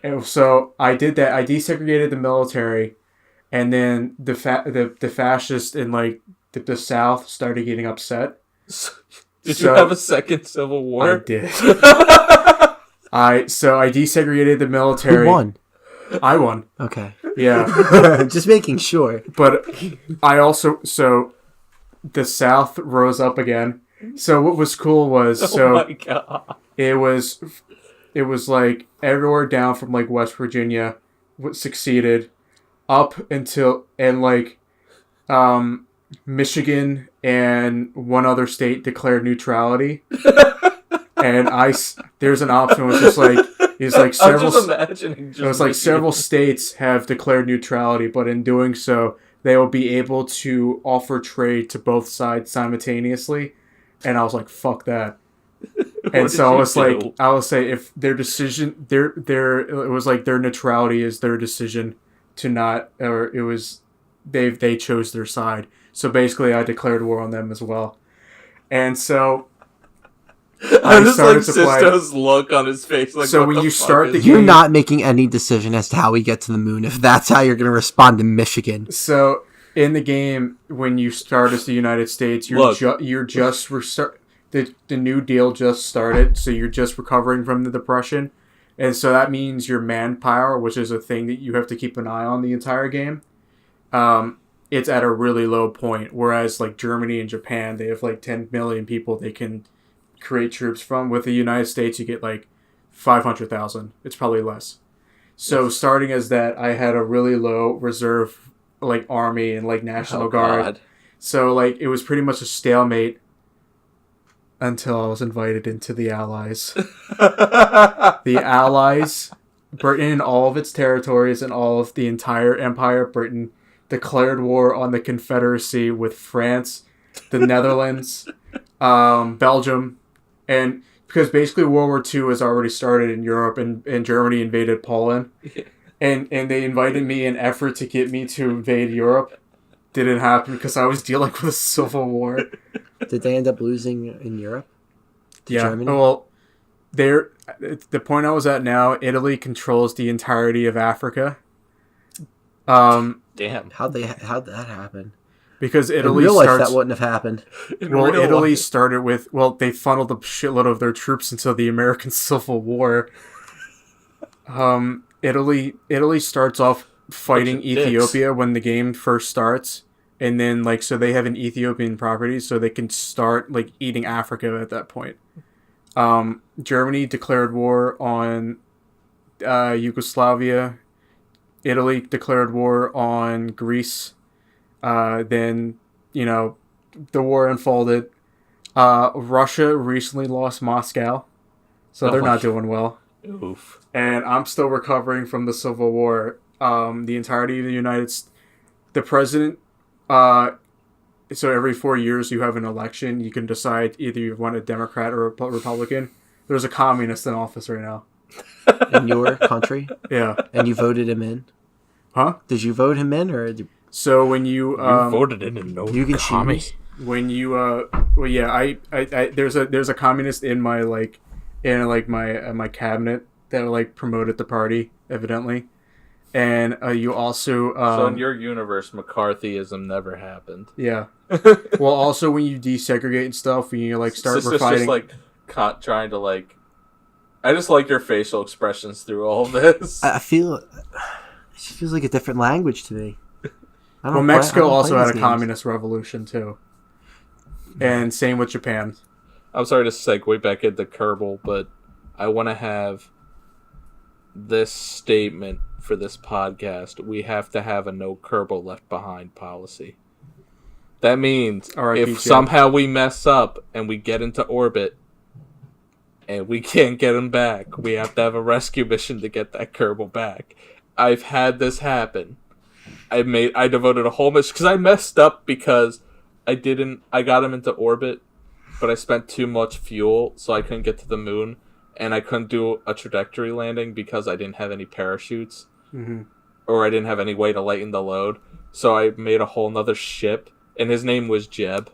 And so I did that. I desegregated the military, and then the fascists in like the South started getting upset. Did you have a second civil war? I did. So I desegregated the military. Who won? I won. Okay. Yeah. Just making sure. But I also the South rose up again. So what was cool was Oh my God. it was like everywhere down from like West Virginia succeeded up until Michigan and one other state declared neutrality. And there's an option which is like several. I'm just imagining. It was like several states have declared neutrality, but in doing so, they will be able to offer trade to both sides simultaneously. And I was like, "Fuck that!" And so I was say if their decision, it was like their neutrality is their decision to not, or it was they chose their side. So basically, I declared war on them as well. And so I just like Sisto's look on his face. Like, so what when the you fuck start is the this? game, You're not making any decision as to how we get to the moon if that's how you're going to respond to Michigan. So in the game, when you start as the United States, you're just restart. The New Deal just started, so you're just recovering from the Depression. And so that means your manpower, which is a thing that you have to keep an eye on the entire game, it's at a really low point. Whereas like Germany and Japan, they have like 10 million people they can create troops from. With the United States, you get like 500,000. It's probably less. So starting as that, I had a really low reserve like army and like National Guard. God. So like it was pretty much a stalemate until I was invited into the Allies. The Allies, Britain and all of its territories and all of the entire Empire of Britain declared war on the Confederacy with France, the Netherlands, Belgium, and because basically World War II has already started in Europe and Germany invaded Poland. And they invited me in an effort to get me to invade Europe. Didn't happen because I was dealing with a civil war. Did they end up losing in Europe? Germany? Well, the point I was at now, Italy controls the entirety of Africa. Damn. How'd that happen? Because In Italy real life, starts. that wouldn't have happened. Italy started with. Well, they funneled a shitload of their troops into the American Civil War. Italy starts off fighting Ethiopia when the game first starts, and then so they have an Ethiopian property, so they can start eating Africa at that point. Germany declared war on Yugoslavia. Italy declared war on Greece. Then the war unfolded. Russia recently lost Moscow, so they're not doing well. Oof. And I'm still recovering from the Civil War. The entirety of the United States, the president. So every 4 years you have an election. You can decide either you want a Democrat or a Republican. There's a communist in office right now. In your country? Yeah. And you voted him in? Huh? Did you vote him in, or so when you voted in and no you can commie. choose? When you well yeah I there's a communist in my my cabinet that promoted the party evidently, and you also so in your universe McCarthyism never happened. Yeah. Well, also when you desegregate and stuff, when you start It's refining, just trying to I just like your facial expressions through all of this. I feel it just feels like a different language to me. Well, Mexico also had a communist revolution too, and same with Japan. I'm sorry to segue back into Kerbal, but I want to have this statement for this podcast. We have to have a no Kerbal left behind policy. That means if somehow we mess up and we get into orbit and we can't get him back, we have to have a rescue mission to get that Kerbal back. I've had this happen. I devoted a whole mission because I messed up because I got him into orbit, but I spent too much fuel, so I couldn't get to the moon, and I couldn't do a trajectory landing because I didn't have any parachutes, or I didn't have any way to lighten the load. So I made a whole nother ship, and his name was Jeb.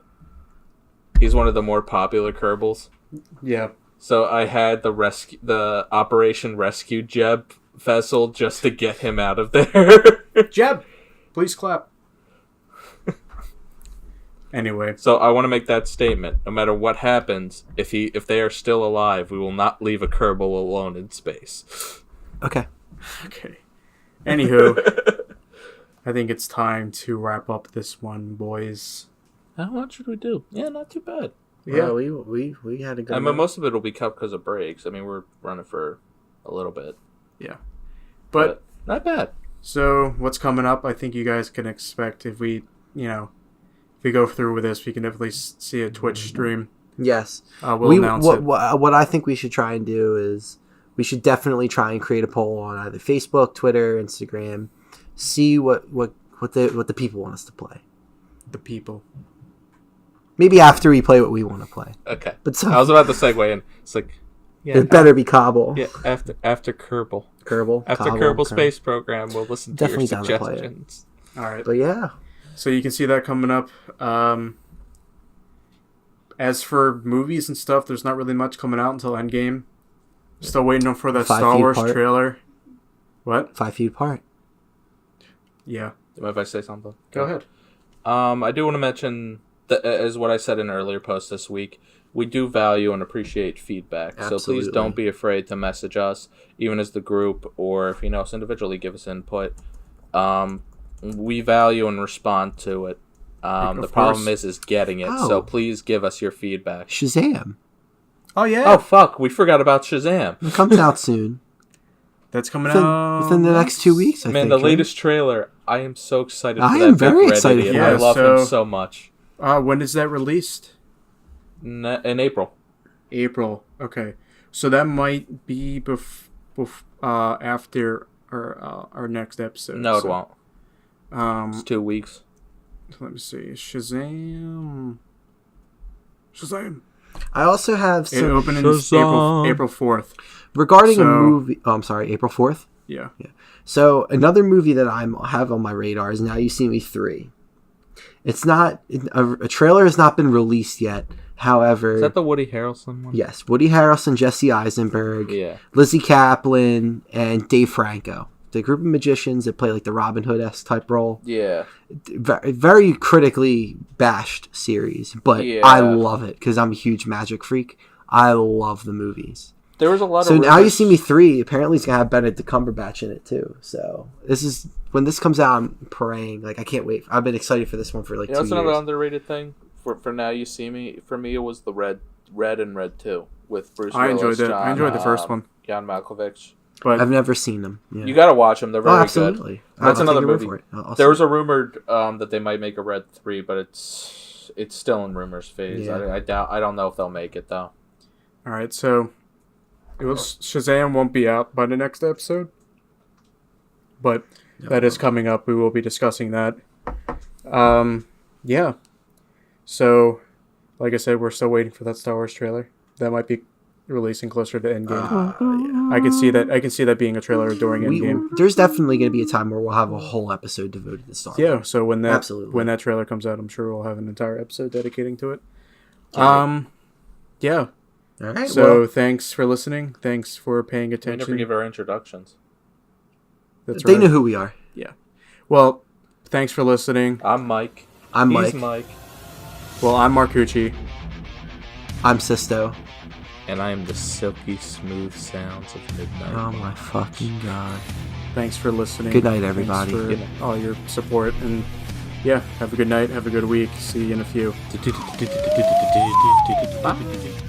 He's one of the more popular Kerbals. Yeah. So I had the Operation Rescue Jeb vessel just to get him out of there. Jeb, please clap. Anyway, so I want to make that statement. No matter what happens, if they are still alive, we will not leave a Kerbal alone in space. Okay. Anywho, I think it's time to wrap up this one, boys. How much should we do? Yeah, not too bad. Yeah, we had a good. I mean, most of it will be cut because of breaks. I mean, we're running for a little bit. Yeah, but not bad. So what's coming up? I think you guys can expect if we go through with this, we can definitely see a Twitch stream. Yes, we'll announce it. What I think we should try and do is we should definitely try and create a poll on either Facebook, Twitter, Instagram. See what the people want us to play. The people. Maybe after we play what we want to play. Okay. But I was about to segue in. It's like, yeah, it better be Cobble. Yeah, after Kerbal. After Kerbal Space Program, we'll listen to your suggestions. All right. But yeah. So you can see that coming up. As for movies and stuff, there's not really much coming out until Endgame. Still waiting for that Star Wars trailer. What? 5 feet apart. Yeah. Do you mind if I say something? Go ahead. I do want to mention that, as what I said in an earlier post this week, we do value and appreciate feedback. Absolutely. So please don't be afraid to message us, even as the group, or if you know us individually, give us input. We value and respond to it. The problem is getting it. So please give us your feedback. Shazam. Oh, yeah. Oh, fuck. We forgot about Shazam. It comes out soon. That's coming out within the next 2 weeks, I think. The latest trailer. I am so excited for that. I am very excited for that. I love him so much. When is that released? In April. April. Okay. So that might be after our next episode. No, it won't. It's 2 weeks. Let me see. Shazam. I also have some... It opened April 4th. Regarding a movie... Oh, I'm sorry. April 4th? Yeah. So, another movie that I have on my radar is Now You See Me 3. It's not... A trailer has not been released yet. However... Is that the Woody Harrelson one? Yes. Woody Harrelson, Jesse Eisenberg, Lizzie Kaplan, and Dave Franco. The group of magicians that play like the Robin Hood-esque type role. Yeah. Very, very critically bashed series, but I love it because I'm a huge magic freak. I love the movies. There was a lot of... So Now You See Me 3, apparently it's going to have Benedict Cumberbatch in it too. So this is... When this comes out, I'm praying. Like, I can't wait. I've been excited for this one for like 2 years. That's another underrated thing. For Now You See Me, for me, it was the Red and Red 2 with Bruce Willis. I enjoyed the first one. Jan Malkovich. But I've never seen them. Yeah. You got to watch them. They're very absolutely. Good. That's another movie. There was a rumored that they might make a Red 3, but it's still in rumors phase. Yeah. I don't know if they'll make it though. All right, so Shazam won't be out by the next episode, but that is coming up. We will be discussing that. Yeah. So, like I said, we're still waiting for that Star Wars trailer. That might be releasing closer to Endgame. I can see that being a trailer during Endgame. There's definitely going to be a time where we'll have a whole episode devoted to Star Wars. Yeah, so when that trailer comes out, I'm sure we'll have an entire episode dedicating to it. Yeah. All right. So thanks for listening. Thanks for paying attention. We never give our introductions. That's right. They know who we are. Yeah. Well, thanks for listening. I'm Mike. He's Mike. Well, I'm Marcucci. I'm Sisto. And I am the silky smooth sounds of midnight. Oh my fucking god. Thanks for listening. Good night, everybody. Thanks for Good night. all your support. And yeah, have a good night. Have a good week. See you in a few. Bye.